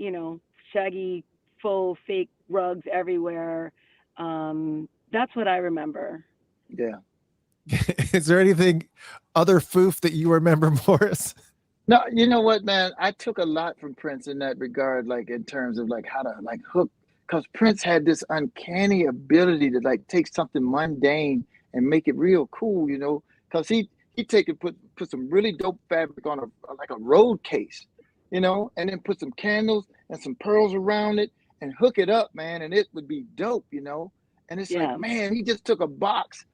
shaggy, full fake rugs everywhere. That's what I remember. Yeah. Is there anything other foof that you remember, Morris? No, you know what, man? I took a lot from Prince in that regard, like in terms of like how to like hook, because Prince had this uncanny ability to like take something mundane and make it real cool, because he take it, put some really dope fabric on a road case, and then put some candles and some pearls around it and hook it up, man, and it would be dope, And it's like, man, he just took a box,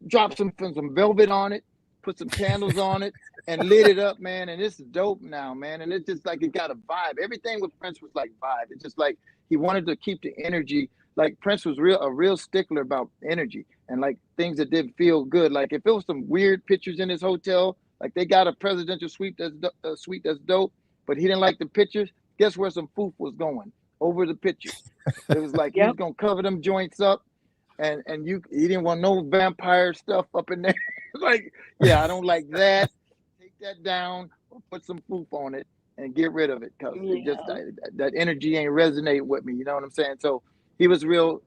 dropped some velvet on it, put some candles on it, and lit it up, man. And it's dope now, man. And it's just like it got a vibe. Everything with Prince was like vibe. It's just like he wanted to keep the energy. Like Prince was a real stickler about energy and like things that didn't feel good. Like if it was some weird pictures in his hotel, like they got a presidential suite that's dope, but he didn't like the pictures. Guess where some foof was going? Over the pictures. It was like he was gonna cover them joints up. And he didn't want no vampire stuff up in there. Like, yeah, I don't like that. Take that down or put some foof on it and get rid of it, because it just that energy ain't resonate with me. You know what I'm saying? So he was real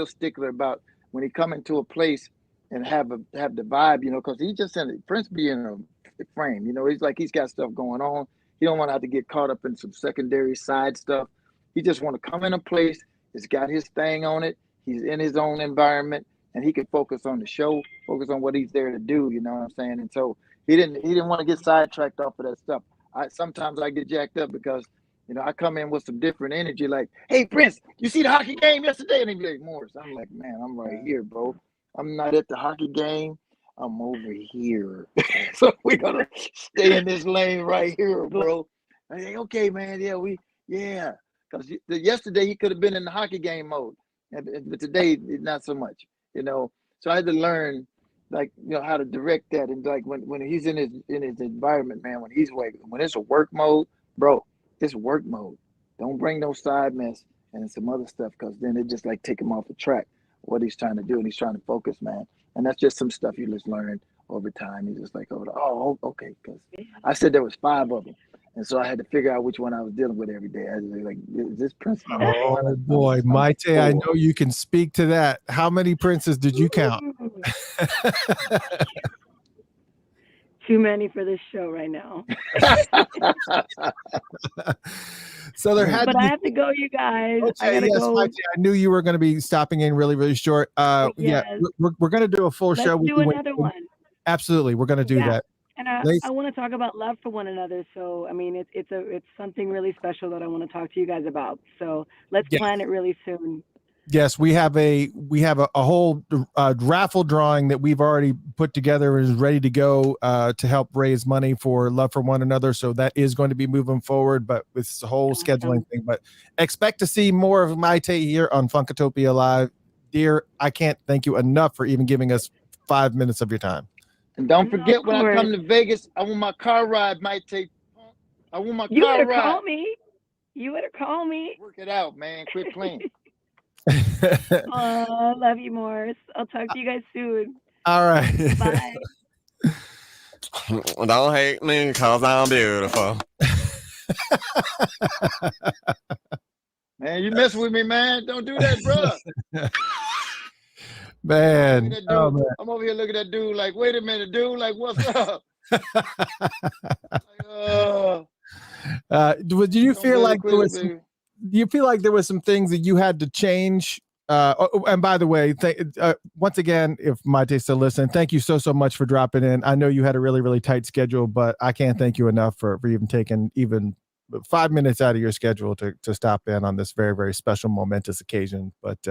stickler about when he come into a place and have the vibe, because he just Prince be in a frame. He's like he's got stuff going on. He don't want to have to get caught up in some secondary side stuff. He just want to come in a place. It's got his thing on it. He's in his own environment, and he can focus on the show, focus on what he's there to do. You know what I'm saying? And so he didn't want to get sidetracked off of that stuff. Sometimes I get jacked up because I come in with some different energy, like, "Hey Prince, you see the hockey game yesterday?" And he be like, "Morris," I'm like, "Man, I'm right here, bro. I'm not at the hockey game. I'm over here." So we're gonna stay in this lane right here, bro. I say, "Okay, man, yeah." Because yesterday he could have been in the hockey game mode. But today, not so much, So I had to learn, like, how to direct that, and like when he's in his environment, man. When it's a work mode, bro, it's work mode. Don't bring no side mess and some other stuff, because then it just like take him off the track. What he's trying to do, and he's trying to focus, man. And that's just some stuff you just learn over time. He's just like, oh, okay, because I said there was 5 of them. And so I had to figure out which one I was dealing with every day. I was like, is this Prince number 1? Oh boy, Maite, I know you can speak to that. How many princes did you count? Too many for this show right now. So there had but I have to go, you guys. Okay, I gotta go. Maite, I knew you were going to be stopping in really, really short. Yes. Yeah, we're going to do a full show. Let's do another one. Absolutely, we're going to do that. And I want to talk about love for one another. So I mean, it's something really special that I want to talk to you guys about. So let's plan it really soon. Yes, we have a whole raffle drawing that we've already put together and is ready to go to help raise money for Love for One Another. So that is going to be moving forward, but with the whole scheduling thing. But expect to see more of Maite here on Funkatopia Live. Dear, I can't thank you enough for even giving us 5 minutes of your time. And don't forget, when I come to Vegas, I want my car ride, Maite. I want my car ride. You better call me. You better call me. Work it out, man. Quit playing. Oh, love you, Morris. I'll talk to you guys soon. All right. Bye. Don't hate me because I'm beautiful. Man, you messing with me, man. Don't do that, bro. Man. Oh, man. I'm over here looking at that dude like, wait a minute, dude. Like, what's up? Did you feel like there was some, do you feel like there was some things that you had to change? And by the way, once again, if Maite still listening, thank you so much for dropping in. I know you had a really, really tight schedule, but I can't thank you enough for even taking even 5 minutes out of your schedule to stop in on this very, very special, momentous occasion. But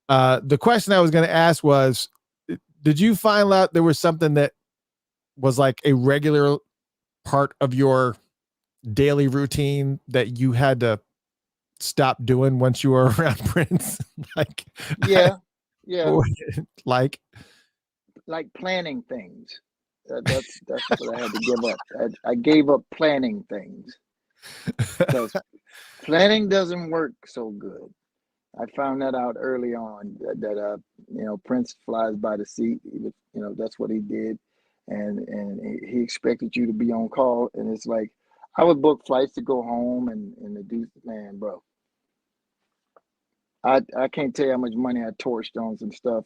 the question I was going to ask was, did you find out there was something that was like a regular part of your daily routine that you had to stop doing once you were around Prince? Like, yeah. like planning things. That's what I had to give up. I gave up planning things because planning doesn't work so good. I found that out early on that you know, Prince flies by the seat. You know, that's what he did, and he expected you to be on call. And it's like I would book flights to go home and to do, man, bro. I can't tell you how much money I torched on some stuff,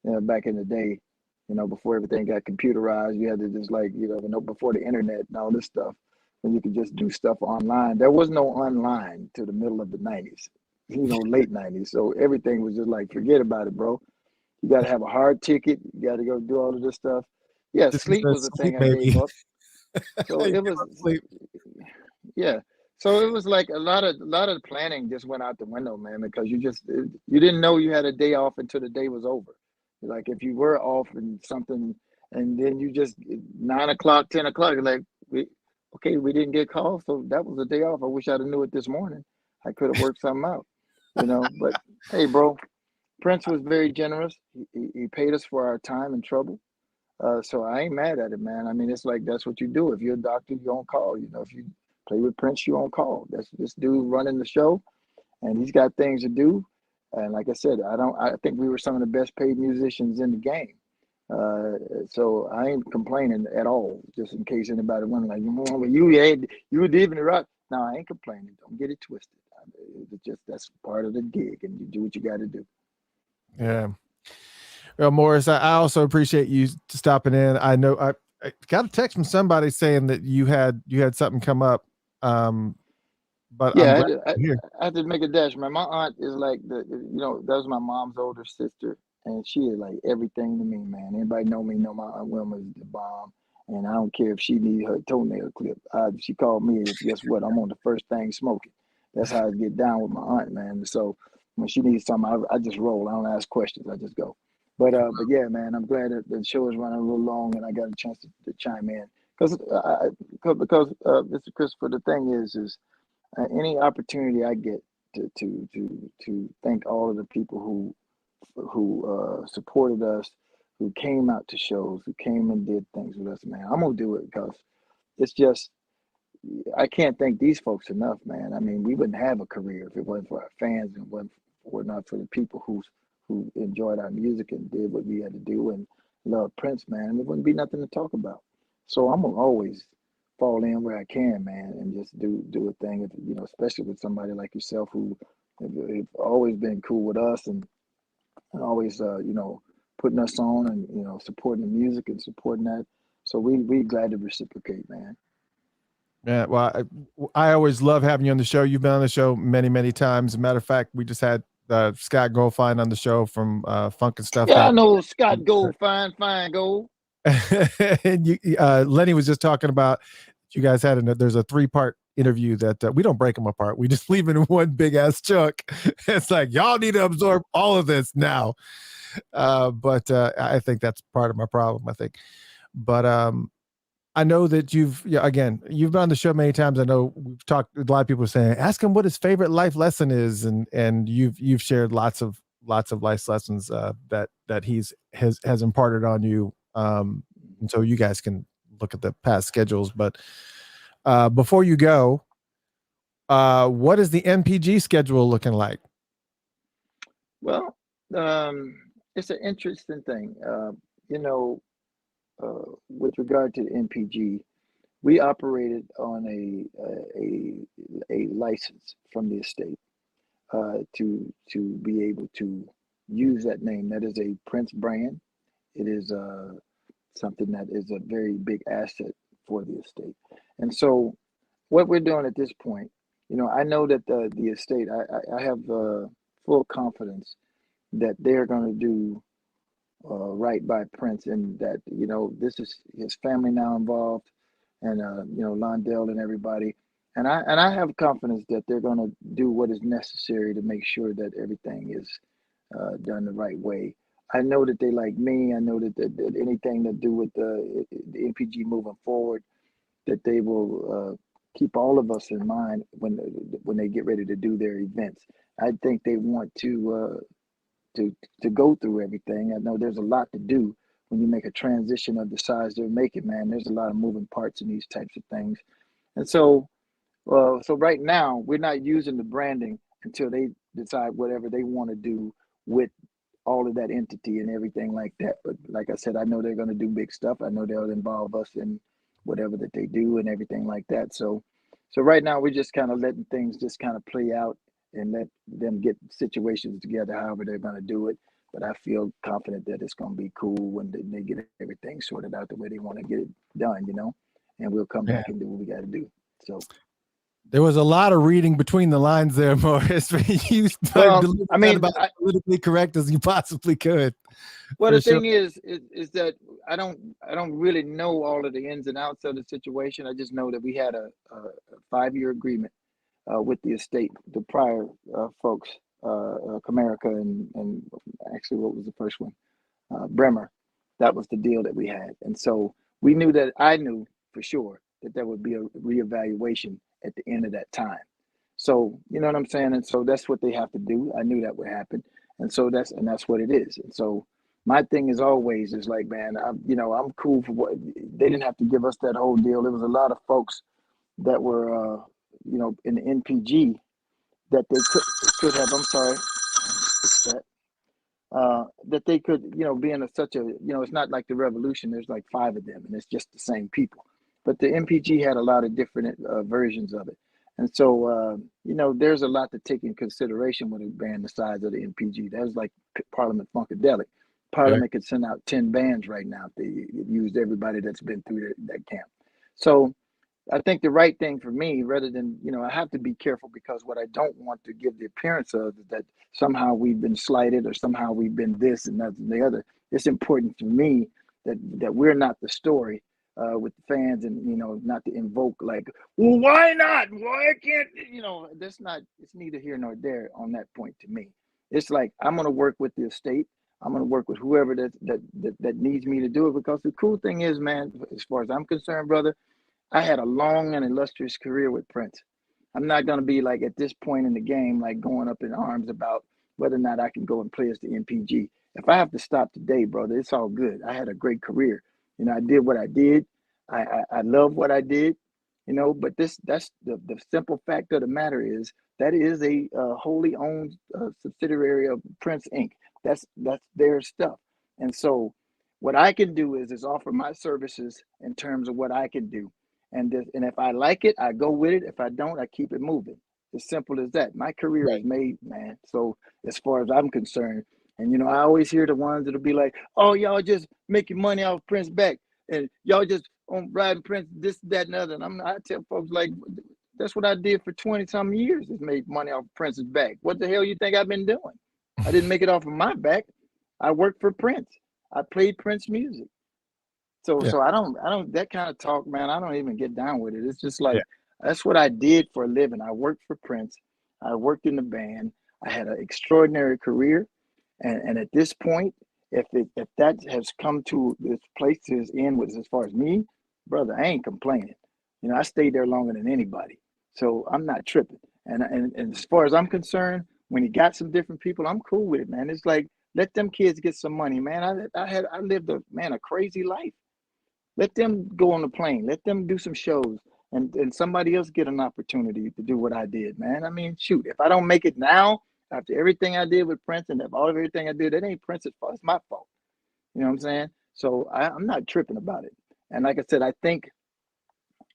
you know, back in the day. You know, before everything got computerized, you had to just like, you know, before the internet and all this stuff, when you could just do stuff online. There was no online till the middle of the 90s, you know, late 90s. So everything was just like, forget about it, bro. You got to have a hard ticket. You got to go do all of this stuff. Yeah, Just sleep was a sleep, thing I gave baby. up. So it was, Sleep. yeah. So it was like a lot of planning just went out the window, man, because you didn't know you had a day off until the day was over. Like if you were off and something, and then you just 9 o'clock, 10 o'clock, you're like, okay, we didn't get called, so that was a day off. I wish I'd have knew it this morning. I could have worked something out, you know. But hey, bro, Prince was very generous. He paid us for our time and trouble. So I ain't mad at it, man. I mean, it's like that's what you do. If you're a doctor, you're on call. You know, if you play with Prince, you're on call. That's this dude running the show, and he's got things to do. And like I said, I think we were some of the best paid musicians in the game. Uh, so I ain't complaining at all. Just in case anybody wondering, like, well, you were diving the rock. No, I ain't complaining. Don't get it twisted. It's just that's part of the gig, and you do what you got to do. Yeah. Well, Morris, I also appreciate you stopping in. I know I got a text from somebody saying that you had something come up. But I'm Yeah, glad to hear. I had to make a dash, man. My aunt is like you know, that was my mom's older sister, and she is like everything to me, man. Anybody know me, know my Aunt Wilma is the bomb, and I don't care if she need her toenail clipped. She called me, guess what? I'm on the first thing smoking. That's how I get down with my aunt, man. So when she needs something, I just roll. I don't ask questions. I just go. But yeah, man, I'm glad that the show is running a little long, and I got a chance to chime in because Mr. Christopher, the thing is any opportunity I get to thank all of the people who supported us, who came out to shows, who came and did things with us, man. I'm gonna do it because it's just I can't thank these folks enough, man. I mean, we wouldn't have a career if it wasn't for our fans and were not for the people who enjoyed our music and did what we had to do and loved Prince, man. There wouldn't be nothing to talk about. So I'm gonna always fall in where I can, man, and just do a thing. You know, especially with somebody like yourself who have always been cool with us and always, you know, putting us on and you know supporting the music and supporting that. So we glad to reciprocate, man. Yeah, well, I always love having you on the show. You've been on the show many, many times. As a matter of fact, we just had Scott Goldfine on the show from Funk and Stuff. Yeah, I know Scott Gold, fine Gold. And Lenny was just talking about you guys had there's a 3-part interview that we don't break them apart. We just leave it in one big ass chunk. It's like y'all need to absorb all of this now. But I think that's part of my problem. I think, but I know that you've been on the show many times. I know we've talked. A lot of people are saying, ask him what his favorite life lesson is, and you've shared lots of life lessons that has imparted on you. And so you guys can look at the past schedules. But before you go, what is the MPG schedule looking like? Well, it's an interesting thing. You know, with regard to the MPG, we operated on a license from the estate to be able to use that name. That is a Prince brand. It is something that is a very big asset for the estate. And so, what we're doing at this point, you know, I know that the estate. I have full confidence that they're going to do right by Prince, and that you know this is his family now involved, and you know Londell and everybody, and I have confidence that they're going to do what is necessary to make sure that everything is done the right way. I know that they like me. I know that anything to do with the MPG moving forward, that they will keep all of us in mind when they get ready to do their events. I think they want to go through everything. I know there's a lot to do when you make a transition of the size they're making, man. There's a lot of moving parts in these types of things. And so right now we're not using the branding until they decide whatever they want to do with all of that entity and everything like that. But like I said, I know they're going to do big stuff. I know they'll involve us in whatever that they do and everything like that. So right now we're just kind of letting things just kind of play out and let them get situations together, however they're going to do it. But I feel confident that it's going to be cool when they get everything sorted out the way they want to get it done, you know, and we'll come back and do what we got to do. So there was a lot of reading between the lines there, Morris. You I mean, about as politically correct as you possibly could. Well, the thing is that I don't really know all of the ins and outs of the situation. I just know that we had a 5-year agreement with the estate, the prior folks, Comerica and actually what was the first one, Bremer. That was the deal that we had, and so we knew that I knew for sure that there would be a reevaluation at the end of that time. So you know what I'm saying, and so that's what they have to do. I knew that would happen, and so that's what it is, and so. My thing is always is like, man, I'm cool for what they didn't have to give us that whole deal. There was a lot of folks that were, in the NPG that they could have. I'm sorry, that they could, be in such a, it's not like the revolution. There's like 5 of them, and it's just the same people. But the NPG had a lot of different versions of it, and so there's a lot to take in consideration when a band the size of the NPG. That was like Parliament Funkadelic. Parliament could send out 10 bands right now if they used everybody that's been through that camp. So I think the right thing for me, rather than, I have to be careful because what I don't want to give the appearance of is that somehow we've been slighted or somehow we've been this and that and the other. It's important for me that we're not the story with the fans and, not to invoke like, well, why not? Why can't, that's not, it's neither here nor there on that point to me. It's like, I'm going to work with the estate. I'm going to work with whoever that needs me to do it, because the cool thing is, man, as far as I'm concerned, brother, I had a long and illustrious career with Prince. I'm not going to be like at this point in the game, like going up in arms about whether or not I can go and play as the NPG. If I have to stop today, brother, it's all good. I had a great career. I did what I did. I love what I did, but that's the simple fact of the matter is that is a wholly owned subsidiary of Prince Inc. That's their stuff. And so what I can do is offer my services in terms of what I can do. And if I like it, I go with it. If I don't, I keep it moving. As simple as that. My career is made, man. So as far as I'm concerned, and I always hear the ones that'll be like, oh, y'all just making money off Prince back. And y'all just on riding Prince, this, that, and other. And I tell folks like, that's what I did for 20-some years, is make money off Prince's back. What the hell you think I've been doing? I didn't make it off of my back. I worked for Prince. I played Prince music. So I don't that kind of talk, man. I don't even get down with it. It's just like that's what I did for a living. I worked for Prince. I worked in the band. I had an extraordinary career, and at this point, if that has come to this place to its end with as far as me, brother, I ain't complaining. I stayed there longer than anybody, so I'm not tripping. And as far as I'm concerned, when you got some different people, I'm cool with it, man. It's like, let them kids get some money, man. I lived a crazy life. Let them go on the plane. Let them do some shows, and somebody else get an opportunity to do what I did, man. I mean, shoot, if I don't make it now, after everything I did with Prince and everything I did, that ain't Prince's fault. It's my fault. You know what I'm saying? So I'm not tripping about it. And like I said, I think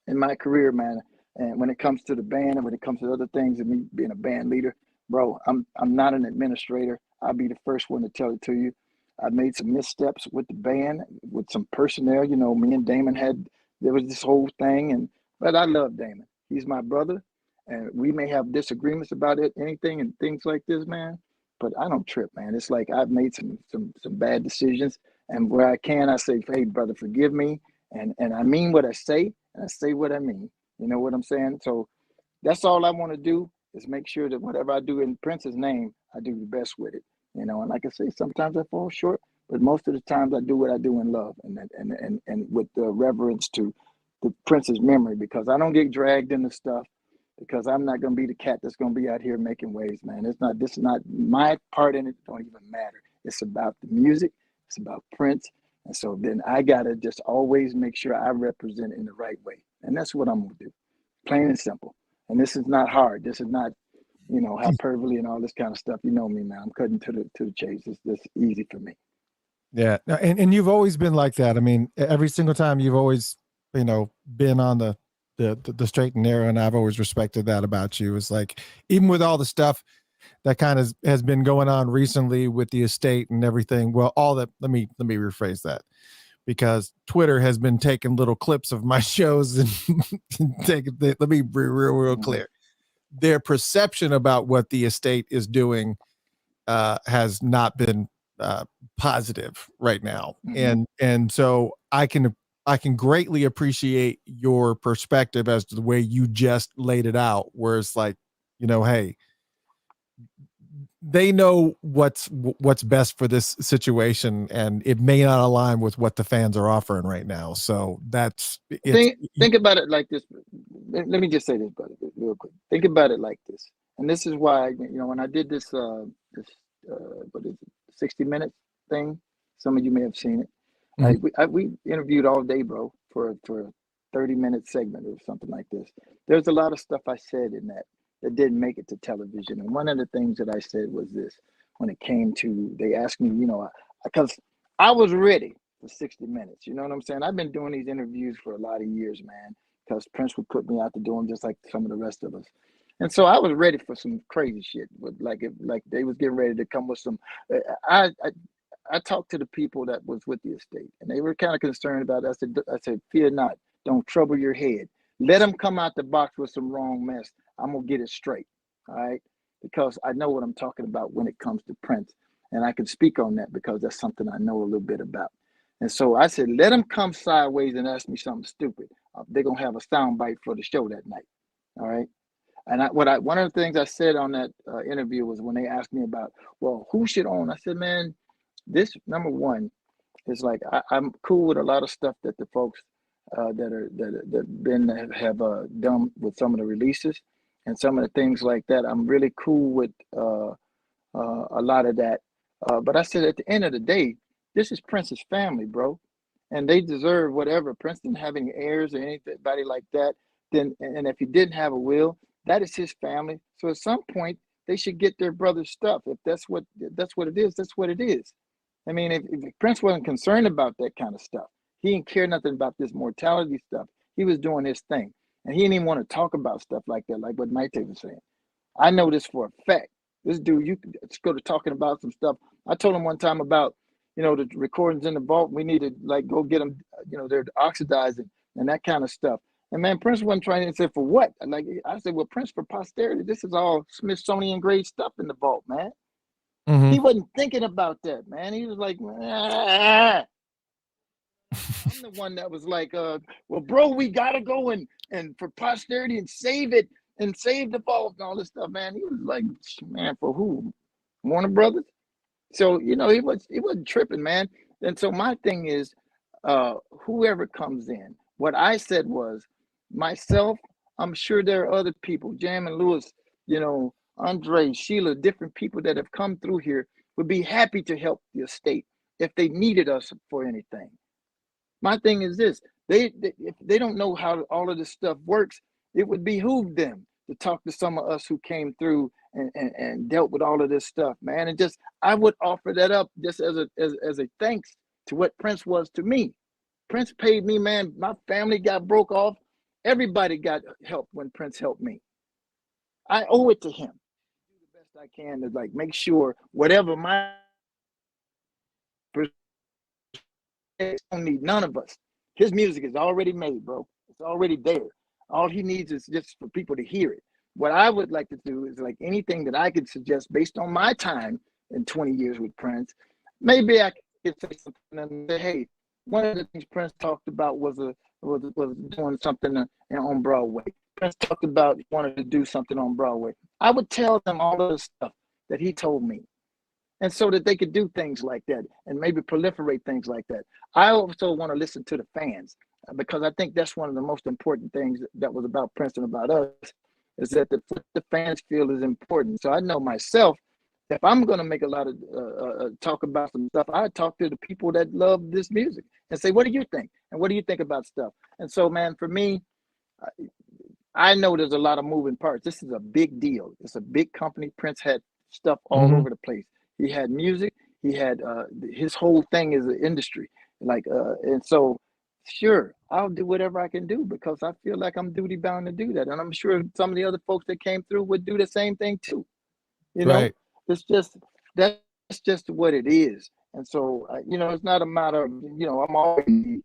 in my career, man, and when it comes to the band and when it comes to other things and me being a band leader, bro, I'm not an administrator. I'll be the first one to tell it to you. I made some missteps with the band, with some personnel. Me and Damon there was this whole thing, but I love Damon. He's my brother, and we may have disagreements about anything and things like this, man, but I don't trip, man. It's like I've made some bad decisions, and where I can, I say, hey, brother, forgive me, and I mean what I say, and I say what I mean. You know what I'm saying? So that's all I want to do, is make sure that whatever I do in Prince's name, I do the best with it. And like I say, sometimes I fall short, but most of the times I do what I do in love and with the reverence to the Prince's memory, because I don't get dragged into stuff, because I'm not going to be the cat that's going to be out here making waves, man. This is not my part in it. Don't even matter. It's about the music. It's about Prince. And so then I got to just always make sure I represent it in the right way. And that's what I'm going to do. Plain and simple. And this is not hard. This is not, you know, hyperbole and all this kind of stuff. You know me, man. I'm cutting to the chase. It's easy for me. Yeah, and you've always been like that. I mean, every single time you've always, you know, been on the straight and narrow, and I've always respected that about you. It's like, even with all the stuff that kind of has been going on recently with the estate and everything. Well, all that, let me rephrase that, because Twitter has been taking little clips of my shows and let me be real clear. Their perception about what the estate is doing has not been positive right now. And so I can greatly appreciate your perspective as to the way you just laid it out, where it's like, you know, hey, they know what's best for this situation, and it may not align with what the fans are offering right now. So that's think about it like this. Let me just say this, brother, real quick. Think about it like this, and this is why, you know, when I did this what is it, 60 Minutes thing, some of you may have seen it. We interviewed all day, bro, for a 30-minute segment or something like this. There's a lot of stuff I said in that didn't make it to television. And one of the things that I said was this: when it came to, they asked me, you know, because I was ready for 60 Minutes. You know what I'm saying? I've been doing these interviews for a lot of years, man, because Prince would put me out to do them just like some of the rest of us. And so I was ready for some crazy shit. But like they was getting ready to come with some. I talked to the people that was with the estate, and they were kind of concerned about it. I said, fear not, don't trouble your head. Let them come out the box with some wrong mess. I'm gonna get it straight, all right? Because I know what I'm talking about when it comes to Prince, and I can speak on that because that's something I know a little bit about. And so I said, let them come sideways and ask me something stupid. They're gonna have a sound bite for the show that night, all right? And one of the things I said on that interview was when they asked me about, well, who should own? I said, man, this, number one, is like I'm cool with a lot of stuff that the folks that have done with some of the releases and some of the things like that. I'm really cool with a lot of that. But I said, at the end of the day, this is Prince's family, bro, and they deserve whatever. Prince didn't have any heirs or anybody like that. Then, and if he didn't have a will, that is his family. So at some point, they should get their brother's stuff. If that's what it is, that's what it is. I mean, if Prince wasn't concerned about that kind of stuff, he didn't care nothing about this mortality stuff. He was doing his thing. And he didn't even want to talk about stuff like that, like what Mike was saying. I know this for a fact. This dude, you could go to talking about some stuff. I told him one time about, you know, the recordings in the vault. We need to like go get them, you know, they're oxidizing and that kind of stuff. And man, Prince wasn't trying to say for what? Like I said, well, Prince, for posterity, this is all Smithsonian grade stuff in the vault, man. He wasn't thinking about that, man. He was like, I'm the one that was like, well, bro, we gotta go and for posterity and save it and save the vault and all this stuff, man. He was like, man, for who? Warner Brothers? So, you know, he wasn't tripping, man. And so my thing is, whoever comes in, what I said was, myself, I'm sure there are other people, Jam and Lewis, you know, Andre, Sheila, different people that have come through here would be happy to help the estate if they needed us for anything. My thing is this: if they don't know how all of this stuff works, it would behoove them to talk to some of us who came through and dealt with all of this stuff, man. And just I would offer that up just as a thanks to what Prince was to me. Prince paid me, man. My family got broke off. Everybody got help when Prince helped me. I owe it to him. Do the best I can to like make sure whatever my don't need none of us. His music is already made, bro. It's already there. All he needs is just for people to hear it. What I would like to do is like anything that I could suggest based on my time in 20 years with Prince. Maybe I could say something and say, hey, one of the things Prince talked about was doing something on Broadway. Prince talked about wanting to do something on Broadway. I would tell them all of the stuff that he told me. And so that they could do things like that and maybe proliferate things like that. I also want to listen to the fans because I think that's one of the most important things that was about Prince and about us is that what the fans feel is important. So I know myself, if I'm going to make a lot of talk about some stuff, I talk to the people that love this music and say, what do you think? And what do you think about stuff? And so, man, for me, I know there's a lot of moving parts. This is a big deal. It's a big company. Prince had stuff all Mhm. over the place. He had music. He had his whole thing is an industry. And so sure, I'll do whatever I can do because I feel like I'm duty bound to do that. And I'm sure some of the other folks that came through would do the same thing too. You know, Right. it's just that's just what it is. And so it's not a matter of, I'm always,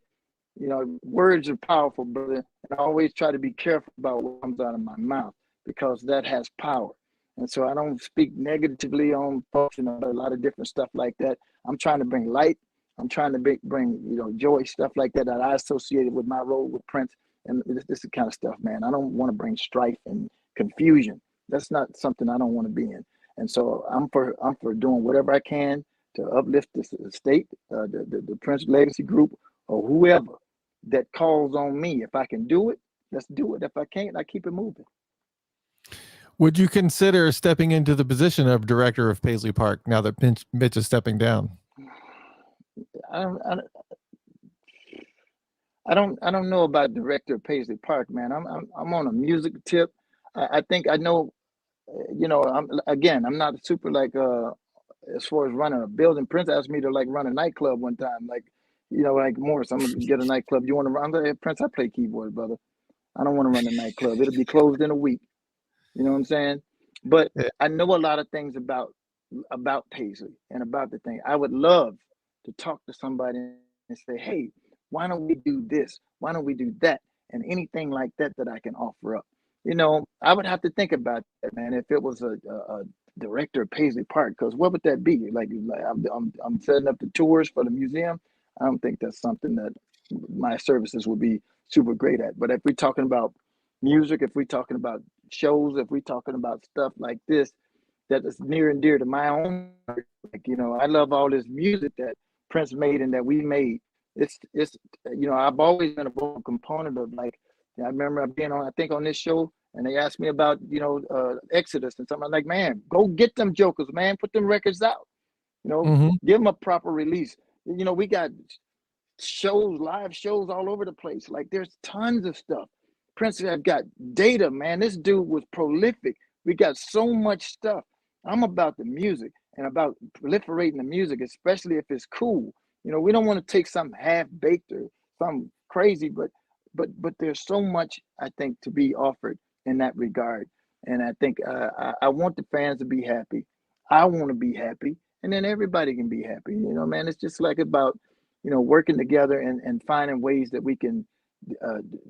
words are powerful, brother. And I always try to be careful about what comes out of my mouth because that has power. And so I don't speak negatively on folks, a lot of different stuff like that. I'm trying to bring light. I'm trying to bring joy, stuff like that I associated with my role with Prince. And this is the kind of stuff, man. I don't want to bring strife and confusion. That's not something I don't want to be in. And so I'm for doing whatever I can to uplift this state, the Prince Legacy Group, or whoever that calls on me. If I can do it, let's do it. If I can't, I keep it moving. Would you consider stepping into the position of director of Paisley Park now that Mitch is stepping down? I don't know about director of Paisley Park, man. I'm on a music tip. I think I know. I'm not super like as far as running a building. Prince asked me to like run a nightclub one time, like Morris, I'm gonna get a nightclub. You want to run? I'm like, hey, Prince, I play keyboard, brother. I don't want to run a nightclub. It'll be closed in a week. You know what I'm saying? But Yeah. I know a lot of things about Paisley and about the thing. I would love to talk to somebody and say, hey, why don't we do this? Why don't we do that? And anything like that that I can offer up. I would have to think about that, man. If it was a director of Paisley Park, because what would that be? Like I'm setting up the tours for the museum. I don't think that's something that my services would be super great at. But if we're talking about music, if we're talking about shows, if we're talking about stuff like this that is near and dear to my own heart, I love all this music that Prince made and that we made. It's I've always been a vocal component of I remember being on, I think, on this show, and they asked me about Exodus and something. I'm like, man, go get them jokers, man, put them records out, give them a proper release. We got shows, live shows all over the place. Like there's tons of stuff. Prince have got data, man. This dude was prolific. We got so much stuff. I'm about the music and about proliferating the music, especially if it's cool. We don't want to take something half-baked or something crazy, but there's so much, I think, to be offered in that regard. And I think I want the fans to be happy. I want to be happy, and then everybody can be happy. Man, it's just like about working together and finding ways that we can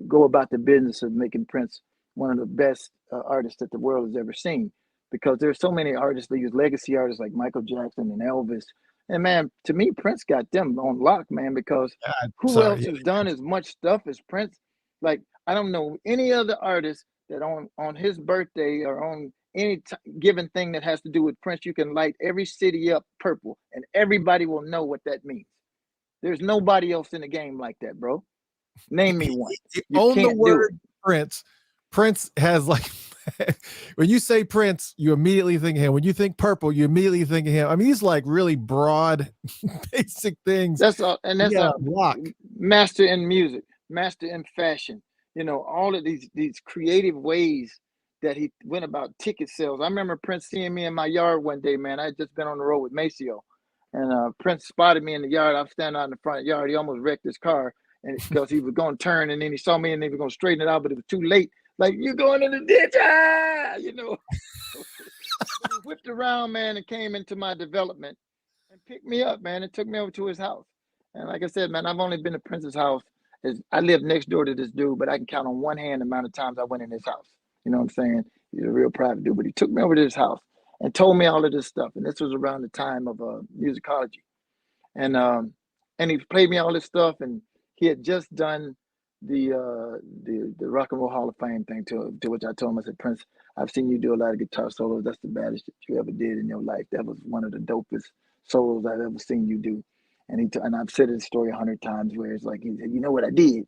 go about the business of making Prince one of the best artists that the world has ever seen. Because there's so many artists, these legacy artists like Michael Jackson and Elvis. And man, to me, Prince got them on lock, man, because who else has done as much stuff as Prince? Like, I don't know any other artist that on his birthday or on any given thing that has to do with Prince, you can light every city up purple and everybody will know what that means. There's nobody else in the game like that, bro. Name me one. You Own can't the word do it. Prince. Prince has like when you say Prince, you immediately think of him. When you think purple, you immediately think of him. I mean, he's like really broad, basic things. That's all, and that's a block. Master in music, master in fashion. All of these creative ways that he went about ticket sales. I remember Prince seeing me in my yard one day, man. I had just been on the road with Maceo, and Prince spotted me in the yard. I was standing out in the front yard. He almost wrecked his car, and because he was going to turn, and then he saw me, and he was going to straighten it out, but it was too late. Like, you're going in the ditch, He whipped around, man, and came into my development and picked me up, man, and took me over to his house. And like I said, man, I've only been to Prince's house. I live next door to this dude, but I can count on one hand the amount of times I went in his house. You know what I'm saying? He's a real private dude, but he took me over to his house and told me all of this stuff. And this was around the time of musicology. And he played me all this stuff, and he had just done the Rock and Roll Hall of Fame thing, to which I told him, I said, Prince, I've seen you do a lot of guitar solos. That's the baddest that you ever did in your life. That was one of the dopest solos I've ever seen you do. And and I've said this story 100 times, where it's like, he said, you know what I did?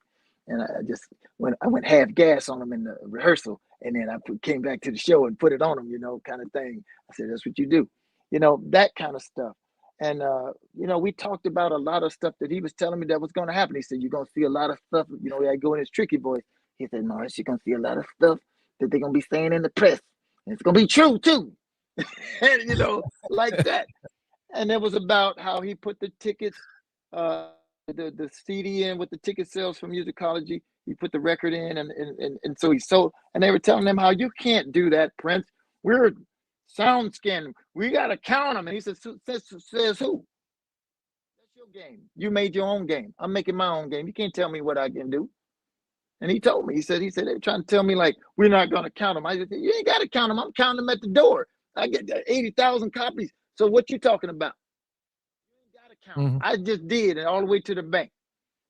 And I went half gas on him in the rehearsal, and then I came back to the show and put it on him, kind of thing. I said, that's what you do, that kind of stuff. And we talked about a lot of stuff that he was telling me that was going to happen. He said, you're going to see a lot of stuff, I go in his tricky voice. He said, Morris, you're gonna see a lot of stuff that they're gonna be saying in the press. And it's gonna be true too. And like that. And it was about how he put the tickets, the CD in with the ticket sales from musicology. He put the record in, and so he sold. And they were telling him how you can't do that, Prince. We're sound scanning. We got to count them. And he says who? That's your game. You made your own game. I'm making my own game. You can't tell me what I can do. And he told me, he said, they're trying to tell me like, we're not going to count them. I said, you ain't got to count them. I'm counting them at the door. I get 80,000 copies. So what you talking about? You ain't got to count them. I just did it all the way to the bank.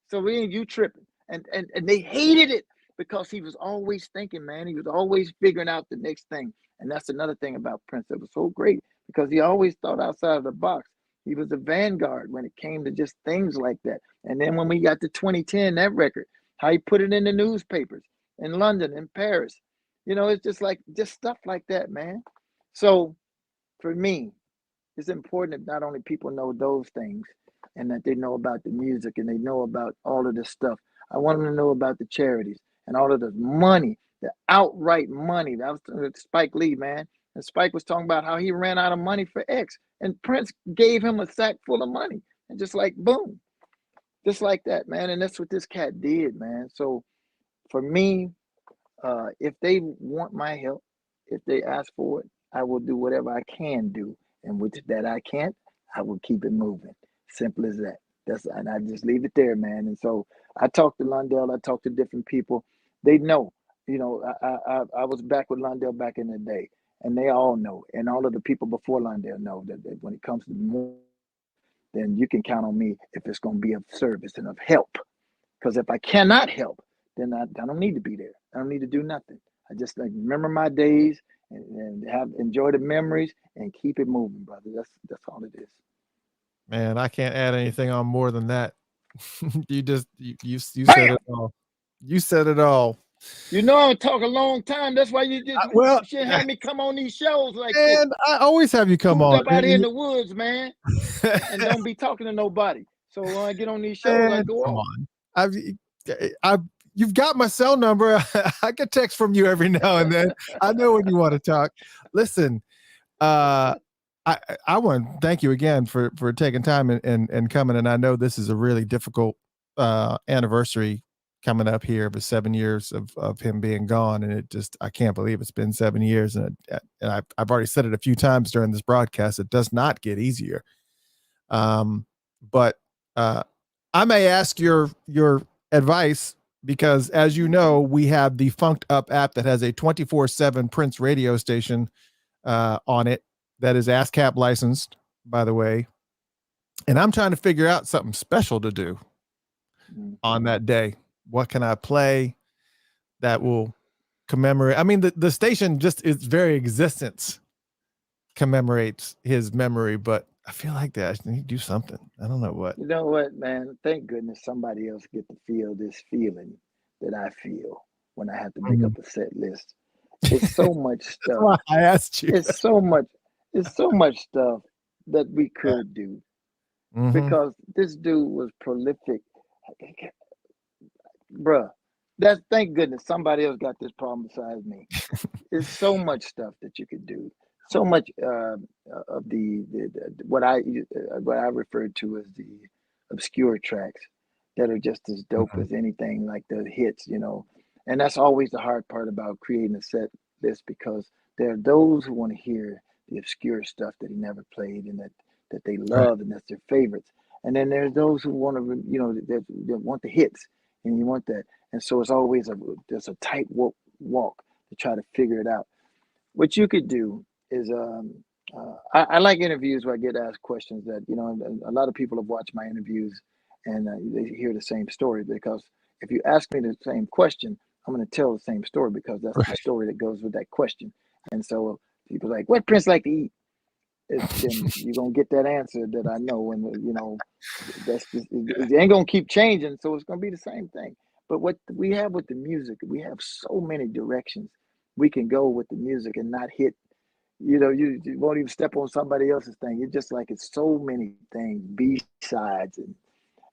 So we ain't you tripping. And they hated it because he was always thinking, man. He was always figuring out the next thing. And that's another thing about Prince that was so great because he always thought outside of the box. He was a vanguard when it came to just things like that. And then when we got to 2010, that record, how he put it in the newspapers in London, in Paris. It's just stuff like that, man. So for me, it's important that not only people know those things and that they know about the music and they know about all of this stuff. I want them to know about the charities and all of the money, the outright money. That was Spike Lee, man. And Spike was talking about how he ran out of money for X. And Prince gave him a sack full of money. And just like, boom. Just like that, man. And that's what this cat did, man. So for me, if they want my help, if they ask for it, I will do whatever I can do. And with that I can't, I will keep it moving. Simple as that. And I just leave it there, man. And so I talk to Lundell, I talk to different people. They know, I was back with Lundell back in the day. And they all know. And all of the people before Lundell know that when it comes to more, then you can count on me if it's going to be of service and of help. Because if I cannot help, then I don't need to be there. I don't need to do nothing. I just remember my days and enjoy the memories and keep it moving, brother. That's all it is. Man, I can't add anything on more than that. You said it all. You said it all. I talk a long time. That's why you just should have me come on these shows like this. And I always have you come on. Up out here in the woods, man, and don't be talking to nobody. So when I get on these shows, I go on. You've got my cell number. I get text from you every now and then. I know when you want to talk. Listen, I want to thank you again for taking time and coming. And I know this is a really difficult anniversary coming up here of 7 years of him being gone. And I can't believe it's been 7 years. And I've already said it a few times during this broadcast. It does not get easier. But I may ask your advice because, as you know, we have the Funked Up app that has a 24/7 Prince radio station on it that is ASCAP licensed, by the way. And I'm trying to figure out something special to do on that day. What can I play that will commemorate? I mean, the station just its very existence commemorates his memory, but I feel like that I need to do something. I don't know what. You know what, man? Thank goodness somebody else get to feel this feeling that I feel when I have to make up a set list. It's so much stuff. That's why I asked you. It's so much stuff that we could do because this dude was prolific. Bruh, thank goodness somebody else got this problem besides me. There's so much stuff that you could do. So much of the what I refer to as the obscure tracks that are just as dope as anything, like the hits, And that's always the hard part about creating a set list, because there are those who want to hear the obscure stuff that he never played and that they love and that's their favorites. And then there's those who want to, that want the hits and you want that. And so it's always there's a tight walk to try to figure it out. What you could do is I like interviews where I get asked questions that, a lot of people have watched my interviews and they hear the same story, because if you ask me the same question, I'm going to tell the same story because that's the story that goes with that question. And so people are like, what Prince like to eat? Then you're going to get that answer that I know. And, that's just, it ain't going to keep changing. So it's going to be the same thing. But what we have with the music, we have so many directions we can go with the music and not hit, you won't even step on somebody else's thing. It's just like it's so many things, B-sides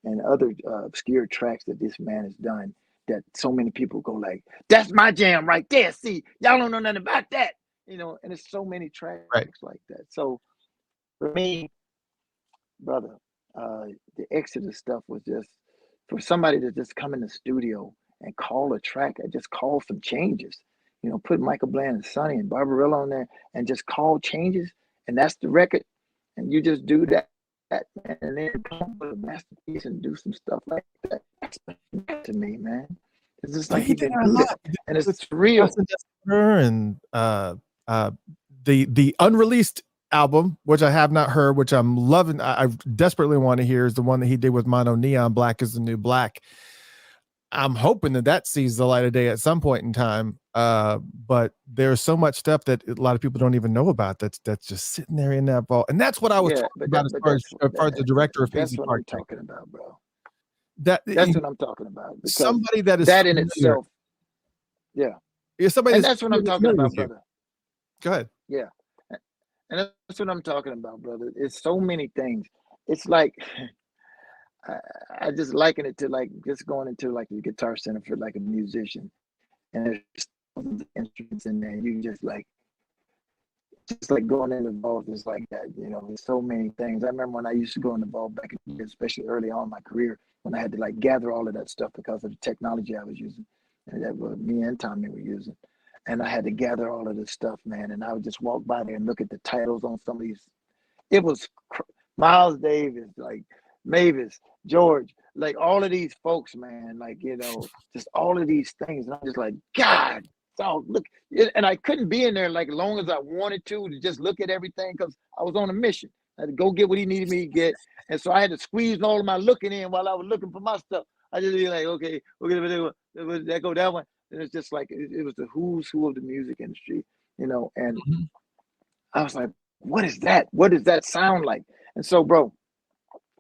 and other obscure tracks that this man has done that so many people go like, that's my jam right there. See, y'all don't know nothing about that, and it's so many tracks like that. So for me, brother, the Exodus stuff was just for somebody to just come in the studio and call a track and just call some changes. Put Michael Bland and Sonny and Barbarella on there and just call changes, and that's the record. And you just do that, man, and then come up with a masterpiece and do some stuff like that. That's to me, man. It's just like he did good, and it's real. And the unreleased album, which I have not heard, which I'm loving, I desperately want to hear, is the one that he did with Mono Neon. Black is the New Black. I'm hoping that sees the light of day at some point in time. But there's so much stuff that a lot of people don't even know about that's just sitting there in that vault. And that's what I was talking about as far as the director of That's Hazy what Park. I'm talking about, bro. That's what I'm talking about. Somebody that is that in itself. Yeah. Somebody and that's what I'm talking about, brother. Go ahead. Yeah. And that's what I'm talking about, brother. It's so many things. It's like I just liken it to like just going into like the Guitar Center for like a musician, and there's instruments in there. You just like going in the vault is like that. There's so many things. I remember when I used to go in the vault back in the day, especially early on in my career, when I had to like gather all of that stuff because of the technology I was using, and that was me and Tommy were using. And I had to gather all of this stuff, man. And I would just walk by there and look at the titles on some of these. It was Miles Davis, like Mavis, George, like all of these folks, man, like, just all of these things. And I'm just like, God, oh, look. And I couldn't be in there like long as I wanted to just look at everything because I was on a mission. I had to go get what he needed me to get. And so I had to squeeze all of my looking in while I was looking for my stuff. I just be like, okay, we're going to go that one. And it's just like, it was the who's who of the music industry, and I was like, what is that? What does that sound like? And so, bro,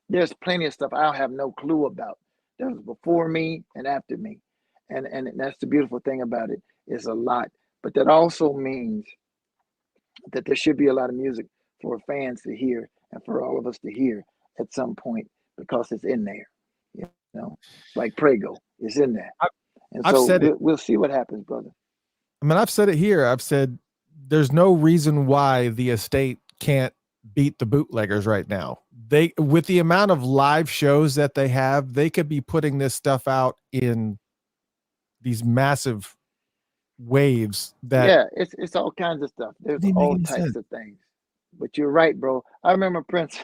there's plenty of stuff I have no clue about. That was before me and after me. And that's the beautiful thing about it. It's a lot. But that also means that there should be a lot of music for fans to hear and for all of us to hear at some point because it's in there. Like Prego, it's in there. And I've said we'll see what happens, brother. I mean, I've said it here. I've said there's no reason why the estate can't beat the bootleggers right now. With the amount of live shows that they have, they could be putting this stuff out in these massive waves that it's all kinds of stuff. There's all types of things. But you're right, bro. I remember Prince,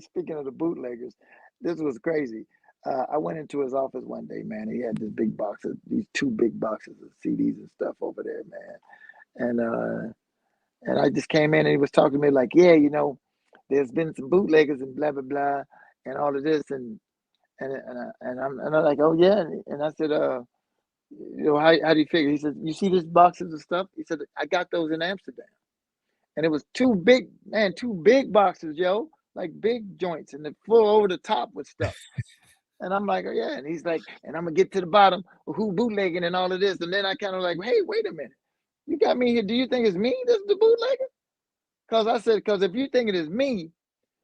speaking of the bootleggers, this was crazy. I went into his office one day, man. He had these two big boxes of CDs and stuff over there, man. And I just came in and he was talking to me like, yeah, there's been some bootleggers and blah blah blah and all of this and I'm like, oh yeah, and I said, how do you figure? He said, you see these boxes of stuff? He said, I got those in Amsterdam, and it was two big boxes, yo, like big joints, and they're full over the top with stuff. And I'm like, oh, yeah. And he's like, and I'm going to get to the bottom of who bootlegging and all of this. And then I kind of like, hey, wait a minute. You got me here. Do you think it's me that's the bootlegger? Because I said, because if you think it is me,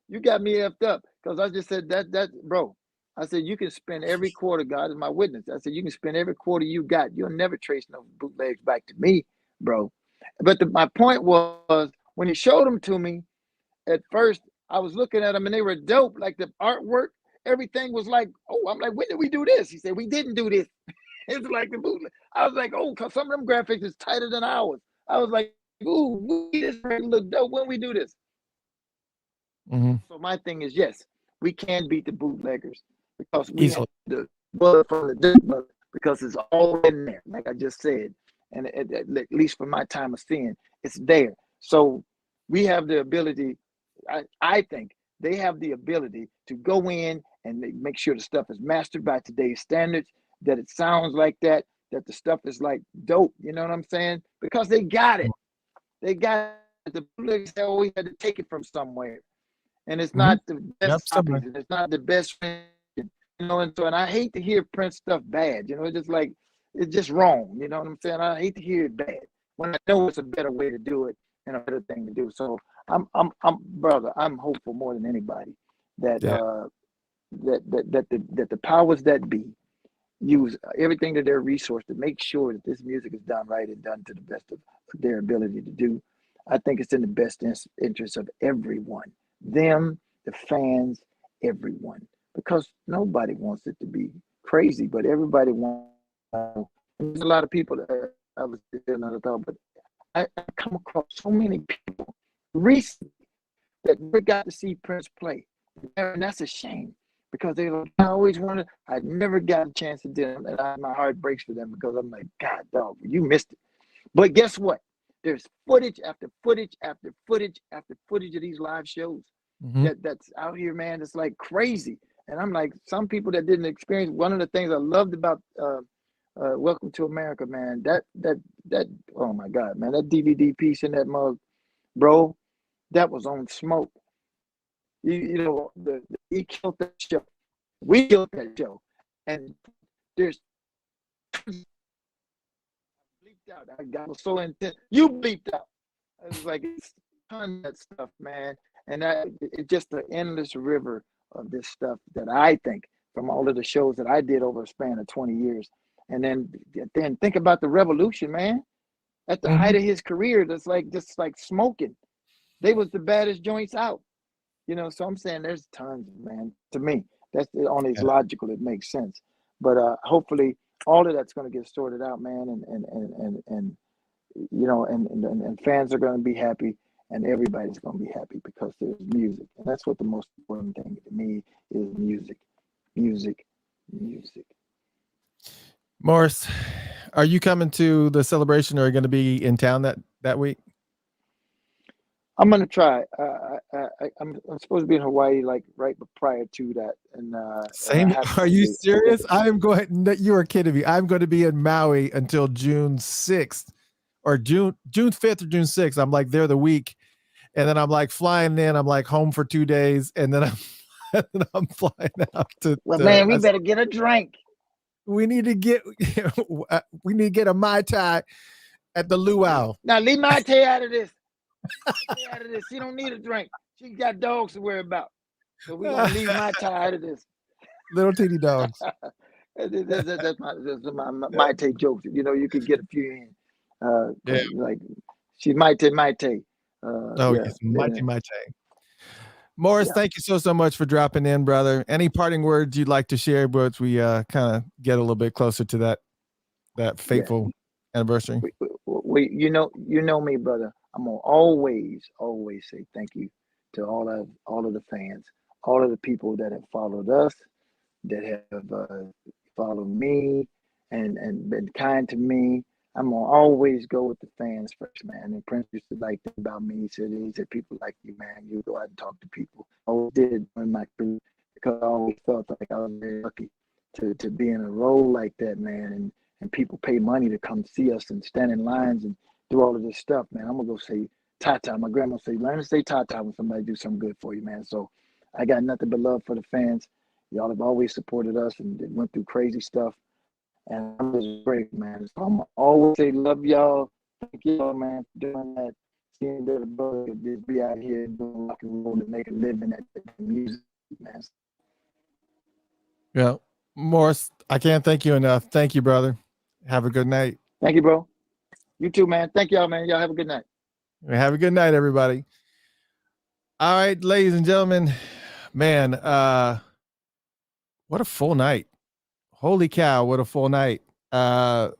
you got me effed up. Because I just said that, bro. I said, you can spend every quarter, God is my witness. I said, you can spend every quarter you got. You'll never trace no bootlegs back to me, bro. But my point was, when he showed them to me, at first, I was looking at them and they were dope. Like the artwork. Everything was like, oh, I'm like, when did we do this? He said, we didn't do this. It's like the bootleg. I was like, oh, because some of them graphics is tighter than ours. I was like, ooh, this look dope. When we do this? So my thing is, yes, we can beat the bootleggers because we have the blood from the dirt, because it's all in there, like I just said. And at least for my time of seeing, it's there. So we have the ability, I think, they have the ability to go in and make sure the stuff is mastered by today's standards, that it sounds like that the stuff is like dope. You know what I'm saying? Because they got it. They got it. The bootleggers always had to take it from somewhere. And it's not the best copies, and it's not the best, and I hate to hear Prince stuff bad. It's just wrong. You know what I'm saying? I hate to hear it bad when I know it's a better way to do it and a better thing to do. So I'm brother, I'm hopeful more than anybody that that the powers that be use everything to their resource to make sure that this music is done right and done to the best of their ability to do. I think it's in the best interest of everyone, them, the fans, everyone, because nobody wants it to be crazy, but everybody wants. There's a lot of people that I was another thought, but I come across so many people recently that never got to see Prince play, and that's a shame because they I always wanted. I never got a chance to do it, and my heart breaks for them because I'm like, God, dog, you missed it. But guess what? There's footage after footage after footage after footage of these live shows that's out here, man. It's like crazy. And I'm like, some people that didn't experience. One of the things I loved about Welcome to America, man. That oh my God, man, that DVD piece in that mug, bro, that was on smoke. You know, he killed that show. We killed that show, and there's bleeped out. I was so intense. You bleeped out. I was like, it's ton of that stuff, man, and it's just an endless river of this stuff that I think from all of the shows that I did over a span of 20 years. And then think about the Revolution, man. At the height of his career, that's like just like smoking. They was the baddest joints out. You know, so I'm saying there's tons, man. To me, that's on its logical. It makes sense. But hopefully, all of that's going to get sorted out, man. And you know, and fans are going to be happy, and everybody's going to be happy because there's music, and that's what the most important thing to me is: music, music, music. Morris, are you coming to the celebration, or are you going to be in town that week? I'm gonna try. I'm supposed to be in Hawaii like right prior to that, and same. Are you serious? I am going. You are kidding me. I'm going to be in Maui until June 6th, or June 5th or June 6th. I'm like there the week, and then I'm like flying in. I'm like home for 2 days, and then I'm flying out to. Well, man, we better get a drink. We need to get a Mai Tai at the Luau. Now leave Mai Tai out of this. Out of this. She don't need a drink. She got dogs to worry about. So we're gonna leave Mai Tai out of this. Little teeny dogs. That's my Mai Tai jokes. You know, you could get a few in. Like she's Mai Tai. Yes, Mai Tai. Morris, thank you so much for dropping in, brother. Any parting words you'd like to share, but we kind of get a little bit closer to that fateful anniversary? You know me, brother. I'm gonna always say thank you to all of the fans, all of the people that have followed us, that have followed me, and been kind to me. I'm gonna always go with the fans first, man. And Prince used to like that about me. He said people like you, man. You go out and talk to people. I always did in my career because I always felt like I was very lucky to be in a role like that, man. And people pay money to come see us and stand in lines and do all of this stuff, man. I'm gonna go say ta-ta. My grandma say, learn to say ta-ta when somebody do something good for you, man. So I got nothing but love for the fans. Y'all have always supported us and went through crazy stuff. And I'm just grateful, man. So I'm always say love y'all. Thank y'all, man, for doing that. Seeing that a brother just be out here doing rock and roll to make a living at the music, man. Yeah. Morris, I can't thank you enough. Thank you, brother. Have a good night. Thank you, bro. You too, man. Thank y'all, man. Y'all have a good night. Have a good night, everybody. All right, ladies and gentlemen, man, what a full night. Holy cow, what a full night. And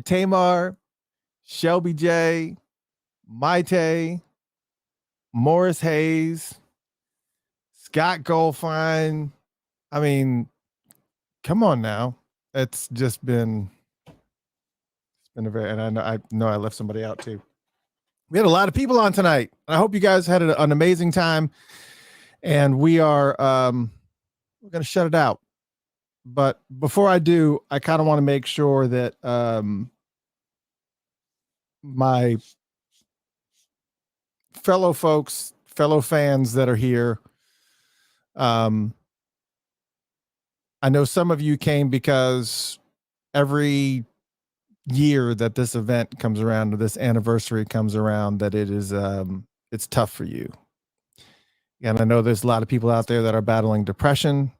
Tamar, Shelby J, Maite, Morris Hayes, Scott Goldfine. I mean, come on now. It's just been a very, and I know I left somebody out too. We had a lot of people on tonight. I hope you guys had an amazing time. And we are we're gonna shut it out. But before I do, I kind of want to make sure that my fellow folks, fellow fans that are here, I know some of you came because every year that this event comes around, or this anniversary comes around, that it is it's tough for you. And I know there's a lot of people out there that are battling depression.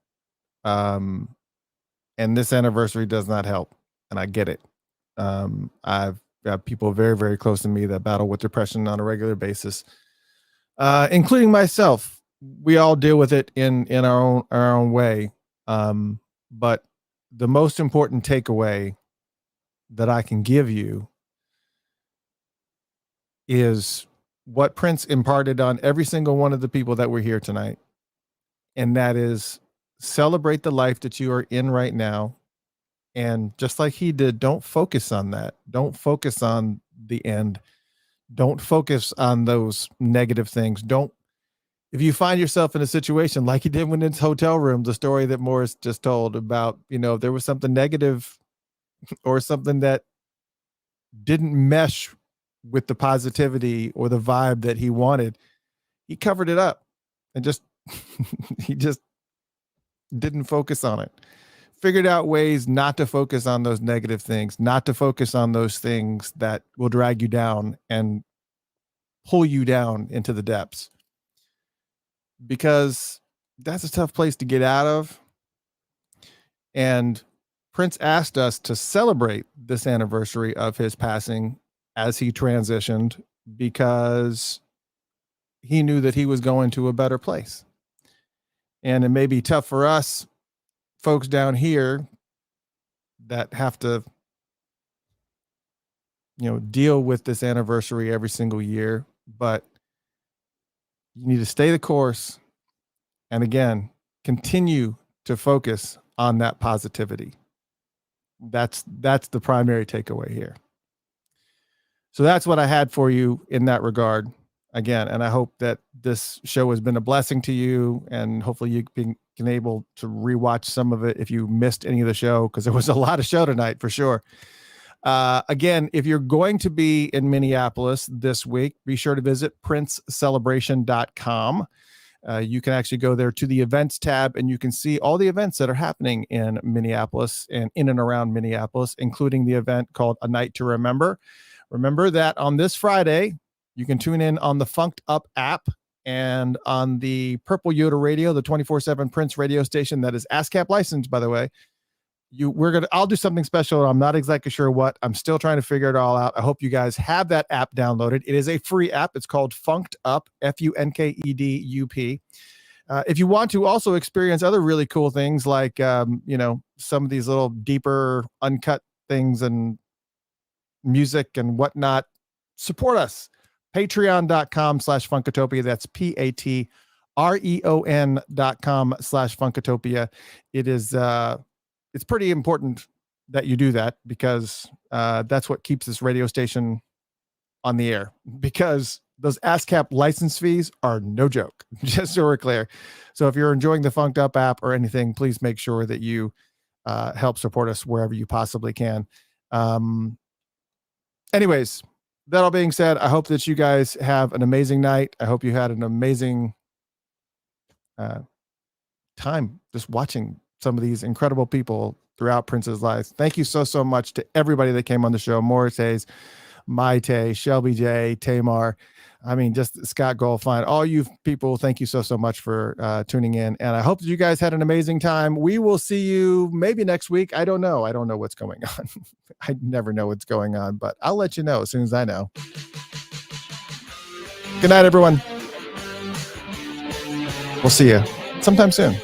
And this anniversary does not help. And I get it. I've got people very, very close to me that battle with depression on a regular basis, including myself. We all deal with it in our own way. But the most important takeaway that I can give you is what Prince imparted on every single one of the people that were here tonight. And that is, celebrate the life that you are in right now. And just like he did, don't focus on that. Don't focus on the end. Don't focus on those negative things. If you find yourself in a situation like he did when in his hotel room, the story that Morris just told about, if there was something negative or something that didn't mesh with the positivity or the vibe that he wanted, he covered it up and he just didn't focus on it. Figured out ways not to focus on those negative things, not to focus on those things that will drag you down and pull you down into the depths, because that's a tough place to get out of. And Prince asked us to celebrate this anniversary of his passing as he transitioned, because he knew that he was going to a better place. And it may be tough for us folks down here that have to, deal with this anniversary every single year, but you need to stay the course. And again, continue to focus on that positivity. That's the primary takeaway here. So that's what I had for you in that regard. Again, and I hope that this show has been a blessing to you, and hopefully you've been able to rewatch some of it if you missed any of the show, because there was a lot of show tonight for sure. Again, if you're going to be in Minneapolis this week, be sure to visit princecelebration.com. You can actually go there to the events tab, and you can see all the events that are happening in Minneapolis and in and around Minneapolis, including the event called A Night to Remember. Remember that on this Friday, you can tune in on the Funked Up app and on the Purple Yoda Radio, the 24/7 Prince radio station that is ASCAP licensed, by the way. I'll do something special. I'm not exactly sure what. I'm still trying to figure it all out. I hope you guys have that app downloaded. It is a free app. It's called Funked Up, FUNKEDUP. If you want to also experience other really cool things like, some of these little deeper uncut things and music and whatnot, support us. Patreon.com/Funkatopia. That's patreon.com/Funkatopia. It is, it's pretty important that you do that, because that's what keeps this radio station on the air, because those ASCAP license fees are no joke, just so we're clear. So if you're enjoying the Funked Up app or anything, please make sure that you help support us wherever you possibly can. Anyways, that all being said, I hope that you guys have an amazing night. I hope you had an amazing time just watching some of these incredible people throughout Prince's life. Thank you so much to everybody that came on the show. Morris Hayes, Maite, Shelby J, Tamar. I mean, just Scott Goldfine, all you people. Thank you so much for tuning in. And I hope that you guys had an amazing time. We will see you maybe next week. I don't know. I don't know what's going on. I never know what's going on, but I'll let you know as soon as I know. Good night, everyone. We'll see you sometime soon.